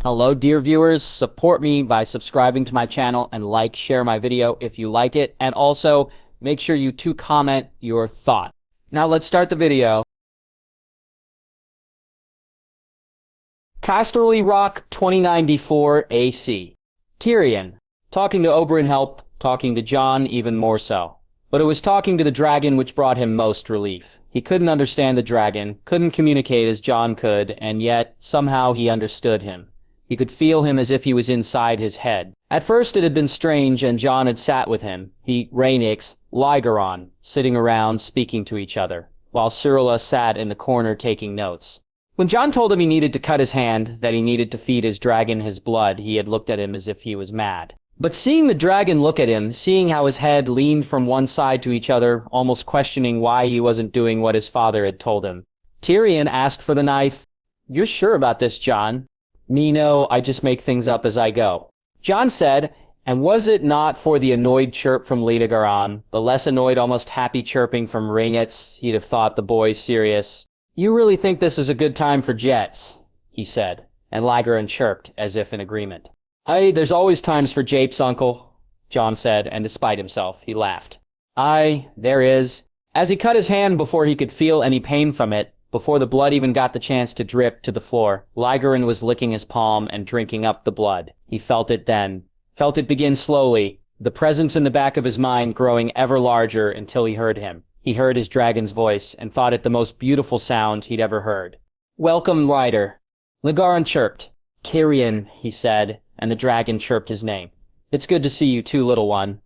Hello, dear viewers. Support me by subscribing to my channel and share my video if you like it. And also, make sure you comment your thought. Now let's start the video. Casterly Rock 2094 AC. Tyrion. Talking to Oberyn helped, talking to Jon even more so. But it was talking to the dragon which brought him most relief. He couldn't understand the dragon, couldn't communicate as Jon could, and yet somehow he understood him. He could feel him as if he was inside his head. At first it had been strange, and Jon had sat with him, Rhaegar, sitting around speaking to each other, while Cyrilla sat in the corner taking notes. When Jon told him he needed to cut his hand, that he needed to feed his dragon his blood, he had looked at him as if he was mad. But seeing the dragon look at him, seeing how his head leaned from one side to each other, almost questioning why he wasn't doing what his father had told him, Tyrion asked for the knife. "You're sure about this, Jon?" "Me no, I just make things up as I go." Jon said, and was it not for the annoyed chirp from Rhaegar, the less annoyed, almost happy chirping from Rhaenys, he'd have thought the boy serious. "You really think this is a good time for jets?" he said, and Rhaegar chirped, as if in agreement. "Aye, there's always times for japes, uncle," Jon said, and despite himself, he laughed. "Aye, there is." As he cut his hand before he could feel any pain from it, before the blood even got the chance to drip to the floor, Rhaegar was licking his palm and drinking up the blood. He felt it then. Felt it begin slowly, the presence in the back of his mind growing ever larger until he heard him. He heard his dragon's voice and thought it the most beautiful sound he'd ever heard. "Welcome, rider." Rhaegar chirped. "Tyrion," he said, and the dragon chirped his name. "It's good to see you too, little one,"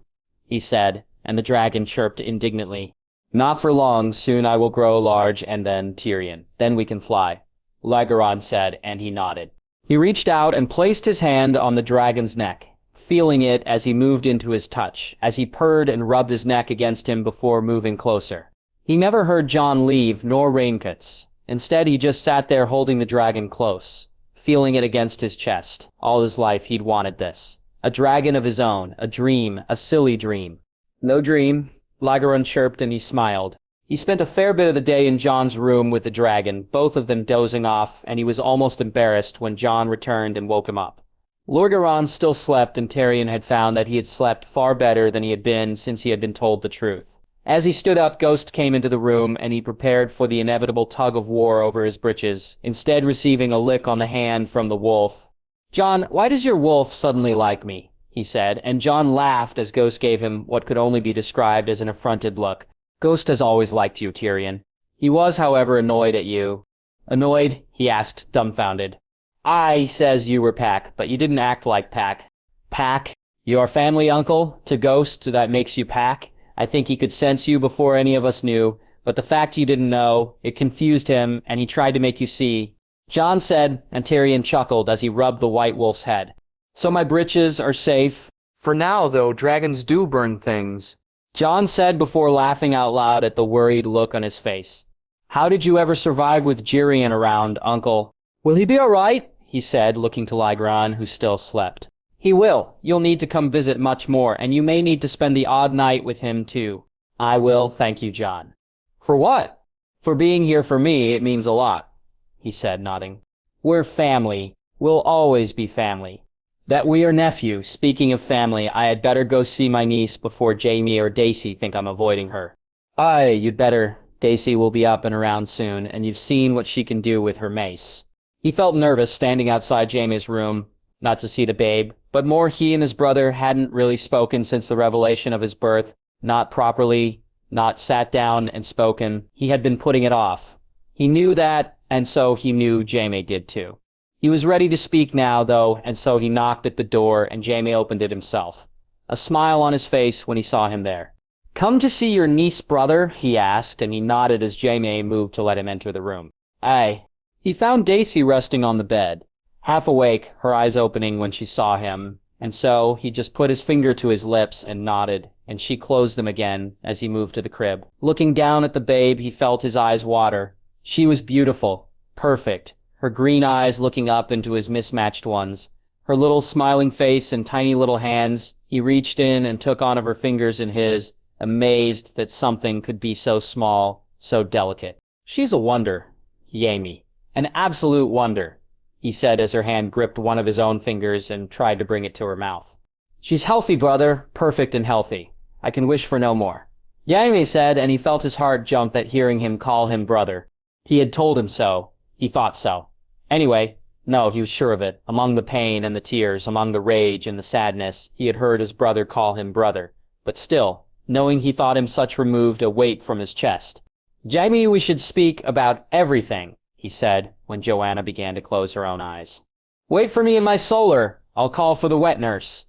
he said, and the dragon chirped indignantly. "Not for long, soon I will grow large, and then, Tyrion, then we can fly," Rhaegar said, and he nodded. He reached out and placed his hand on the dragon's neck, feeling it as he moved into his touch, as he purred and rubbed his neck against him before moving closer. He never heard Jon leave, nor Raincuts. Instead, he just sat there holding the dragon close, feeling it against his chest. All his life he'd wanted this. A dragon of his own, a dream, a silly dream. "No dream," Rhaegar chirped, and he smiled. He spent a fair bit of the day in Jon's room with the dragon, both of them dozing off, and he was almost embarrassed when Jon returned and woke him up. Rhaegar still slept, and Tyrion had found that he had slept far better than he had been since he had been told the truth. As he stood up, Ghost came into the room, and he prepared for the inevitable tug of war over his britches, instead receiving a lick on the hand from the wolf. "Jon, why does your wolf suddenly like me?" he said, and Jon laughed as Ghost gave him what could only be described as an affronted look. "Ghost has always liked you, Tyrion." He was, however, annoyed at you. "Annoyed?" he asked, dumbfounded. "I says you were Pack, but you didn't act like Pack." "Pack? Your family, uncle? To Ghost, that makes you Pack? I think he could sense you before any of us knew, but the fact you didn't know, it confused him, and he tried to make you see," Jon said, and Tyrion chuckled as he rubbed the white wolf's head. "So my britches are safe. For now, though, dragons do burn things," Jon said before laughing out loud at the worried look on his face. "How did you ever survive with Tyrion around, uncle?" "Will he be all right?" he said, looking to Rhaegar, who still slept. "He will. You'll need to come visit much more, and you may need to spend the odd night with him, too." "I will, thank you, Jon." "For what?" "For being here for me, it means a lot," he said, nodding. "We're family. We'll always be family." "That we are nephew. Speaking of family, I had better go see my niece before Jaime or Daisy think I'm avoiding her." "Aye, you'd better. Daisy will be up and around soon, and you've seen what she can do with her mace." He felt nervous standing outside Jaime's room, not to see the babe, but more he and his brother hadn't really spoken since the revelation of his birth, not properly, not sat down and spoken. He had been putting it off. He knew that, and so he knew Jaime did too. He was ready to speak now, though, and so he knocked at the door, and Jaime opened it himself, a smile on his face when he saw him there. "Come to see your niece, brother?" he asked, and he nodded as Jaime moved to let him enter the room. "Aye." He found Daisy resting on the bed, half awake, her eyes opening when she saw him, and so he just put his finger to his lips and nodded, and she closed them again as he moved to the crib. Looking down at the babe, he felt his eyes water. She was beautiful, perfect, her green eyes looking up into his mismatched ones. Her little smiling face and tiny little hands, he reached in and took one of her fingers in his, amazed that something could be so small, so delicate. "She's a wonder, Jaime. An absolute wonder," he said as her hand gripped one of his own fingers and tried to bring it to her mouth. She's healthy, brother, perfect and healthy. I can wish for no more. Jaime said, and he felt his heart jump at hearing him call him brother. He had told him so. He thought so. Anyway, no, he was sure of it. Among the pain and the tears, among the rage and the sadness, he had heard his brother call him brother. But still, knowing he thought him such removed a weight from his chest. Jaime, we should speak about everything, he said, when Joanna began to close her own eyes. Wait for me in my solar. I'll call for the wet nurse.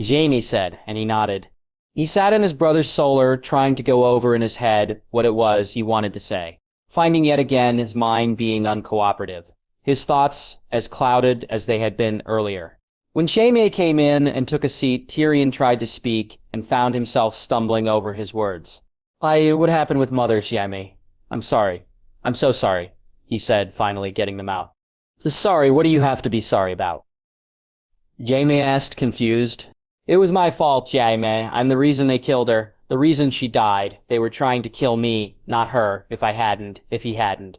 Jaime said, and he nodded. He sat in his brother's solar, trying to go over in his head what it was he wanted to say, finding yet again his mind being uncooperative, his thoughts as clouded as they had been earlier. When Jaime came in and took a seat, Tyrion tried to speak and found himself stumbling over his words. What happened with Mother, Jaime? I'm sorry. I'm so sorry, he said, finally getting them out. Sorry, what do you have to be sorry about? Jaime asked, confused. It was my fault, Jaime. I'm the reason they killed her. The reason she died. They were trying to kill me, not her, if he hadn't.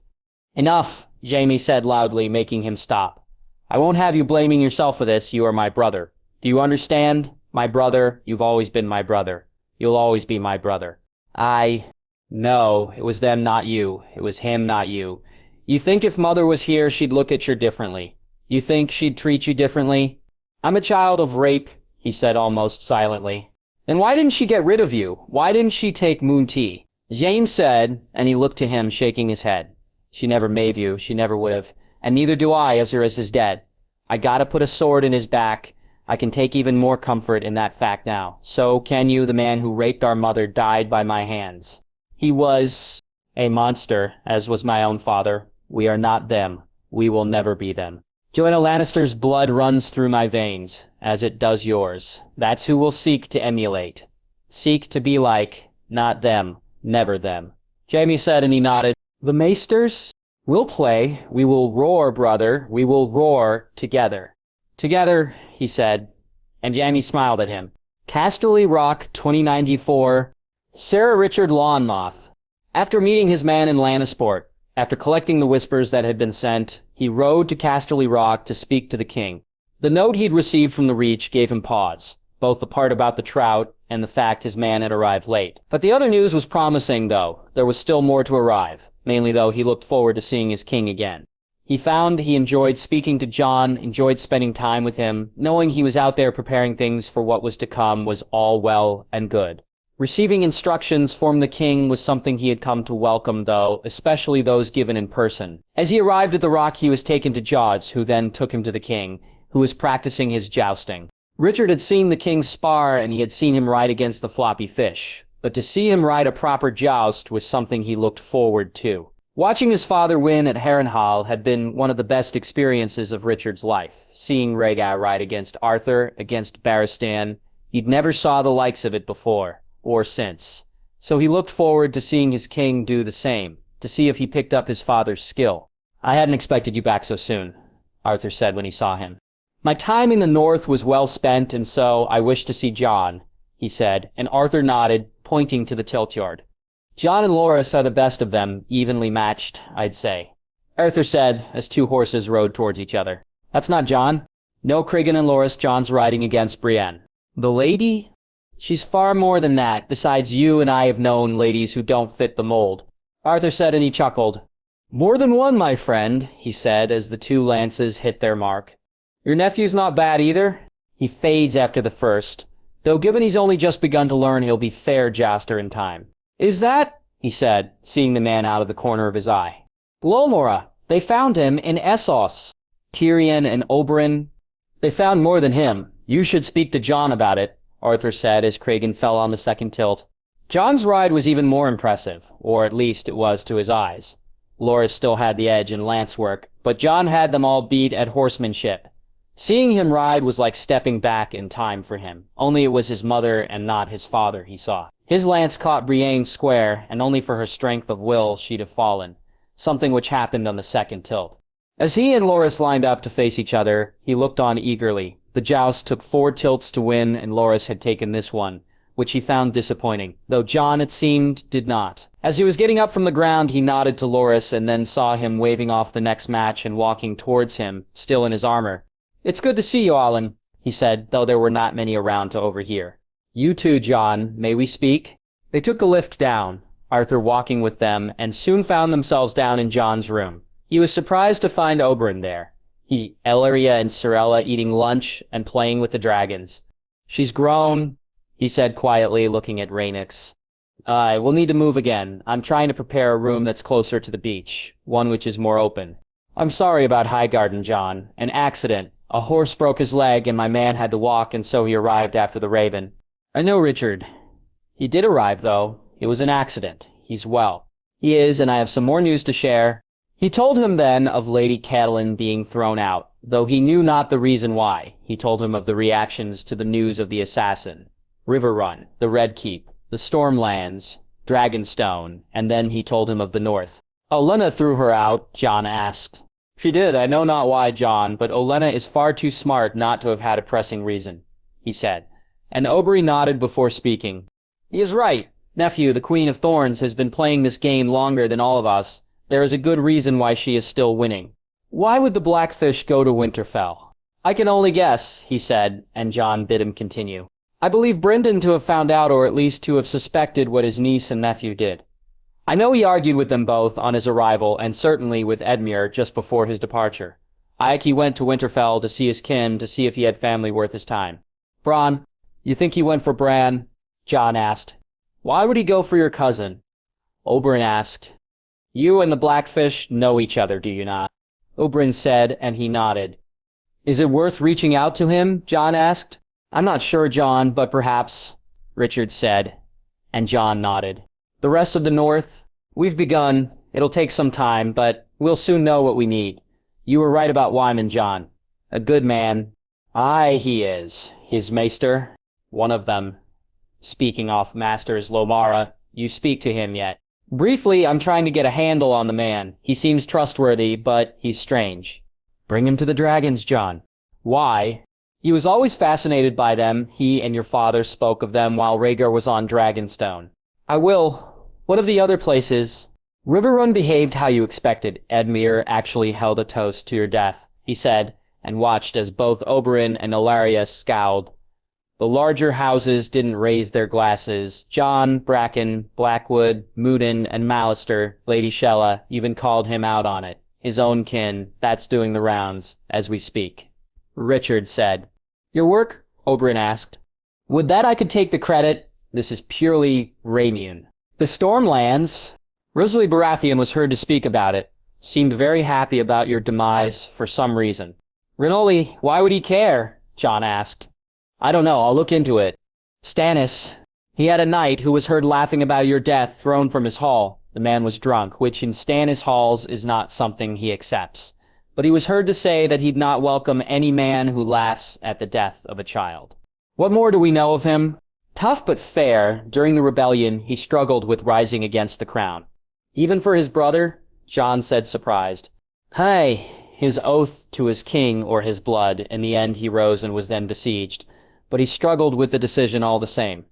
Enough, Jaime said loudly, making him stop. I won't have you blaming yourself for this. You are my brother. Do you understand? My brother, you've always been my brother. You'll always be my brother. No, it was them, not you. It was him, not you. You think if Mother was here, she'd look at you differently. You think she'd treat you differently? I'm a child of rape, he said almost silently. Then why didn't she get rid of you? Why didn't she take Moon Tea? James said, and he looked to him, shaking his head. She never made you. She never would have. And neither do I, Azores is dead. I gotta put a sword in his back. I can take even more comfort in that fact now. So can you, the man who raped our mother died by my hands. He was a monster, as was my own father. We are not them. We will never be them. Jaime Lannister's blood runs through my veins, as it does yours. That's who we'll seek to emulate. Seek to be like, not them, never them. Jaime said, and he nodded. The Maesters? We'll play. We will roar, brother. We will roar together. Together, he said, and Jaime smiled at him. Casterly Rock, 2094. Sarah Richard Lawnmoth. After meeting his man in Lannisport, after collecting the whispers that had been sent, he rode to Casterly Rock to speak to the king. The note he'd received from the Reach gave him pause, both the part about the trout and the fact his man had arrived late. But the other news was promising, though. There was still more to arrive, mainly though he looked forward to seeing his king again. He found he enjoyed speaking to Jon, enjoyed spending time with him, knowing he was out there preparing things for what was to come was all well and good. Receiving instructions from the king was something he had come to welcome, though, especially those given in person. As he arrived at the rock, he was taken to Jod's, who then took him to the king, who was practicing his jousting. Richard had seen the king spar, and he had seen him ride against the floppy fish. But to see him ride a proper joust was something he looked forward to. Watching his father win at Harrenhal had been one of the best experiences of Richard's life. Seeing Rhaegar ride against Arthur, against Barristan, he'd never saw the likes of it before. Or since. So he looked forward to seeing his king do the same, to see if he picked up his father's skill. I hadn't expected you back so soon, Arthur said when he saw him. My time in the north was well spent, and so I wish to see Jon, he said, and Arthur nodded, pointing to the tiltyard. Jon and Loras are the best of them, evenly matched, I'd say. Arthur said, as two horses rode towards each other. That's not Jon. No, Cregan and Loras, Jon's riding against Brienne. The lady? She's far more than that. Besides, you and I have known ladies who don't fit the mold. Arthur said, and he chuckled. More than one, my friend, he said, as the two lances hit their mark. Your nephew's not bad either. He fades after the first, though given he's only just begun to learn, he'll be fair jouster in time. Is that? He said, seeing the man out of the corner of his eye. Glomora, they found him in Essos. Tyrion and Oberyn. They found more than him. You should speak to Jon about it, Arthur said as Cregan fell on the second tilt. Jon's ride was even more impressive, or at least it was to his eyes. Loras still had the edge in lance work, but Jon had them all beat at horsemanship. Seeing him ride was like stepping back in time for him. Only it was his mother and not his father he saw. His lance caught Brienne square, and only for her strength of will she'd have fallen, something which happened on the second tilt. As he and Loras lined up to face each other, he looked on eagerly. The joust took 4 tilts to win, and Loras had taken this one, which he found disappointing, though Jon, it seemed, did not. As he was getting up from the ground, he nodded to Loras and then saw him waving off the next match and walking towards him, still in his armor. "It's good to see you, Alan," he said, though there were not many around to overhear. "You too, Jon. May we speak?" They took the lift down, Arthur walking with them, and soon found themselves down in Jon's room. He was surprised to find Oberyn there. Ellaria and Cirella eating lunch and playing with the dragons. "She's grown," he said quietly, looking at Rhaenys. "We'll need to move again. I'm trying to prepare a room that's closer to the beach, one which is more open. I'm sorry about Highgarden, Jon. An accident. A horse broke his leg and my man had to walk, and so he arrived after the Raven." "I know, Richard. He did arrive, though. It was an accident. He's well." "He is, and I have some more news to share." He told him then of Lady Catelyn being thrown out, though he knew not the reason why. He told him of the reactions to the news of the assassin, Riverrun, the Red Keep, the Stormlands, Dragonstone, and then he told him of the North. "Olenna threw her out?" Jon asked. "She did. I know not why, Jon, but Olenna is far too smart not to have had a pressing reason," he said. And Oberyn nodded before speaking. "He is right. Nephew, the Queen of Thorns has been playing this game longer than all of us. There is a good reason why she is still winning." "Why would the Blackfish go to Winterfell?" "I can only guess," he said, and Jon bid him continue. "I believe Brynden to have found out, or at least to have suspected, what his niece and nephew did. I know he argued with them both on his arrival, and certainly with Edmure just before his departure. He went to Winterfell to see his kin, to see if he had family worth his time." "Bronn, you think he went for Bran?" Jon asked. "Why would he go for your cousin?" Oberyn asked. "You and the Blackfish know each other, do you not?" Oberyn said, and he nodded. "Is it worth reaching out to him?" Jon asked. "I'm not sure, Jon, but perhaps," Richard said, and Jon nodded. "The rest of the North? We've begun. It'll take some time, but we'll soon know what we need. You were right about Wyman, Jon. A good man. Aye, he is. His maester. One of them. Speaking off Masters Lomara, you speak to him yet?" "Briefly, I'm trying to get a handle on the man. He seems trustworthy, but he's strange." "Bring him to the dragons, Jon." "Why?" "He was always fascinated by them. He and your father spoke of them while Rhaegar was on Dragonstone." "I will. What of the other places?" "Riverrun behaved how you expected. Edmure actually held a toast to your death," he said, and watched as both Oberyn and Ellaria scowled. "The larger houses didn't raise their glasses. Jon, Bracken, Blackwood, Moodin, and Mallister, Lady Shella, even called him out on it. His own kin, that's doing the rounds, as we speak." Richard said. "Your work?" Oberyn asked. "Would that I could take the credit? This is purely Rhaemun. The Stormlands?" "Rosalie Baratheon was heard to speak about it. Seemed very happy about your demise for some reason." "Renoli, why would he care?" Jon asked. "I don't know. I'll look into it." "Stannis. He had a knight who was heard laughing about your death thrown from his hall. The man was drunk, which in Stannis halls is not something he accepts. But he was heard to say that he'd not welcome any man who laughs at the death of a child." "What more do we know of him?" "Tough but fair. During the rebellion, he struggled with rising against the crown." "Even for his brother?" Jon said, surprised. "Hey, his oath to his king or his blood. In the end, he rose and was then besieged. But he struggled with the decision all the same."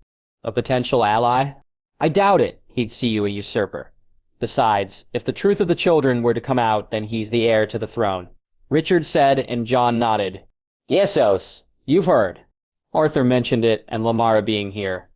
"A potential ally?" "I doubt it. He'd see you a usurper. Besides, if the truth of the children were to come out, then he's the heir to the throne." Richard said, and Jon nodded. "Yesos, you've heard. Arthur mentioned it, and Lamara being here.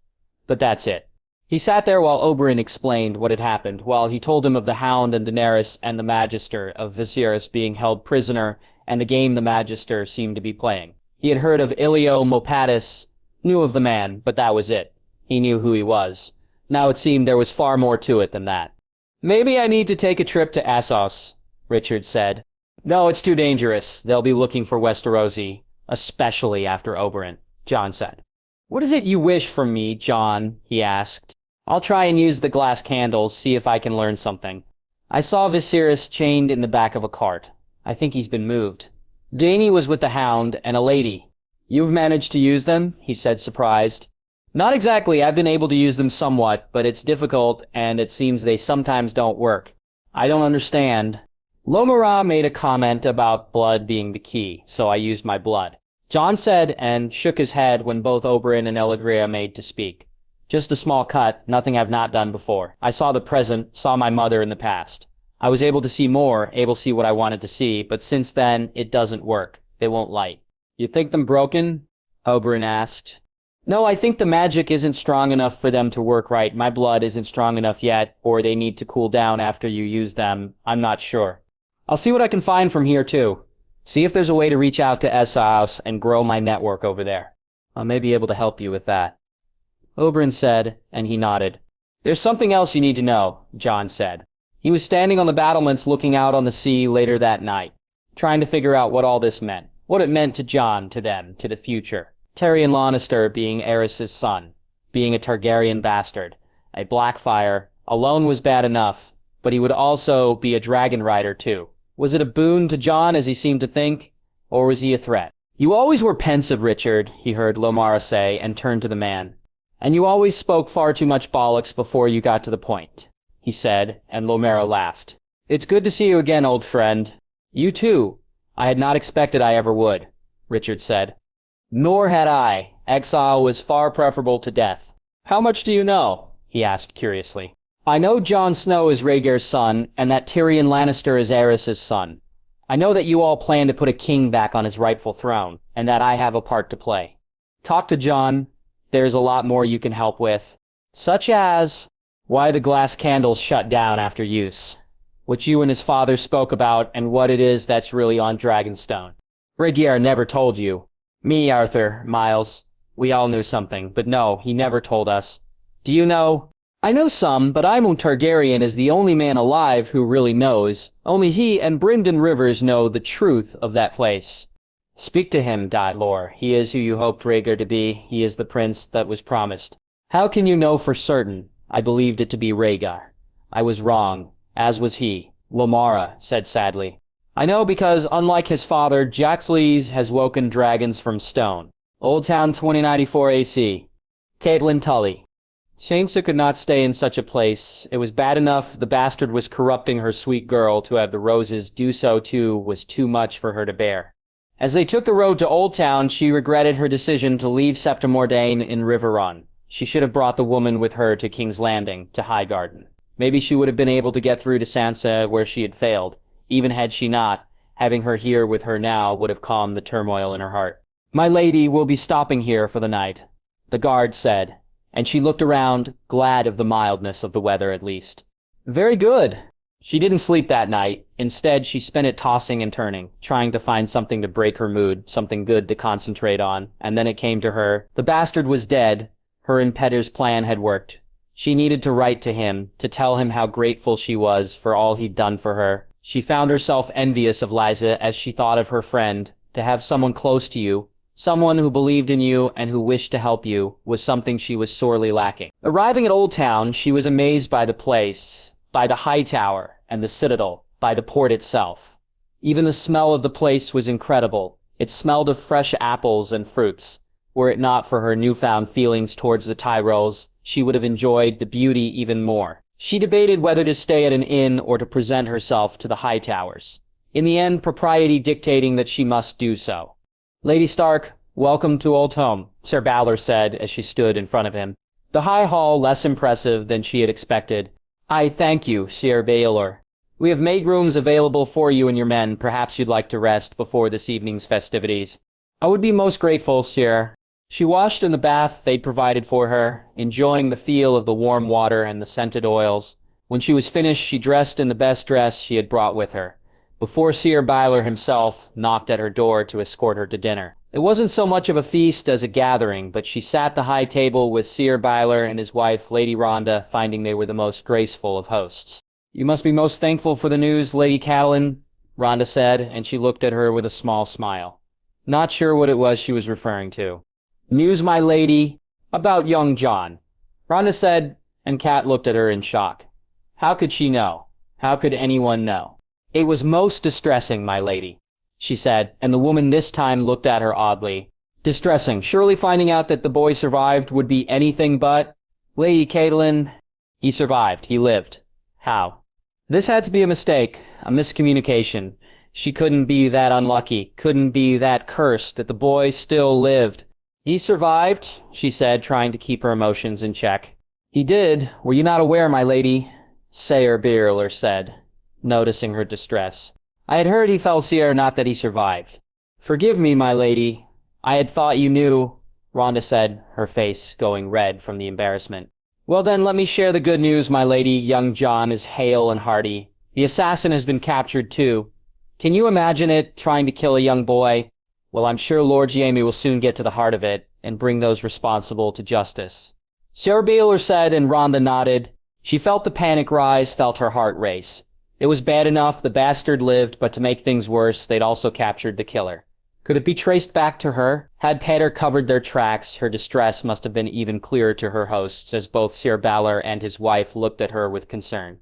But that's it." He sat there while Oberyn explained what had happened, while he told him of the Hound and Daenerys and the Magister, of Viserys being held prisoner, and the game the Magister seemed to be playing. He had heard of Ilio Mopatis, knew of the man, but that was it. He knew who he was. Now it seemed there was far more to it than that. "Maybe I need to take a trip to Assos," Richard said. "No, it's too dangerous. They'll be looking for Westerosi, especially after Oberyn," Jon said. "What is it you wish from me, Jon?" he asked. "I'll try and use the glass candles, see if I can learn something. I saw Viserys chained in the back of a cart. I think he's been moved. Dany was with the Hound and a lady." "You've managed to use them?" he said, surprised. "Not exactly. I've been able to use them somewhat, but it's difficult, and it seems they sometimes don't work. I don't understand." "Lomara made a comment about blood being the key, so I used my blood," Jon said, and shook his head when both Oberyn and Ellaria made to speak. Just a small cut, nothing I've not done before. I saw the present, saw my mother in the past. I was able to see more, able to see what I wanted to see, but since then, it doesn't work. They won't light. You think them broken? Oberyn asked. No, I think the magic isn't strong enough for them to work right. My blood isn't strong enough yet, or they need to cool down after you use them. I'm not sure. I'll see what I can find from here, too. See if there's a way to reach out to Essos and grow my network over there. I may be able to help you with that. Oberyn said, and he nodded. There's something else you need to know, Jon said. He was standing on the battlements looking out on the sea later that night, trying to figure out what all this meant. What it meant to Jon, to them, to the future. Tyrion Lannister being Aerys' son, being a Targaryen bastard, a Blackfire. Alone was bad enough, but he would also be a dragon rider too. Was it a boon to Jon as he seemed to think, or was he a threat? You always were pensive, Richard, he heard Lomara say, and turned to the man. And you always spoke far too much bollocks before you got to the point, he said, and Lomara laughed. It's good to see you again, old friend. You too. I had not expected I ever would, Richard said. Nor had I. Exile was far preferable to death. How much do you know? He asked curiously. I know Jon Snow is Rhaegar's son, and that Tyrion Lannister is Aerys' son. I know that you all plan to put a king back on his rightful throne, and that I have a part to play. Talk to Jon. There's a lot more you can help with. Such as why the glass candles shut down after use, what you and his father spoke about, and what it is that's really on Dragonstone. Rhaegar never told you. Me, Arthur, Miles. We all knew something, but no, he never told us. Do you know? I know some, but Aemon Targaryen is the only man alive who really knows. Only he and Brynden Rivers know the truth of that place. Speak to him, Lore. He is who you hoped Rhaegar to be. He is the prince that was promised. How can you know for certain? I believed it to be Rhaegar. I was wrong, as was he. Lomara said sadly. I know because, unlike his father, Jaxlees has woken dragons from stone. Old Town 2094 AC. Caitlin Tully. Chainsa could not stay in such a place. It was bad enough the bastard was corrupting her sweet girl. To have the Roses do so too was too much for her to bear. As they took the road to Old Town, she regretted her decision to leave Septa Mordane in Riverrun. She should have brought the woman with her to King's Landing, to Highgarden. Maybe she would have been able to get through to Sansa where she had failed. Even had she not, having her here with her now would have calmed the turmoil in her heart. My lady will be stopping here for the night, the guard said, and she looked around, glad of the mildness of the weather at least. Very good. She didn't sleep that night. Instead, she spent it tossing and turning, trying to find something to break her mood, something good to concentrate on, and then it came to her. The bastard was dead. Her and Petter's plan had worked. She needed to write to him, to tell him how grateful she was for all he'd done for her. She found herself envious of Liza as she thought of her friend. To have someone close to you, someone who believed in you and who wished to help you, was something she was sorely lacking. Arriving at Old Town, she was amazed by the place, by the high tower and the citadel, by the port itself. Even the smell of the place was incredible. It smelled of fresh apples and fruits. Were it not for her newfound feelings towards the Tyrells, she would have enjoyed the beauty even more. She debated whether to stay at an inn or to present herself to the high towers. In the end, propriety dictating that she must do so. Lady Stark, welcome to Old Home, Sir Balor said as she stood in front of him. The high hall less impressive than she had expected. I thank you, Sir Balor. We have made rooms available for you and your men. Perhaps you'd like to rest before this evening's festivities. I would be most grateful, Sir. She washed in the bath they'd provided for her, enjoying the feel of the warm water and the scented oils. When she was finished, she dressed in the best dress she had brought with her, before Sir Balor himself knocked at her door to escort her to dinner. It wasn't so much of a feast as a gathering, but she sat at the high table with Sir Balor and his wife, Lady Rhonda, finding they were the most graceful of hosts. You must be most thankful for the news, Lady Catelyn, Rhonda said, and she looked at her with a small smile. Not sure what it was she was referring to. News, my lady, about young Jon, Rhonda said, and Cat looked at her in shock. How could she know? How could anyone know? It was most distressing, my lady, she said, and the woman this time looked at her oddly. Distressing. Surely finding out that the boy survived would be anything but... Lady Catelyn, he survived. He lived. How? This had to be a mistake, a miscommunication. She couldn't be that unlucky, couldn't be that cursed that the boy still lived. He survived, she said, trying to keep her emotions in check. He did. Were you not aware, my lady? Sayer Beerler said, noticing her distress. I had heard he fell seer, not that he survived. Forgive me, my lady. I had thought you knew, Rhonda said, her face going red from the embarrassment. Well then, let me share the good news, my lady. Young Jon is hale and hearty. The assassin has been captured too. Can you imagine it, trying to kill a young boy? Well, I'm sure Lord Jaime will soon get to the heart of it and bring those responsible to justice. Sarah Beeler said, and Rhonda nodded. She felt the panic rise, felt her heart race. It was bad enough the bastard lived, but to make things worse, they'd also captured the killer. Could it be traced back to her? Had Pater covered their tracks, her distress must have been even clearer to her hosts, as both Sir Balor and his wife looked at her with concern.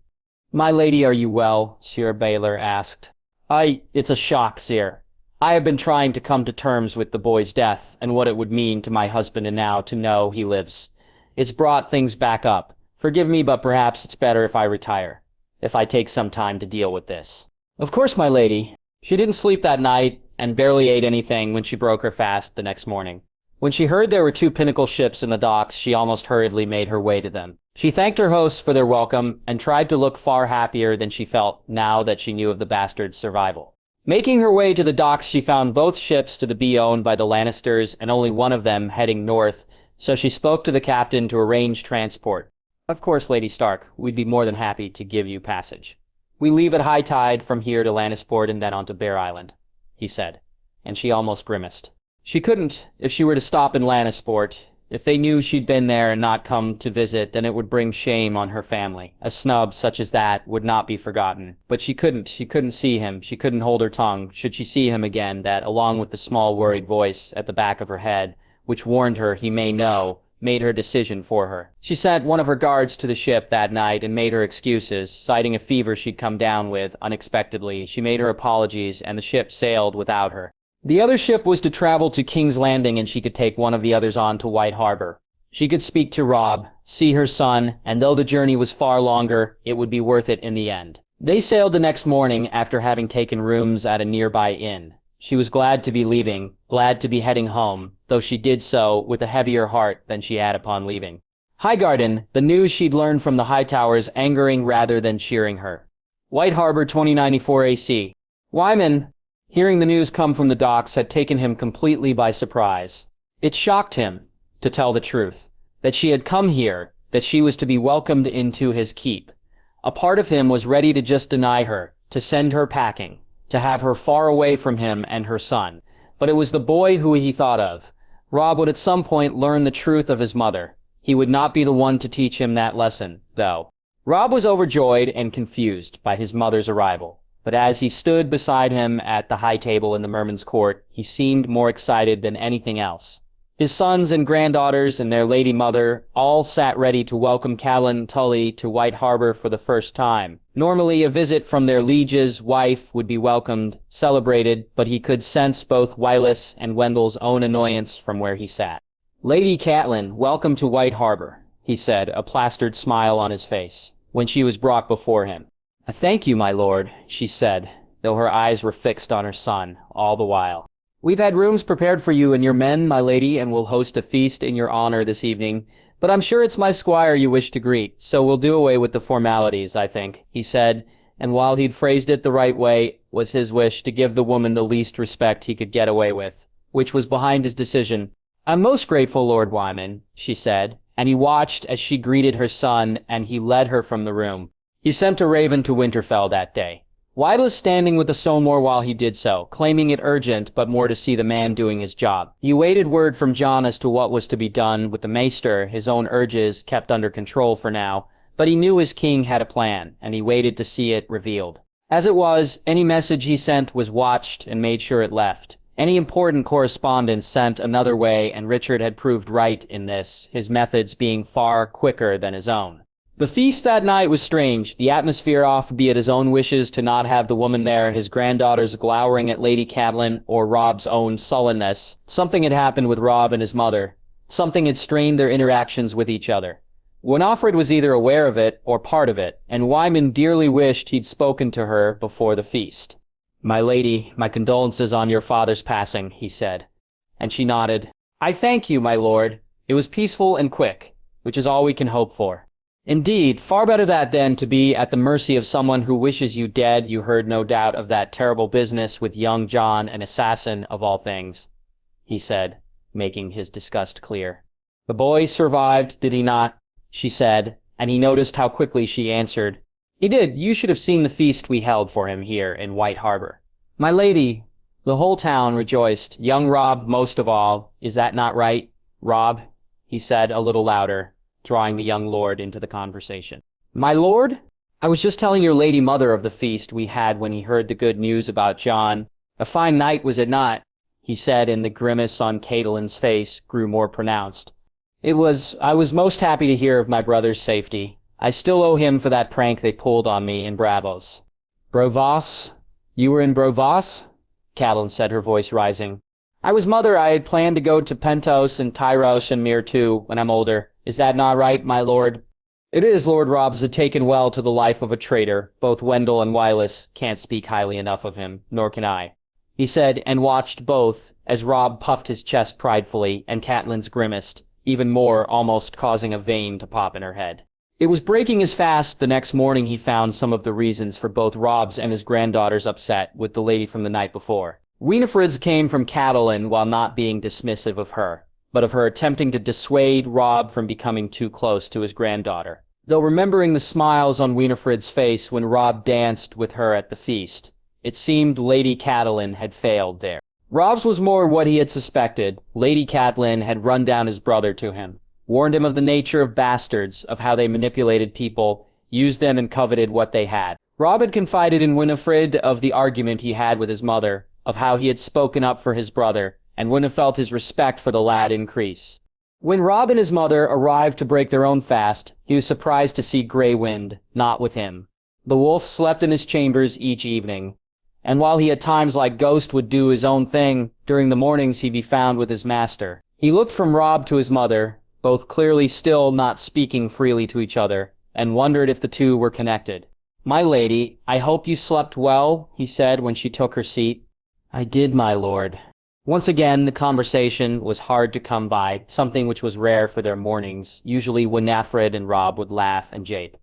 My lady, are you well? Sir Balor asked. It's a shock, sir. I have been trying to come to terms with the boy's death, and what it would mean to my husband and now to know he lives. It's brought things back up. Forgive me, but perhaps it's better if I retire. If I take some time to deal with this. Of course, my lady. She didn't sleep that night, and barely ate anything when she broke her fast the next morning. When she heard there were 2 Pinnacle ships in the docks, she almost hurriedly made her way to them. She thanked her hosts for their welcome, and tried to look far happier than she felt now that she knew of the bastard's survival. Making her way to the docks, she found both ships to be owned by the Lannisters, and only one of them heading north, so she spoke to the captain to arrange transport. Of course, Lady Stark, we'd be more than happy to give you passage. We leave at high tide from here to Lannisport and then on to Bear Island, he said, and she almost grimaced. She couldn't, if she were to stop in Lannisport. If they knew she'd been there and not come to visit, then it would bring shame on her family. A snub such as that would not be forgotten. But she couldn't see him, she couldn't hold her tongue, should she see him again, that, along with the small worried voice at the back of her head, which warned her he may know, made her decision for her. She sent one of her guards to the ship that night and made her excuses, citing a fever she'd come down with unexpectedly. She made her apologies, and the ship sailed without her. The other ship was to travel to King's Landing, and she could take one of the others on to White Harbor. She could speak to Robb, see her son, and though the journey was far longer, it would be worth it in the end. They sailed the next morning after having taken rooms at a nearby inn. She was glad to be leaving, glad to be heading home, though she did so with a heavier heart than she had upon leaving. Highgarden, the news she'd learned from the Hightowers angering rather than cheering her. White Harbor, 2094 AC. Wyman, hearing the news come from the docks, had taken him completely by surprise. It shocked him, to tell the truth, that she had come here, that she was to be welcomed into his keep. A part of him was ready to just deny her, to send her packing, to have her far away from him and her son. But it was the boy who he thought of. Robb would at some point learn the truth of his mother. He would not be the one to teach him that lesson, though. Robb was overjoyed and confused by his mother's arrival. But as he stood beside him at the high table in the Merman's court, he seemed more excited than anything else. His sons and granddaughters and their lady mother all sat ready to welcome Catelyn Tully to White Harbor for the first time. Normally, a visit from their liege's wife would be welcomed, celebrated, but he could sense both Wylis and Wendell's own annoyance from where he sat. Lady Catelyn, welcome to White Harbor, he said, a plastered smile on his face, when she was brought before him. Thank you, my lord, she said, though her eyes were fixed on her son all the while. We've had rooms prepared for you and your men, my lady, and we'll host a feast in your honor this evening. But I'm sure it's my squire you wish to greet, so we'll do away with the formalities, I think, he said, and while he'd phrased it the right way, was his wish to give the woman the least respect he could get away with, which was behind his decision. I'm most grateful, Lord Wyman, she said, and he watched as she greeted her son, and he led her from the room. He sent a raven to Winterfell that day. Wyde was standing with the Solmore while he did so, claiming it urgent, but more to see the man doing his job. He awaited word from Jon as to what was to be done with the maester, his own urges kept under control for now, but he knew his king had a plan, and he waited to see it revealed. As it was, any message he sent was watched and made sure it left. Any important correspondence sent another way, and Richard had proved right in this, his methods being far quicker than his own. The feast that night was strange, the atmosphere off, be it his own wishes to not have the woman there, his granddaughters glowering at Lady Catelyn, or Robb's own sullenness. Something had happened with Robb and his mother. Something had strained their interactions with each other. Winofred was either aware of it, or part of it, and Wyman dearly wished he'd spoken to her before the feast. My lady, my condolences on your father's passing, he said. And she nodded. I thank you, my lord. It was peaceful and quick, which is all we can hope for. Indeed, far better that than to be at the mercy of someone who wishes you dead. You heard no doubt of that terrible business with young Jon, an assassin of all things, he said, making his disgust clear. The boy survived, did he not? She said, and he noticed how quickly she answered. He did. You should have seen the feast we held for him here in White Harbor. My lady, the whole town rejoiced, young Robb most of all. Is that not right, Robb? He said a little louder, drawing the young lord into the conversation. My lord? I was just telling your lady mother of the feast we had when he heard the good news about Jon. A fine night, was it not? He said, and the grimace on Catelyn's face grew more pronounced. It was. I was most happy to hear of my brother's safety. I still owe him for that prank they pulled on me in Bravos. Bravos? You were in Bravos? Catelyn said, her voice rising. I was mother. I had planned to go to Pentos and Tyros and Myr too, when I'm older. Is that not right, my lord? It is, Lord Robb's had taken well to the life of a traitor. Both Wendell and Wylis can't speak highly enough of him, nor can I. He said, and watched both, as Robb puffed his chest pridefully, and Catelyn's grimaced, even more, almost causing a vein to pop in her head. It was breaking as fast the next morning he found some of the reasons for both Robb's and his granddaughter's upset with the lady from the night before. Winifred's came from Catelyn while not being dismissive of her, but of her attempting to dissuade Robb from becoming too close to his granddaughter. Though remembering the smiles on Winifred's face when Robb danced with her at the feast, it seemed Lady Catelyn had failed there. Robb's was more what he had suspected. Lady Catelyn had run down his brother to him, warned him of the nature of bastards, of how they manipulated people, used them and coveted what they had. Robb had confided in Winifred of the argument he had with his mother, of how he had spoken up for his brother, and would have felt his respect for the lad increase. When Robb and his mother arrived to break their own fast, he was surprised to see Grey Wind not with him. The wolf slept in his chambers each evening, and while he at times like Ghost would do his own thing, during the mornings he'd be found with his master. He looked from Robb to his mother, both clearly still not speaking freely to each other, and wondered if the two were connected. My lady, I hope you slept well, he said when she took her seat. I did, my lord. Once again, the conversation was hard to come by, something which was rare for their mornings, usually when Winifred and Robb would laugh and jape.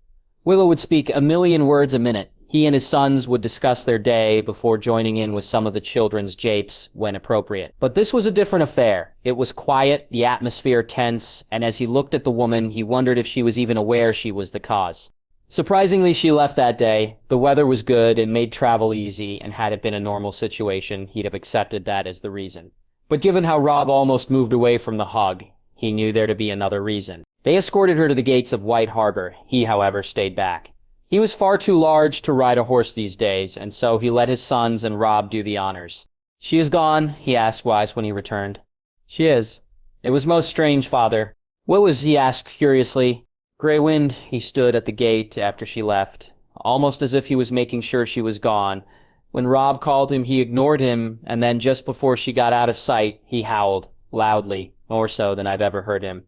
Willow would speak a million words a minute. He and his sons would discuss their day before joining in with some of the children's japes when appropriate. But this was a different affair. It was quiet, the atmosphere tense, and as he looked at the woman, he wondered if she was even aware she was the cause. Surprisingly, she left that day. The weather was good and made travel easy, and had it been a normal situation, he'd have accepted that as the reason. But given how Robb almost moved away from the hug, he knew there to be another reason. They escorted her to the gates of White Harbor. He, however, stayed back. He was far too large to ride a horse these days, and so he let his sons and Robb do the honors. She is gone, he asked Wise when he returned. She is. It was most strange, father. What was, he asked curiously. Grey Wind, he stood at the gate after she left, almost as if he was making sure she was gone. When Robb called him, he ignored him, and then just before she got out of sight, he howled, loudly, more so than I've ever heard him,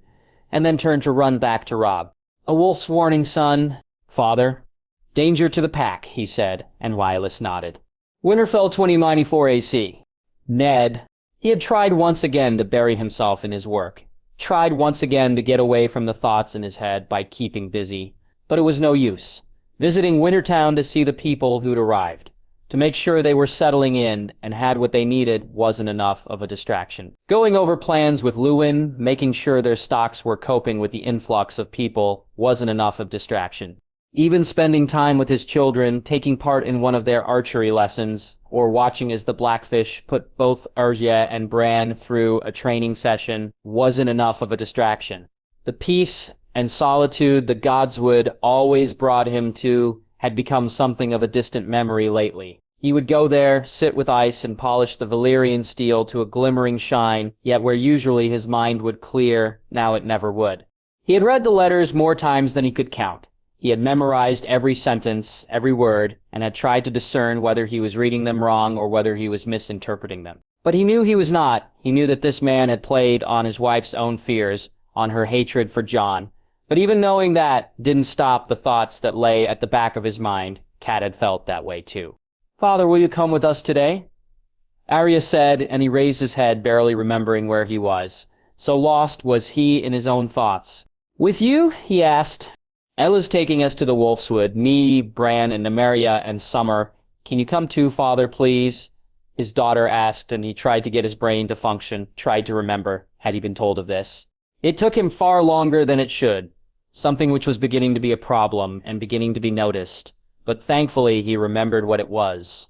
and then turned to run back to Robb. A wolf's warning, son. Father. Danger to the pack, he said, and Wylis nodded. Winterfell 2094 AC. Ned. He had tried once again to bury himself in his work. Tried once again to get away from the thoughts in his head by keeping busy. But it was no use. Visiting Wintertown to see the people who'd arrived. To make sure they were settling in and had what they needed wasn't enough of a distraction. Going over plans with Luwin, making sure their stocks were coping with the influx of people, wasn't enough of distraction. Even spending time with his children, taking part in one of their archery lessons, or watching as the Blackfish put both Arya and Bran through a training session, wasn't enough of a distraction. The peace and solitude the gods would always brought him to had become something of a distant memory lately. He would go there, sit with ice, and polish the Valyrian steel to a glimmering shine, yet where usually his mind would clear, now it never would. He had read the letters more times than he could count. He had memorized every sentence, every word, and had tried to discern whether he was reading them wrong or whether he was misinterpreting them. But he knew he was not. He knew that this man had played on his wife's own fears, on her hatred for Jon. But even knowing that didn't stop the thoughts that lay at the back of his mind. Cat had felt that way too. Father, will you come with us today? Arya said, and he raised his head, barely remembering where he was. So lost was he in his own thoughts. "With you?" he asked. "Ella's taking us to the Wolfswood, me, Bran, and Nymeria, and Summer. Can you come too, father, please?" His daughter asked, and he tried to get his brain to function, tried to remember, had he been told of this. It took him far longer than it should, something which was beginning to be a problem and beginning to be noticed, but thankfully he remembered what it was.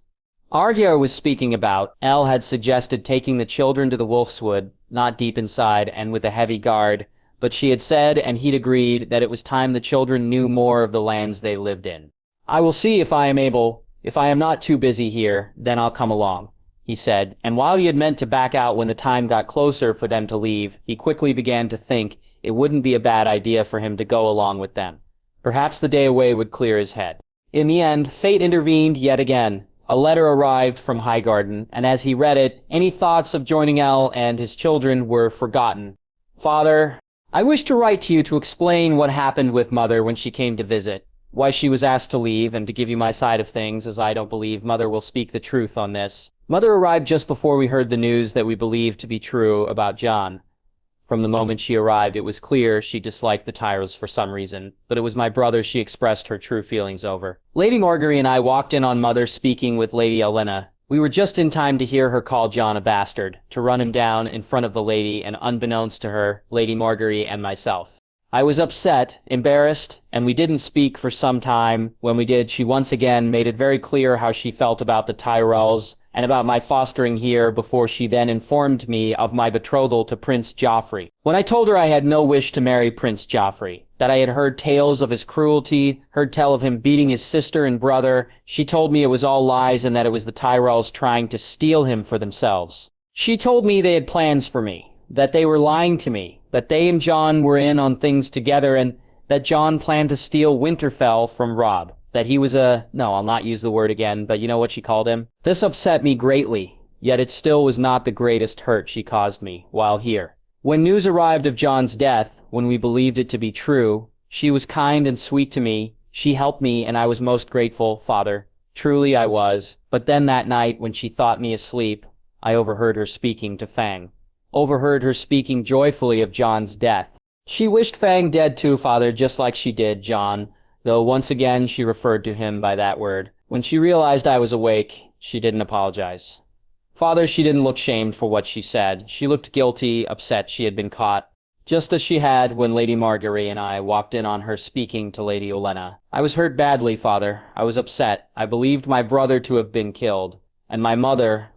Argyr was speaking about. El had suggested taking the children to the Wolfswood, not deep inside and with a heavy guard, but she had said, and he'd agreed, that it was time the children knew more of the lands they lived in. "I will see if I am able. If I am not too busy here, then I'll come along," he said, and while he had meant to back out when the time got closer for them to leave, he quickly began to think it wouldn't be a bad idea for him to go along with them. Perhaps the day away would clear his head. In the end, fate intervened yet again. A letter arrived from Highgarden, and as he read it, any thoughts of joining El and his children were forgotten. "Father, I wish to write to you to explain what happened with Mother when she came to visit, why she was asked to leave, and to give you my side of things, as I don't believe Mother will speak the truth on this. Mother arrived just before we heard the news that we believed to be true about Jon. From the moment she arrived, it was clear she disliked the Tyros for some reason, but it was my brother she expressed her true feelings over. Lady Margaery and I walked in on Mother speaking with Lady Olenna. We were just in time to hear her call Jon a bastard, to run him down in front of the lady, and unbeknownst to her, Lady Margaery and myself. I was upset, embarrassed, and we didn't speak for some time. When we did, she once again made it very clear how she felt about the Tyrells and about my fostering here, before she then informed me of my betrothal to Prince Joffrey. When I told her I had no wish to marry Prince Joffrey, that I had heard tales of his cruelty, heard tell of him beating his sister and brother, she told me it was all lies and that it was the Tyrells trying to steal him for themselves. She told me they had plans for me, that they were lying to me, that they and Jon were in on things together, and that Jon planned to steal Winterfell from Robb. That he was no, I'll not use the word again, but you know what she called him? This upset me greatly, yet it still was not the greatest hurt she caused me while here. When news arrived of Jon's death, when we believed it to be true, she was kind and sweet to me. She helped me, and I was most grateful, Father. Truly I was. But then that night, when she thought me asleep, I overheard her speaking to Fang. Overheard her speaking joyfully of Jon's death. She wished Fang dead too, Father, just like she did Jon, though once again she referred to him by that word. When she realized I was awake, she didn't apologize. Father, she didn't look shamed for what she said. She looked guilty, upset she had been caught, just as she had when Lady Margaery and I walked in on her speaking to Lady Olenna. I was hurt badly, Father. I was upset. I believed my brother to have been killed. And my mother,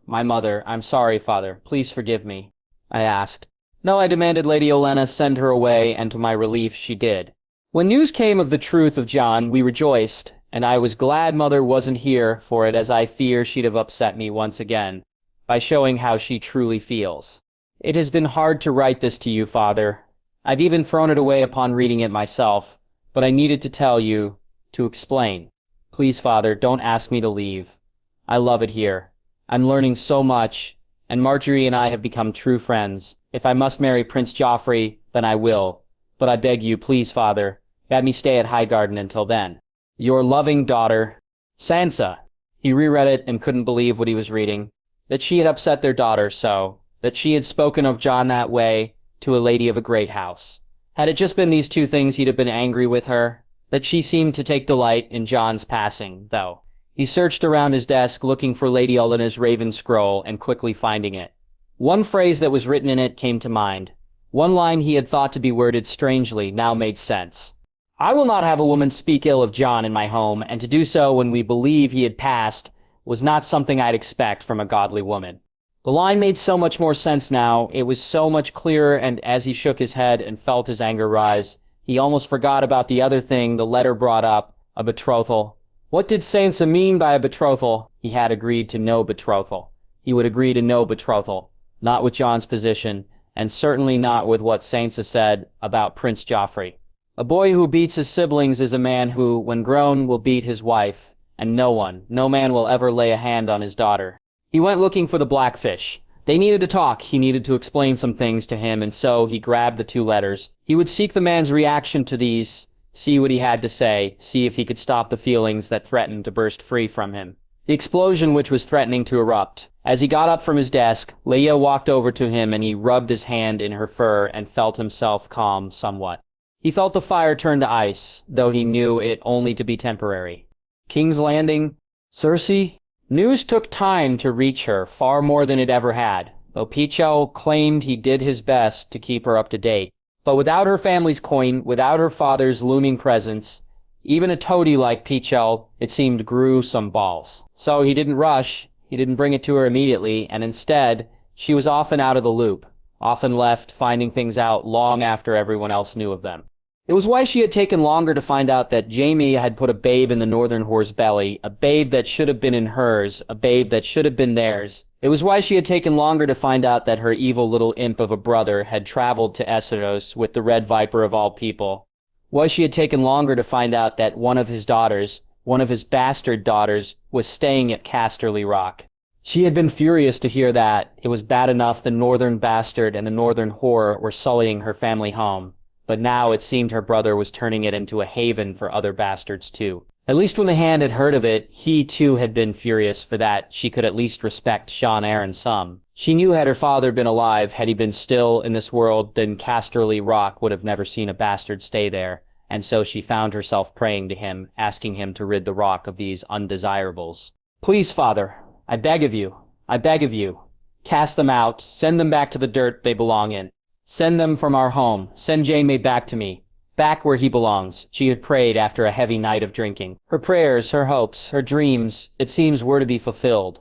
I'm sorry, Father. Please forgive me. I asked. No, I demanded Lady Olenna send her away, and to my relief she did. When news came of the truth of Jon, we rejoiced, and I was glad Mother wasn't here for it, as I fear she'd have upset me once again, by showing how she truly feels. It has been hard to write this to you, Father. I've even thrown it away upon reading it myself, but I needed to tell you, to explain. Please, Father, don't ask me to leave. I love it here. I'm learning so much, and Marjorie and I have become true friends. If I must marry Prince Joffrey, then I will. But I beg you, please, Father, let me stay at Highgarden until then. Your loving daughter, Sansa. He reread it and couldn't believe what he was reading. That she had upset their daughter so. That she had spoken of Jon that way to a lady of a great house. Had it just been these two things, he'd have been angry with her. That she seemed to take delight in Jon's passing, though. He searched around his desk looking for Lady Olenna's raven scroll and quickly finding it. One phrase that was written in it came to mind. One line he had thought to be worded strangely now made sense. I will not have a woman speak ill of Jon in my home, and to do so when we believe he had passed was not something I'd expect from a godly woman. The line made so much more sense now, it was so much clearer, and as he shook his head and felt his anger rise, he almost forgot about the other thing the letter brought up, a betrothal. What did Sansa mean by a betrothal? He had agreed to no betrothal. He would agree to no betrothal, not with Jon's position, and certainly not with what Sansa said about Prince Joffrey. A boy who beats his siblings is a man who, when grown, will beat his wife, and no man will ever lay a hand on his daughter. He went looking for the Blackfish. They needed to talk. He needed to explain some things to him, and so he grabbed the two letters. He would seek the man's reaction to these, see what he had to say, see if he could stop the feelings that threatened to burst free from him. The explosion which was threatening to erupt, As he got up from his desk, Leia walked over to him and he rubbed his hand in her fur and felt himself calm somewhat. He felt the fire turn to ice, though he knew it only to be temporary. King's Landing? Cersei? News took time to reach her, far more than it ever had, though Pichel claimed he did his best to keep her up to date. But without her family's coin, without her father's looming presence, even a toady like Pichel, it seemed, grew some balls. So he didn't rush, he didn't bring it to her immediately, and instead, she was often out of the loop, often left finding things out long after everyone else knew of them. It was why she had taken longer to find out that Jaime had put a babe in the Northern Whore's belly, a babe that should have been in hers, a babe that should have been theirs. It was why she had taken longer to find out that her evil little imp of a brother had traveled to Westeros with the Red Viper of all people. Why she had taken longer to find out that one of his daughters, one of his bastard daughters, was staying at Casterly Rock. She had been furious to hear that. It was bad enough the Northern Bastard and the Northern Whore were sullying her family home. But now it seemed her brother was turning it into a haven for other bastards too. At least when the Hand had heard of it, he too had been furious. For that, she could at least respect Sean Aaron some. She knew had her father been alive, had he been still in this world, then Casterly Rock would have never seen a bastard stay there, and so she found herself praying to him, asking him to rid the rock of these undesirables. Please, Father, I beg of you, cast them out, send them back to the dirt they belong in. Send them from our home. Send Jaime back to me. Back where he belongs. She had prayed after a heavy night of drinking. Her prayers, her hopes, her dreams, it seems, were to be fulfilled.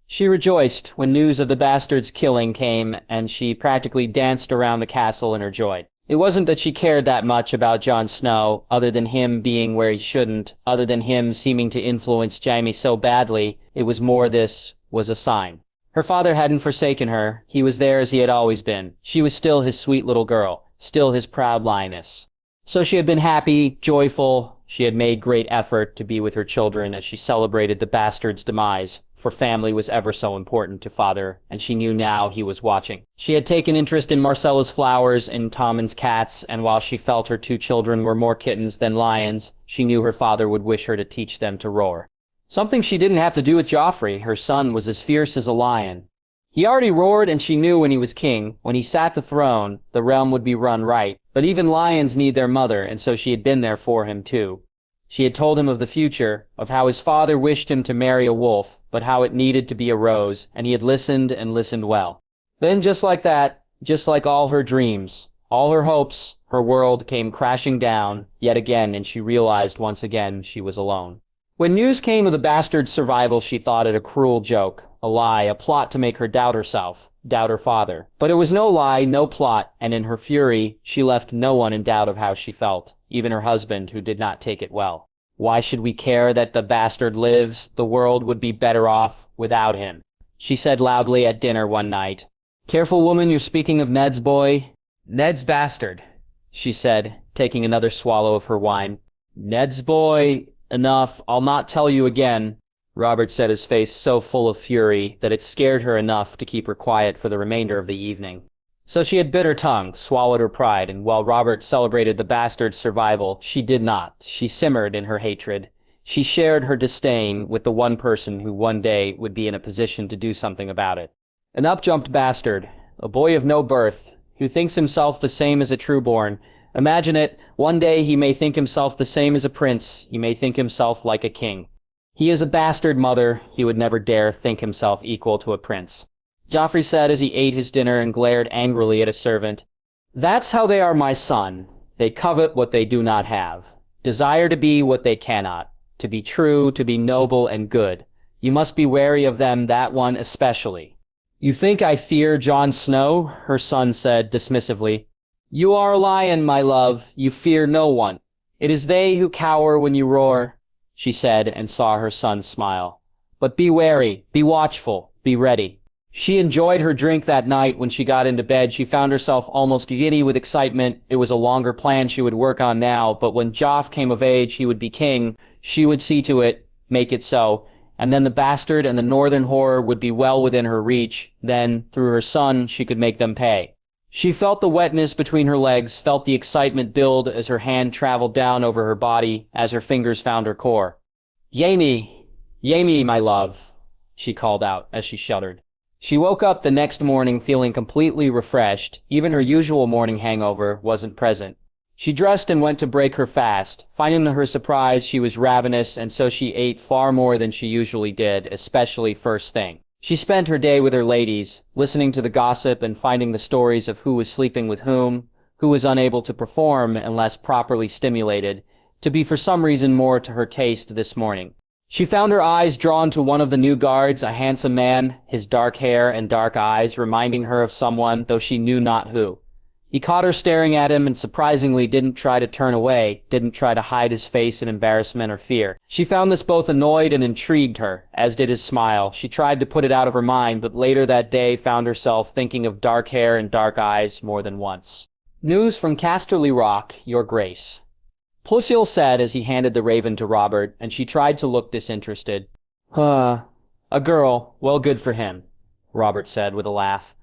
She rejoiced when news of the bastard's killing came, and she practically danced around the castle in her joy. It wasn't that she cared that much about Jon Snow, other than him being where he shouldn't, other than him seeming to influence Jaime so badly. It was more this was a sign. Her father hadn't forsaken her. He was there as he had always been. She was still his sweet little girl, still his proud lioness. So she had been happy, joyful. She had made great effort to be with her children as she celebrated the bastard's demise, for family was ever so important to father, and she knew now he was watching. She had taken interest in Marcella's flowers and Tommen's cats, and while she felt her two children were more kittens than lions, she knew her father would wish her to teach them to roar. Something she didn't have to do with Joffrey. Her son was as fierce as a lion. He already roared, and she knew when he was king, when he sat the throne, the realm would be run right. But even lions need their mother, and so she had been there for him too. She had told him of the future, of how his father wished him to marry a wolf, but how it needed to be a rose, and he had listened and listened well. Then just like that, just like all her dreams, all her hopes, her world came crashing down yet again, and she realized once again she was alone. When news came of the bastard's survival, she thought it a cruel joke, a lie, a plot to make her doubt herself, doubt her father. But it was no lie, no plot, and in her fury, she left no one in doubt of how she felt, even her husband, who did not take it well. Why should we care that the bastard lives? The world would be better off without him, she said loudly at dinner one night. Careful, woman, you're speaking of Ned's boy. Ned's bastard, she said, taking another swallow of her wine. Ned's boy... Enough, I'll not tell you again, Robert said, his face so full of fury that it scared her enough to keep her quiet for the remainder of the evening. So she had bit her tongue, swallowed her pride, and while Robert celebrated the bastard's survival, she did not. She simmered in her hatred. She shared her disdain with the one person who one day would be in a position to do something about it. An up-jumped bastard, a boy of no birth, who thinks himself the same as a trueborn. Imagine it, one day he may think himself the same as a prince, he may think himself like a king. He is a bastard, mother, he would never dare think himself equal to a prince. Joffrey said as he ate his dinner and glared angrily at a servant. That's how they are, my son. They covet what they do not have, desire to be what they cannot, to be true, to be noble and good. You must be wary of them, that one especially. You think I fear Jon Snow? Her son said dismissively. You are a lion, my love. You fear no one. It is they who cower when you roar, she said, and saw her son smile. But be wary, be watchful, be ready. She enjoyed her drink that night. When she got into bed, she found herself almost giddy with excitement. It was a longer plan she would work on now, but when Joff came of age, he would be king. She would see to it, make it so, and then the bastard and the Northern Whore would be well within her reach. Then, through her son, she could make them pay. She felt the wetness between her legs, felt the excitement build as her hand traveled down over her body, as her fingers found her core. Jaime, my love, she called out as she shuddered. She woke up the next morning feeling completely refreshed. Even her usual morning hangover wasn't present. She dressed and went to break her fast. Finding to her surprise, she was ravenous, and so she ate far more than she usually did, especially first thing. She spent her day with her ladies, listening to the gossip and finding the stories of who was sleeping with whom, who was unable to perform unless properly stimulated, to be for some reason more to her taste this morning. She found her eyes drawn to one of the new guards, a handsome man, his dark hair and dark eyes reminding her of someone, though she knew not who. He caught her staring at him and surprisingly didn't try to turn away, didn't try to hide his face in embarrassment or fear. She found this both annoyed and intrigued her, as did his smile. She tried to put it out of her mind, but later that day found herself thinking of dark hair and dark eyes more than once. News from Casterly Rock, Your Grace. Plusiel said as he handed the raven to Robert, and she tried to look disinterested. A girl. Well, good for him, Robert said with a laugh.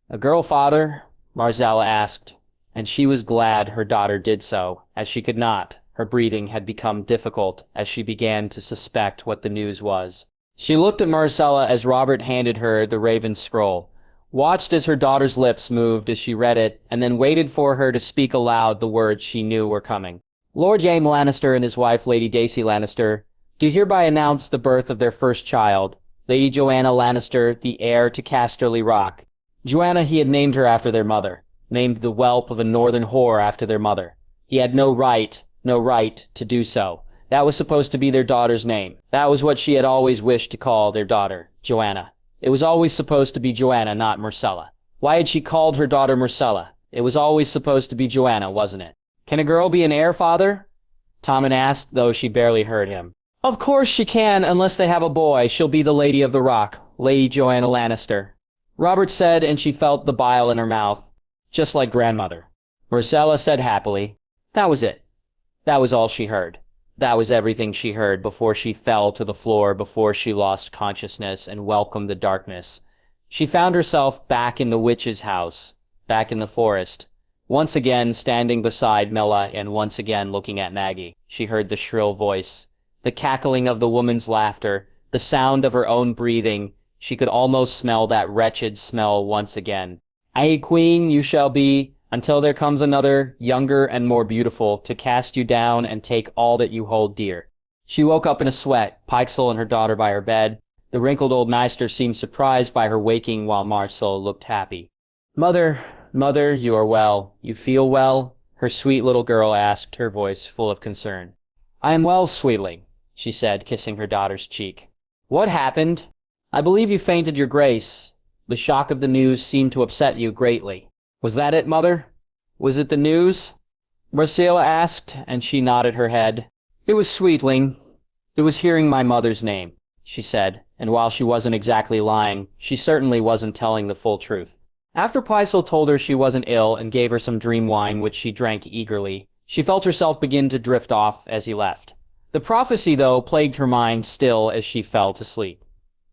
A girl, father? Marcella asked, and she was glad her daughter did so, as she could not. Her breathing had become difficult as she began to suspect what the news was. She looked at Marcella as Robert handed her the raven scroll, watched as her daughter's lips moved as she read it, and then waited for her to speak aloud the words she knew were coming. Lord Jaime Lannister and his wife Lady Daisy Lannister do hereby announce the birth of their first child, Lady Joanna Lannister, the heir to Casterly Rock. Joanna he had named her after their mother, named the whelp of a northern whore after their mother. He had no right to do so. That was supposed to be their daughter's name. That was what she had always wished to call their daughter, Joanna. It was always supposed to be Joanna, not Marcella. Why had she called her daughter Marcella? It was always supposed to be Joanna, wasn't it? Can a girl be an heir, father? Tommen asked, though she barely heard him. Of course she can, unless they have a boy. She'll be the Lady of the Rock, Lady Joanna Lannister. Robert said, and she felt the bile in her mouth, just like grandmother. Marcella said happily, that was it. That was all she heard. That was everything she heard before she fell to the floor, before she lost consciousness and welcomed the darkness. She found herself back in the witch's house, back in the forest, once again standing beside Mela and once again looking at Maggie. She heard the shrill voice, the cackling of the woman's laughter, the sound of her own breathing. She could almost smell that wretched smell once again. Aye, queen, you shall be, until there comes another, younger and more beautiful, to cast you down and take all that you hold dear. She woke up in a sweat, Pyxel and her daughter by her bed. The wrinkled old maester seemed surprised by her waking while Marcel looked happy. Mother, you are well. You feel well? Her sweet little girl asked, her voice full of concern. I am well, sweetling, she said, kissing her daughter's cheek. What happened? I believe you fainted, your grace. The shock of the news seemed to upset you greatly. Was that it, mother? Was it the news? Marcella asked, and she nodded her head. It was sweetling. It was hearing my mother's name, she said, and while she wasn't exactly lying, she certainly wasn't telling the full truth. After Pycelle told her she wasn't ill and gave her some dream wine which she drank eagerly, she felt herself begin to drift off as he left. The prophecy, though, plagued her mind still as she fell to sleep.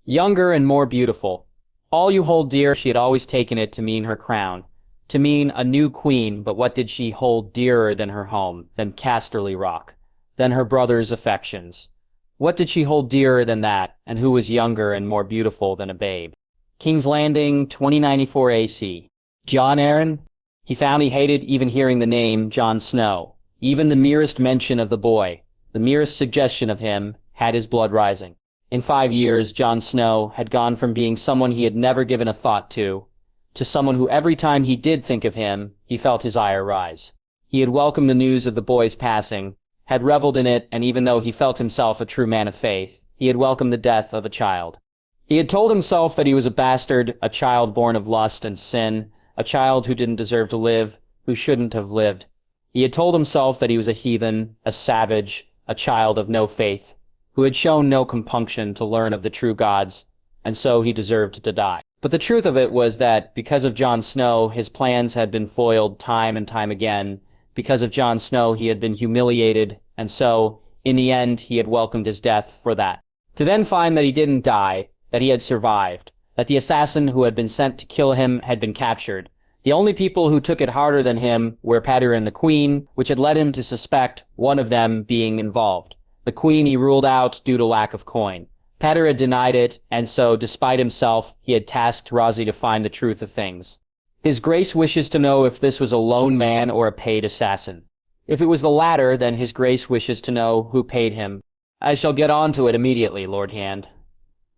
Younger and more beautiful. All you hold dear, she had always taken it to mean her crown, to mean a new queen, but what did she hold dearer than her home, than Casterly Rock, than her brother's affections? What did she hold dearer than that, and who was younger and more beautiful than a babe? King's Landing, 2094 AC. Jon Arryn? He found he hated even hearing the name Jon Snow. Even the merest mention of the boy, the merest suggestion of him, had his blood rising. In 5 years, Jon Snow had gone from being someone he had never given a thought to someone who every time he did think of him, he felt his ire rise. He had welcomed the news of the boy's passing, had reveled in it, and even though he felt himself a true man of faith, he had welcomed the death of a child. He had told himself that he was a bastard, a child born of lust and sin, a child who didn't deserve to live, who shouldn't have lived. He had told himself that he was a heathen, a savage, a child of no faith, who had shown no compunction to learn of the true gods, and so he deserved to die. But the truth of it was that because of Jon Snow, his plans had been foiled time and time again. Because of Jon Snow, he had been humiliated, and so, in the end, he had welcomed his death for that. To then find that he didn't die, that he had survived, that the assassin who had been sent to kill him had been captured. The only people who took it harder than him were Pater and the Queen, which had led him to suspect one of them being involved. The Queen he ruled out due to lack of coin. Petter had denied it, and so, despite himself, he had tasked Razi to find the truth of things. His Grace wishes to know if this was a lone man or a paid assassin. If it was the latter, then His Grace wishes to know who paid him. I shall get on to it immediately, Lord Hand,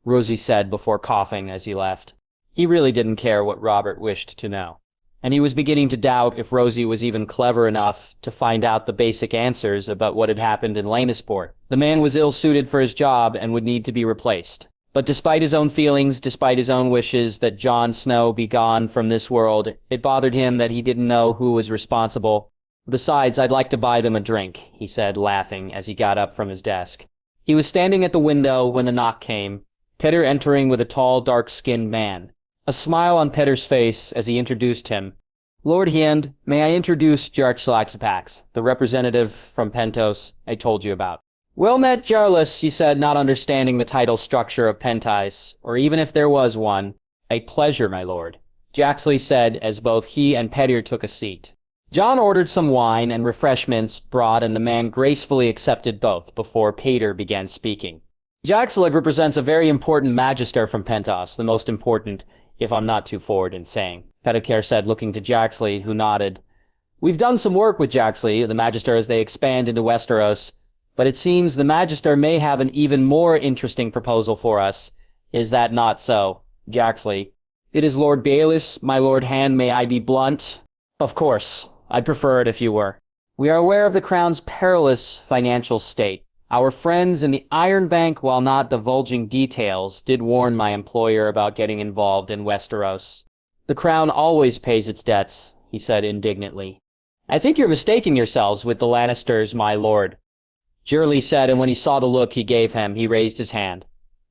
Rosie said before coughing as he left. He really didn't care what Robert wished to know. And he was beginning to doubt if Rosie was even clever enough to find out the basic answers about what had happened in Lannisport. The man was ill-suited for his job and would need to be replaced. But despite his own feelings, despite his own wishes that Jon Snow be gone from this world, it bothered him that he didn't know who was responsible. Besides, I'd like to buy them a drink, he said, laughing as he got up from his desk. He was standing at the window when the knock came, Petter entering with a tall, dark-skinned man. A smile on Petter's face as he introduced him. Lord Hiend, may I introduce Jarlaxapax, the representative from Pentos I told you about. Well met, Jarlas, he said, not understanding the title structure of Pentais, or even if there was one. A pleasure, my lord, Jaxley said as both he and Petter took a seat. Jon ordered some wine and refreshments brought, and the man gracefully accepted both before Petter began speaking. Jaxley represents a very important magister from Pentos, the most important, if I'm not too forward in saying, Pettiker said, looking to Jaxley, who nodded. We've done some work with Jaxley, the Magister, as they expand into Westeros, but it seems the Magister may have an even more interesting proposal for us. Is that not so, Jaxley? It is Lord Baelish, my Lord Hand, may I be blunt? Of course, I'd prefer it if you were. We are aware of the Crown's perilous financial state. Our friends in the Iron Bank, while not divulging details, did warn my employer about getting involved in Westeros. The Crown always pays its debts, he said indignantly. I think you're mistaking yourselves with the Lannisters, my lord, Jourley said, and when he saw the look he gave him, he raised his hand.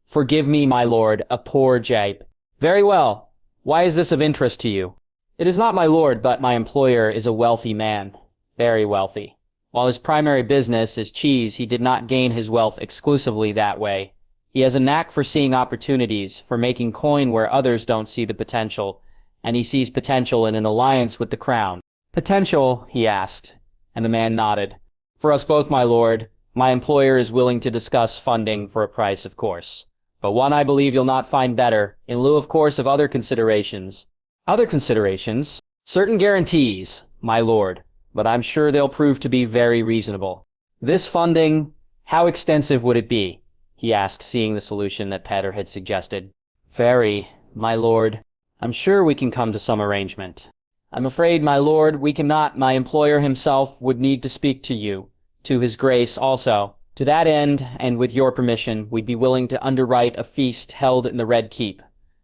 Forgive me, my lord, a poor jape. Very well. Why is this of interest to you? It is not my lord, but my employer is a wealthy man. Very wealthy. While his primary business is cheese, he did not gain his wealth exclusively that way. He has a knack for seeing opportunities, for making coin where others don't see the potential, and he sees potential in an alliance with the Crown. Potential, he asked, and the man nodded. For us both, my lord, my employer is willing to discuss funding for a price, of course, but one I believe you'll not find better, in lieu, of course, of other considerations. Other considerations? Certain guarantees, my lord. But I'm sure they'll prove to be very reasonable. This funding, how extensive would it be? He asked, seeing the solution that Petter had suggested. Very, my lord. I'm sure we can come to some arrangement. I'm afraid, my lord, we cannot. My employer himself would need to speak to you, to His Grace also. To that end, and with your permission, we'd be willing to underwrite a feast held in the Red Keep.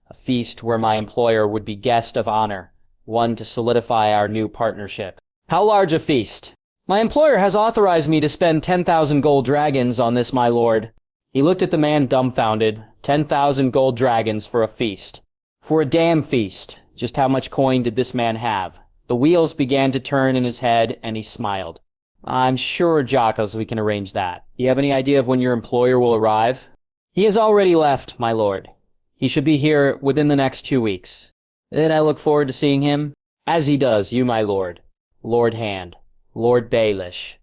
A feast where my employer would be guest of honor, one to solidify our new partnership. How large a feast? My employer has authorized me to spend 10,000 gold dragons on this, my lord. He looked at the man dumbfounded. 10,000 gold dragons for a feast. For a damn feast. Just how much coin did this man have? The wheels began to turn in his head, and he smiled. I'm sure, Jockas, we can arrange that. Do you have any idea of when your employer will arrive? He has already left, my lord. He should be here within the next 2 weeks. Then I look forward to seeing him. As he does, you, my lord. Lord Hand, Lord Baelish,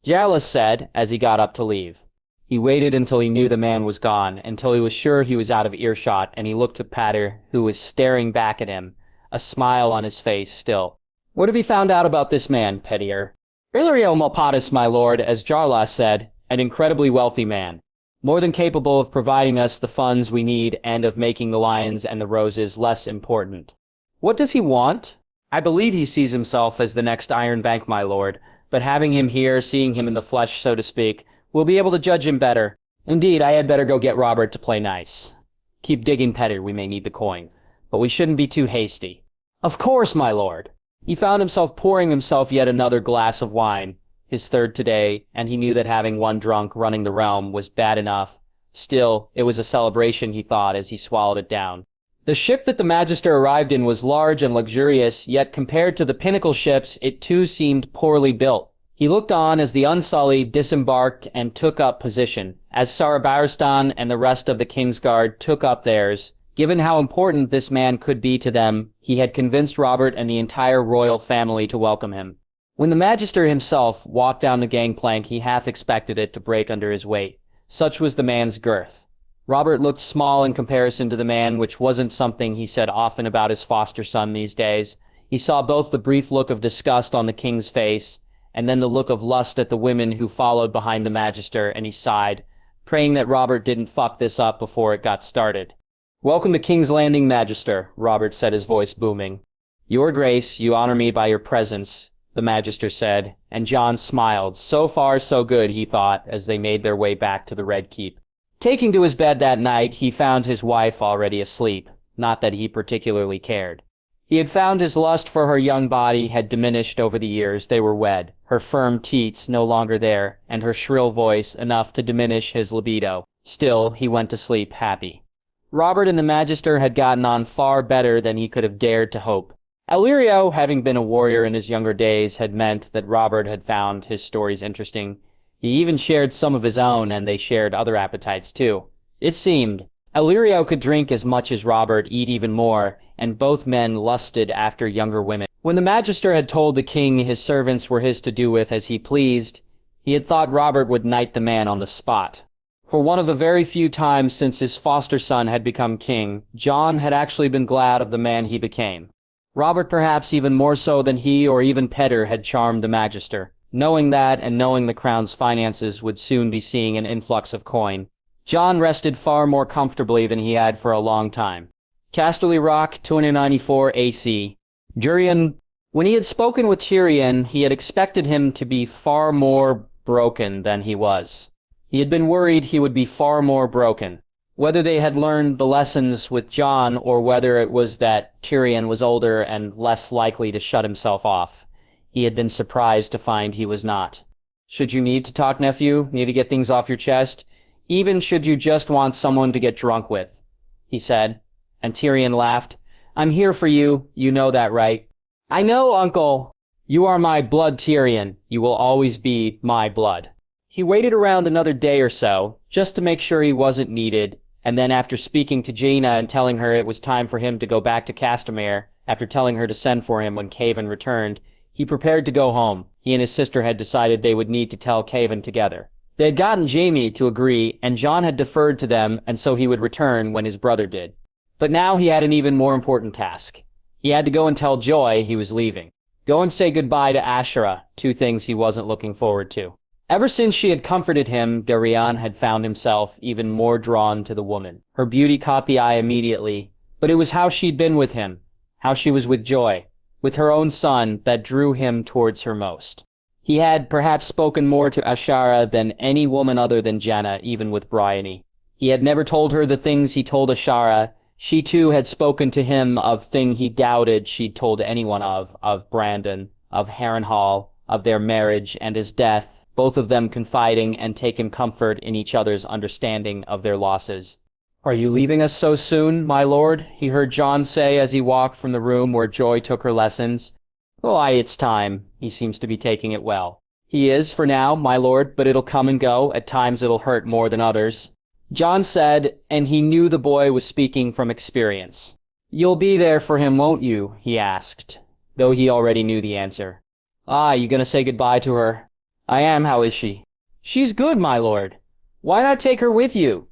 Jarlas said as he got up to leave. He waited until he knew the man was gone, until he was sure he was out of earshot, and he looked at Petter, who was staring back at him, a smile on his face still. What have you found out about this man, Pettier? Illyrio Malpatis, my lord, as Jarlas said, an incredibly wealthy man, more than capable of providing us the funds we need and of making the lions and the roses less important. What does he want? I believe he sees himself as the next Iron Bank, my lord, but having him here, seeing him in the flesh, so to speak, we'll be able to judge him better. Indeed, I had better go get Robert to play nice. Keep digging, Petter, we may need the coin, but we shouldn't be too hasty. Of course, my lord. He found himself pouring himself yet another glass of wine, his third today, and he knew that having one drunk running the realm was bad enough. Still, it was a celebration, he thought, as he swallowed it down. The ship that the Magister arrived in was large and luxurious, yet compared to the pinnacle ships, it too seemed poorly built. He looked on as the Unsullied disembarked and took up position, as Sarabaristan and the rest of the Kingsguard took up theirs. Given how important this man could be to them, he had convinced Robert and the entire royal family to welcome him. When the Magister himself walked down the gangplank, he half expected it to break under his weight. Such was the man's girth. Robert looked small in comparison to the man, which wasn't something he said often about his foster son these days. He saw both the brief look of disgust on the king's face, and then the look of lust at the women who followed behind the Magister, and he sighed, praying that Robert didn't fuck this up before it got started. "Welcome to King's Landing, Magister," Robert said, his voice booming. "Your Grace, you honor me by your presence," the Magister said, and Jon smiled. So far, so good, he thought, as they made their way back to the Red Keep. Taking to his bed that night, he found his wife already asleep. Not that he particularly cared. He had found his lust for her young body had diminished over the years they were wed, her firm teats no longer there, and her shrill voice enough to diminish his libido. Still, he went to sleep happy. Robert and the Magister had gotten on far better than he could have dared to hope. Illyrio, having been a warrior in his younger days, had meant that Robert had found his stories interesting. He even shared some of his own, and they shared other appetites too. It seemed. Illyrio could drink as much as Robert, eat even more, and both men lusted after younger women. When the Magister had told the king his servants were his to do with as he pleased, he had thought Robert would knight the man on the spot. For one of the very few times since his foster son had become king, Jon had actually been glad of the man he became. Robert, perhaps even more so than he or even Petter, had charmed the Magister. Knowing that, and knowing the crown's finances would soon be seeing an influx of coin, Jon rested far more comfortably than he had for a long time. Casterly Rock, 294 AC. Jurian. When he had spoken with Tyrion, he had expected him to be far more broken than he was. He had been worried he would be far more broken. Whether they had learned the lessons with Jon, or whether it was that Tyrion was older and less likely to shut himself off, he had been surprised to find he was not. "Should you need to talk, nephew? Need to get things off your chest? Even should you just want someone to get drunk with?" he said. And Tyrion laughed. "I'm here for you. You know that, right?" "I know, uncle. You are my blood, Tyrion. You will always be my blood." He waited around another day or so, just to make sure he wasn't needed, and then after speaking to Jaina and telling her it was time for him to go back to Castamere, after telling her to send for him when Caven returned, he prepared to go home. He and his sister had decided they would need to tell Caven together. They had gotten Jaime to agree, and Jon had deferred to them, and so he would return when his brother did. But now he had an even more important task. He had to go and tell Joy he was leaving. Go and say goodbye to Ashera, two things he wasn't looking forward to. Ever since she had comforted him, Darian had found himself even more drawn to the woman. Her beauty caught the eye immediately, but it was how she'd been with him, how she was with Joy, with her own son, that drew him towards her most. He had perhaps spoken more to Ashara than any woman other than Jenna, even with Bryony. He had never told her the things he told Ashara. She too had spoken to him of things he doubted she'd told anyone of Brandon, of Harrenhal, of their marriage and his death, both of them confiding and taking comfort in each other's understanding of their losses. "Are you leaving us so soon, my lord?" he heard Jon say as he walked from the room where Joy took her lessons. "Well, it's time. He seems to be taking it well." "He is, for now, my lord, but it'll come and go. At times it'll hurt more than others," Jon said, and he knew the boy was speaking from experience. "You'll be there for him, won't you?" he asked, though he already knew the answer. "Ah, you gonna say goodbye to her?" "I am. How is she?" "She's good, my lord. Why not take her with you?"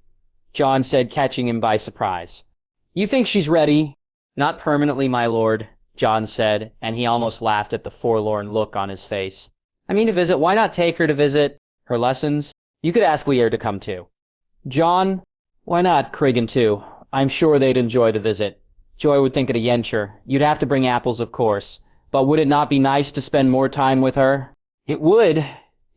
Jon said, catching him by surprise. "You think she's ready?" "Not permanently, my lord," Jon said, and he almost laughed at the forlorn look on his face. "I mean to visit. Why not take her to visit her lessons? You could ask Lear to come too." "Jon, why not Cregan too? I'm sure they'd enjoy the visit. Joy would think it a yenture. You'd have to bring apples, of course. But would it not be nice to spend more time with her?" "It would.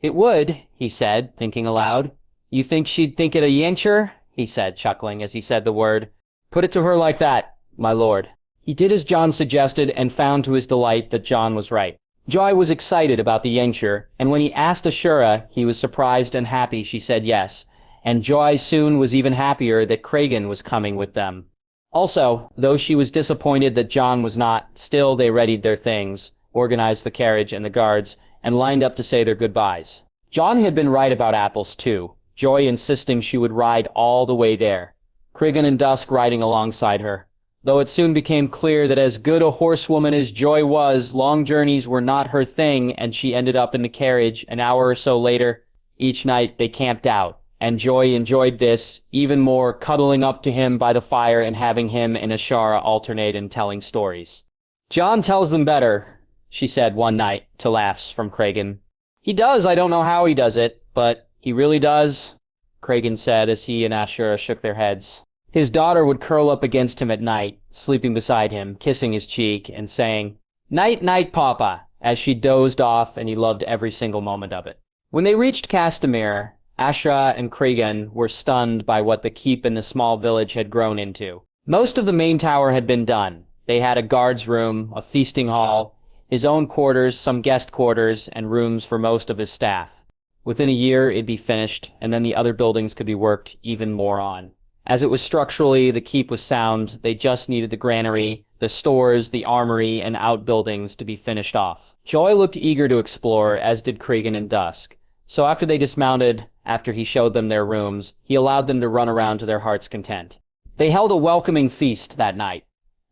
It would," he said, thinking aloud. "You think she'd think it a yenture?" he said, chuckling as he said the word. "Put it to her like that, my lord." He did as Jon suggested and found to his delight that Jon was right. Joy was excited about the yenture, and when he asked Ashura, he was surprised and happy she said yes, and Joy soon was even happier that Cregan was coming with them. Also, though she was disappointed that Jon was not, still they readied their things, organized the carriage and the guards, and lined up to say their goodbyes. Jon had been right about apples too, Joy insisting she would ride all the way there, Cregan and Dusk riding alongside her. Though it soon became clear that as good a horsewoman as Joy was, long journeys were not her thing, and she ended up in the carriage an hour or so later. Each night they camped out, and Joy enjoyed this even more, cuddling up to him by the fire and having him and Ashara alternate in telling stories. "Jon tells them better," she said one night to laughs from Cragen. "He does, I don't know how he does it, but he really does," Cragen said as he and Ashara shook their heads. His daughter would curl up against him at night, sleeping beside him, kissing his cheek, and saying, "Night, night, Papa," as she dozed off, and he loved every single moment of it. When they reached Castamere, Ashra and Cragen were stunned by what the keep in the small village had grown into. Most of the main tower had been done. They had a guard's room, a feasting hall, his own quarters, some guest quarters, and rooms for most of his staff. Within a year, it'd be finished, and then the other buildings could be worked even more on. As it was structurally, the keep was sound. They just needed the granary, the stores, the armory, and outbuildings to be finished off. Joy looked eager to explore, as did Cragen and Dusk. So after they dismounted, after he showed them their rooms, he allowed them to run around to their heart's content. They held a welcoming feast that night,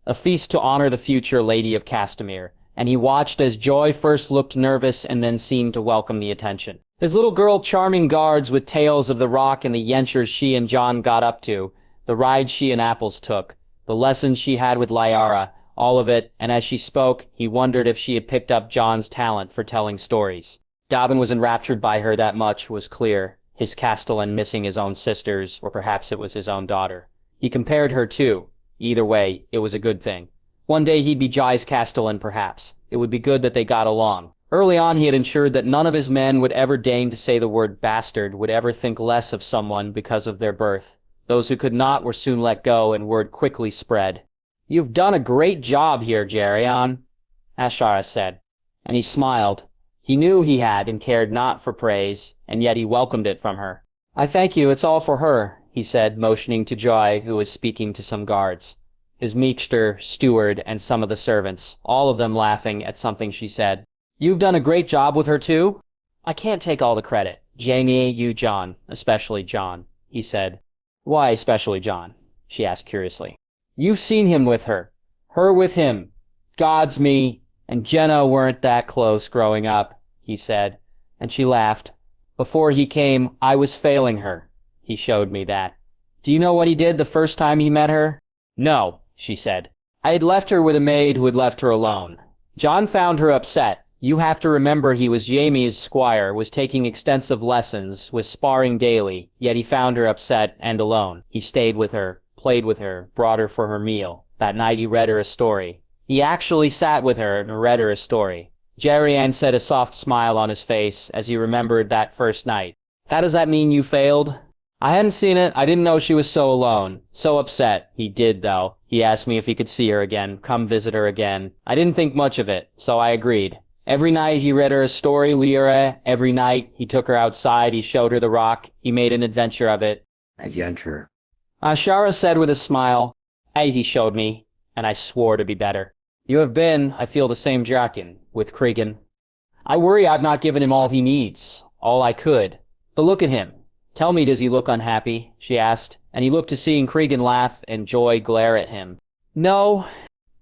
a feast to honor the future Lady of Castamere, and he watched as Joy first looked nervous and then seemed to welcome the attention. His little girl charming guards with tales of the rock and the yentures she and Jon got up to, the rides she and Apples took, the lessons she had with Lyara, all of it, and as she spoke, he wondered if she had picked up Jon's talent for telling stories. Dobbin was enraptured by her, that much was clear, his castellan missing his own sisters, or perhaps it was his own daughter. He compared her too. Either way, it was a good thing. One day he'd be Jai's castellan, perhaps. It would be good that they got along. Early on, he had ensured that none of his men would ever deign to say the word bastard, would ever think less of someone because of their birth. Those who could not were soon let go, and word quickly spread. "You've done a great job here, Geryon," Ashara said, and he smiled. He knew he had and cared not for praise, and yet he welcomed it from her. "I thank you, it's all for her," he said, motioning to Joy, who was speaking to some guards. His meester, steward, and some of the servants, all of them laughing at something she said. "You've done a great job with her, too?" "I can't take all the credit. Jaime, you, Jon, especially Jon," he said. "Why especially Jon?" she asked curiously. "You've seen him with her. Her with him. Gods me, and Jenna weren't that close growing up," he said, and she laughed. "Before he came, I was failing her. He showed me that. Do you know what he did the first time he met her?" "No," she said. "I had left her with a maid who had left her alone. Jon found her upset. You have to remember he was Jaime's squire, was taking extensive lessons, was sparring daily, yet he found her upset and alone. He stayed with her, played with her, brought her for her meal. That night he read her a story. He actually sat with her and read her a story." Geryon said, a soft smile on his face as he remembered that first night. "How does that mean you failed?" "I hadn't seen it. I didn't know she was so alone. So upset. He did, though. He asked me if he could see her again, come visit her again. I didn't think much of it, so I agreed. Every night he read her a story, Lyra. Every night he took her outside, he showed her the rock, he made an adventure of it." "Adventure," Ashara said with a smile. He showed me, and I swore to be better. "You have been, I feel, the same Draken, with Cragen. I worry I've not given him all he needs, all I could. But look at him. Tell me, does he look unhappy?" she asked, and he looked to seeing Cragen laugh and Joy glare at him. "No.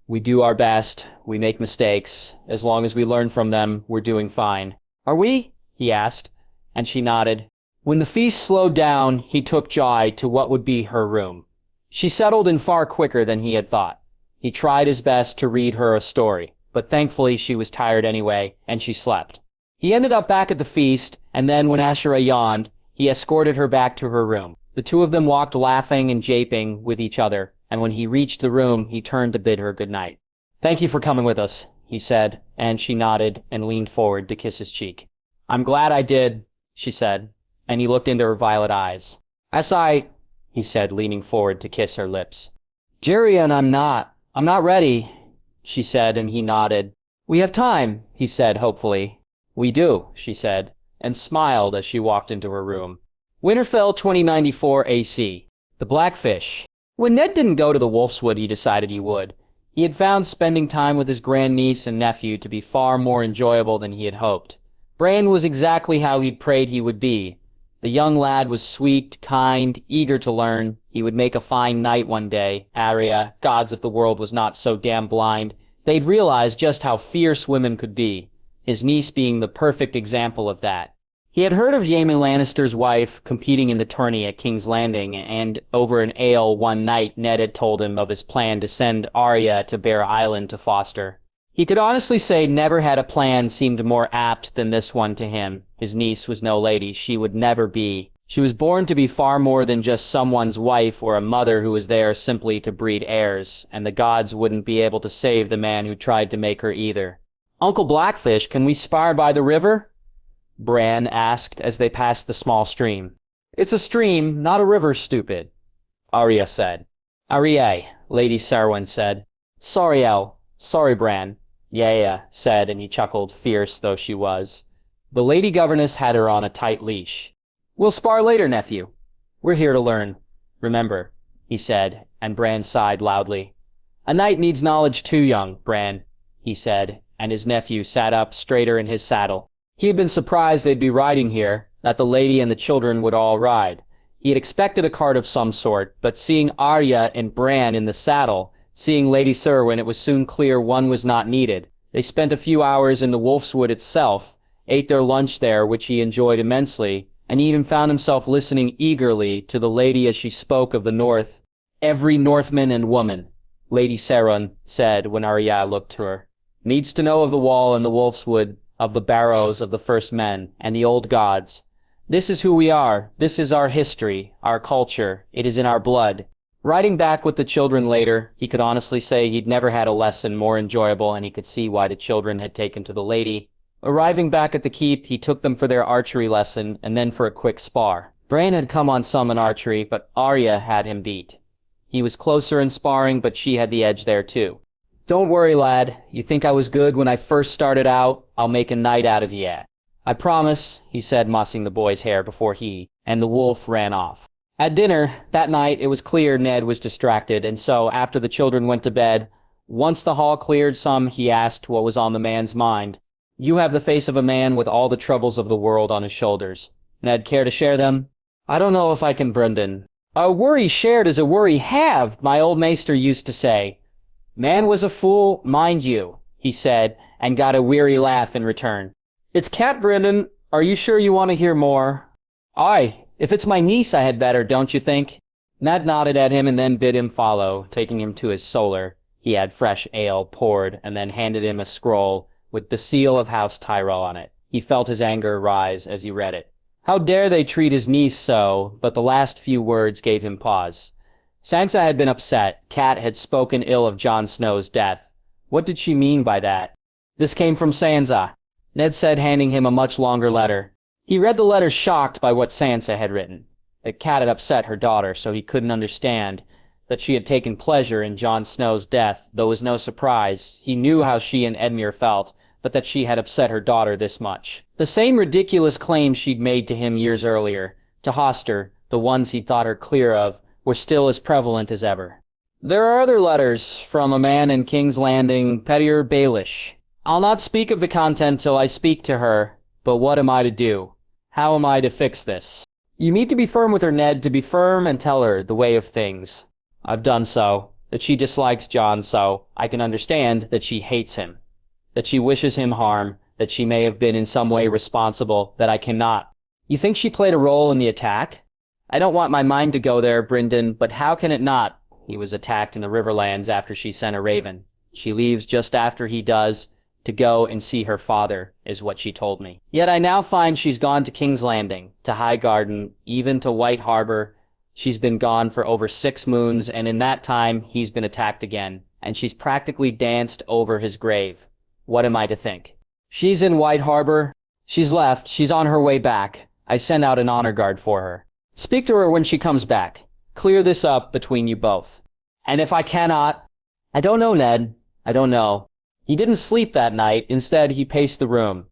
We do our best. We make mistakes. As long as we learn from them, we're doing fine." "Are we?" he asked, and she nodded. When the feast slowed down, he took Joy to what would be her room. She settled in far quicker than he had thought. He tried his best to read her a story, but thankfully she was tired anyway, and she slept. He ended up back at the feast, and then when Ashara yawned, he escorted her back to her room. The two of them walked laughing and japing with each other, and when he reached the room, he turned to bid her good night. "Thank you for coming with us," he said, and she nodded and leaned forward to kiss his cheek. "I'm glad I did," she said, and he looked into her violet eyes. He said, leaning forward to kiss her lips. "Geryon, I'm not ready," she said, and he nodded. "We have time," he said hopefully. "We do," she said, and smiled as she walked into her room. Winterfell 2094 AC. The Blackfish. When Ned didn't go to the Wolfswood he decided he would. He had found spending time with his grandniece and nephew to be far more enjoyable than he had hoped. Bran was exactly how he'd prayed he would be. The young lad was sweet, kind, eager to learn. He would make a fine knight one day. Arya, gods if the world was not so damn blind. They'd realize just how fierce women could be, his niece being the perfect example of that. He had heard of Jaime Lannister's wife competing in the tourney at King's Landing, and over an ale one night Ned had told him of his plan to send Arya to Bear Island to foster. He could honestly say never had a plan seemed more apt than this one to him. His niece was no lady. She would never be. She was born to be far more than just someone's wife or a mother who was there simply to breed heirs, and the gods wouldn't be able to save the man who tried to make her either. "Uncle Blackfish, can we spar by the river?" Bran asked as they passed the small stream. "It's a stream, not a river, stupid," Arya said. "Arya," Lady Sarwyn said. "Sorry, El. Sorry, Bran," Yaya said, and he chuckled, fierce though she was. The lady governess had her on a tight leash. "We'll spar later, nephew. We're here to learn. Remember," he said, and Bran sighed loudly. "A knight needs knowledge too, young Bran," he said, and his nephew sat up straighter in his saddle. He had been surprised they'd be riding here, that the lady and the children would all ride. He had expected a cart of some sort, but seeing Arya and Bran in the saddle, seeing Lady Sarwyn, it was soon clear one was not needed. They spent a few hours in the Wolfswood itself, ate their lunch there, which he enjoyed immensely, and he even found himself listening eagerly to the lady as she spoke of the North. "Every Northman and woman," Lady Sarwyn said when Arya looked to her, "needs to know of the Wall and the Wolfswood, of the barrows of the first men, and the old gods. This is who we are. This is our history, our culture. It is in our blood." Riding back with the children later, he could honestly say he'd never had a lesson more enjoyable, and he could see why the children had taken to the lady. Arriving back at the keep, he took them for their archery lesson, and then for a quick spar. Bran had come on some in archery, but Arya had him beat. He was closer in sparring, but she had the edge there too. "Don't worry, lad. You think I was good when I first started out? I'll make a knight out of ye. I promise," he said, mossing the boy's hair before he and the wolf ran off. At dinner, that night, it was clear Ned was distracted, and so, after the children went to bed, once the hall cleared some, he asked what was on the man's mind. "You have the face of a man with all the troubles of the world on his shoulders. Ned, care to share them?" "I don't know if I can, Brendan. A worry shared is a worry halved, my old maester used to say." "Man was a fool, mind you," he said, and got a weary laugh in return. "It's Cat, Brendan. Are you sure you want to hear more?" "Aye, if it's my niece I had better, don't you think?" Ned nodded at him and then bid him follow, taking him to his solar. He had fresh ale poured and then handed him a scroll with the seal of House Tyrell on it. He felt his anger rise as he read it. How dare they treat his niece so, but the last few words gave him pause. Sansa had been upset. Cat had spoken ill of Jon Snow's death. What did she mean by that? "This came from Sansa," Ned said, handing him a much longer letter. He read the letter shocked by what Sansa had written. That Cat had upset her daughter, so he couldn't understand. That she had taken pleasure in Jon Snow's death, though it was no surprise. He knew how she and Edmure felt, but that she had upset her daughter this much. The same ridiculous claims she'd made to him years earlier, to Hoster, the ones he'd thought her clear of, were still as prevalent as ever. "There are other letters from a man in King's Landing, Petyr Baelish. I'll not speak of the content till I speak to her, but what am I to do? How am I to fix this?" "You need to be firm with her, Ned, to be firm and tell her the way of things." "I've done so. That she dislikes Jon, so I can understand that she hates him. That she wishes him harm, that she may have been in some way responsible, that I cannot." "You think she played a role in the attack?" "I don't want my mind to go there, Brynden, but how can it not? He was attacked in the Riverlands after she sent a raven. She leaves just after he does, to go and see her father, is what she told me. Yet I now find she's gone to King's Landing, to Highgarden, even to White Harbor. She's been gone for over 6 moons, and in that time, he's been attacked again, and she's practically danced over his grave. What am I to think?" "She's in White Harbor. She's left. She's on her way back. I sent out an honor guard for her. Speak to her when she comes back. Clear this up between you both. And if I cannot—" "I don't know, Ned. I don't know." He didn't sleep that night. Instead, he paced the room.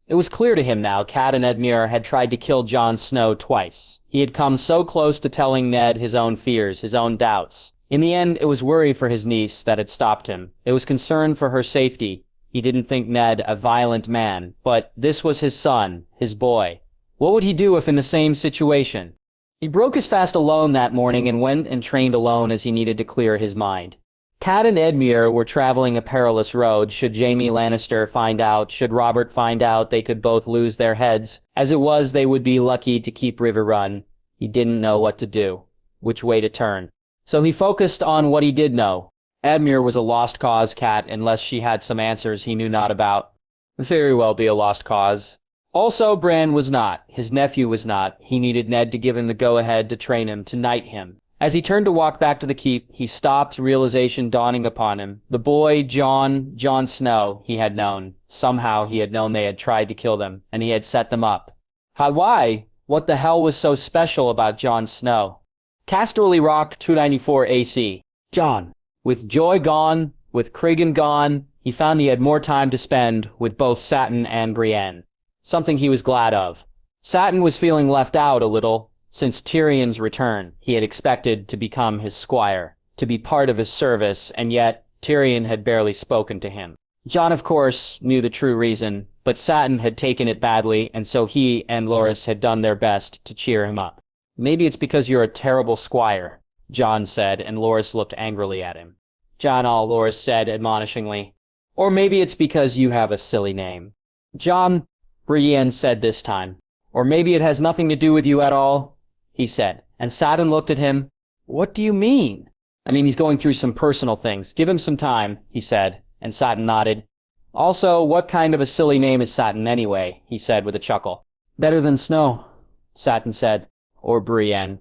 It was clear to him now Cat and Edmure had tried to kill Jon Snow twice. He had come so close to telling Ned his own fears, his own doubts. In the end, it was worry for his niece that had stopped him. It was concern for her safety. He didn't think Ned a violent man, but this was his son, his boy. What would he do if in the same situation? He broke his fast alone that morning and went and trained alone as he needed to clear his mind. Cat and Edmure were traveling a perilous road. Should Jaime Lannister find out, should Robert find out, they could both lose their heads. As it was, they would be lucky to keep River Run. He didn't know what to do, which way to turn. So he focused on what he did know. Edmure was a lost cause, Cat, unless she had some answers he knew not about. Very well be a lost cause. Also, Bran was not. His nephew was not. He needed Ned to give him the go-ahead to train him, to knight him. As he turned to walk back to the keep, he stopped, realization dawning upon him. The boy, Jon Snow, he had known. Somehow he had known they had tried to kill them, and he had set them up. Why? What the hell was so special about Jon Snow? Casterly Rock 294 AC. Jon. With Joy gone, with Cregan gone, he found he had more time to spend with both Satin and Brienne. Something he was glad of. Satin was feeling left out a little. Since Tyrion's return, he had expected to become his squire, to be part of his service, and yet Tyrion had barely spoken to him. Jon, of course, knew the true reason, but Satin had taken it badly, and so he and Loras had done their best to cheer him up. Maybe it's because you're a terrible squire, Jon said, and Loras looked angrily at him. Jon, Loras said admonishingly. Or maybe it's because you have a silly name. Jon, Brienne said this time. Or maybe it has nothing to do with you at all, he said, and Satin looked at him. What do you mean? I mean, he's going through some personal things. Give him some time, he said, and Satin nodded. Also, what kind of a silly name is Satin anyway, he said with a chuckle. Better than Snow, Satin said. Or Brienne,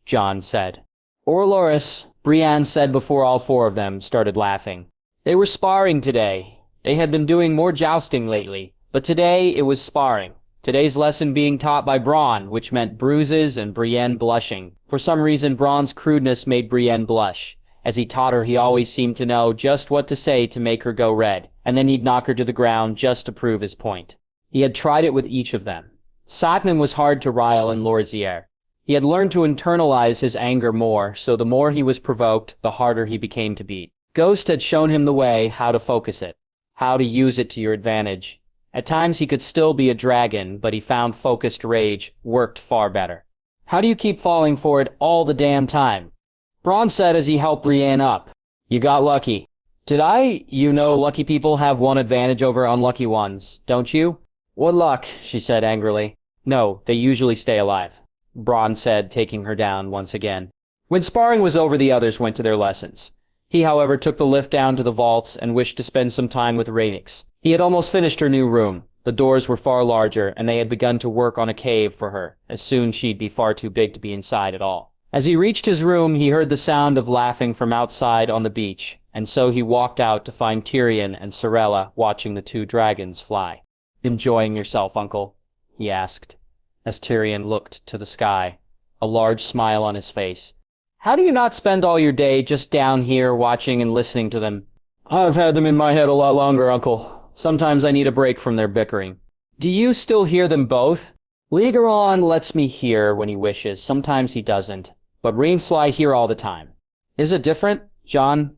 Jon said. Or Loras, Brienne said before all four of them started laughing. They were sparring today. They had been doing more jousting lately, but today it was sparring. Today's lesson being taught by Bronn, which meant bruises and Brienne blushing. For some reason, Bronn's crudeness made Brienne blush. As he taught her, he always seemed to know just what to say to make her go red, and then he'd knock her to the ground just to prove his point. He had tried it with each of them. Satnin was hard to rile in Lorzier. He had learned to internalize his anger more, so the more he was provoked, the harder he became to beat. Ghost had shown him the way, how to focus it, how to use it to your advantage. At times he could still be a dragon, but he found focused rage worked far better. How do you keep falling for it all the damn time? Bronn said as he helped Brienne up. You got lucky. Did I? You know lucky people have one advantage over unlucky ones, don't you? What luck, she said angrily. No, they usually stay alive, Bronn said, taking her down once again. When sparring was over, the others went to their lessons. He, however, took the lift down to the vaults and wished to spend some time with Rhaenys. He had almost finished her new room. The doors were far larger, and they had begun to work on a cave for her, as soon she'd be far too big to be inside at all. As he reached his room, he heard the sound of laughing from outside on the beach, and so he walked out to find Tyrion and Sorella watching the two dragons fly. Enjoying yourself, Uncle? He asked, as Tyrion looked to the sky, a large smile on his face. How do you not spend all your day just down here watching and listening to them? I've had them in my head a lot longer, Uncle. Sometimes I need a break from their bickering. Do you still hear them both? Rhaegar lets me hear when he wishes. Sometimes he doesn't. But Rhaenys hear all the time. Is it different, Jon?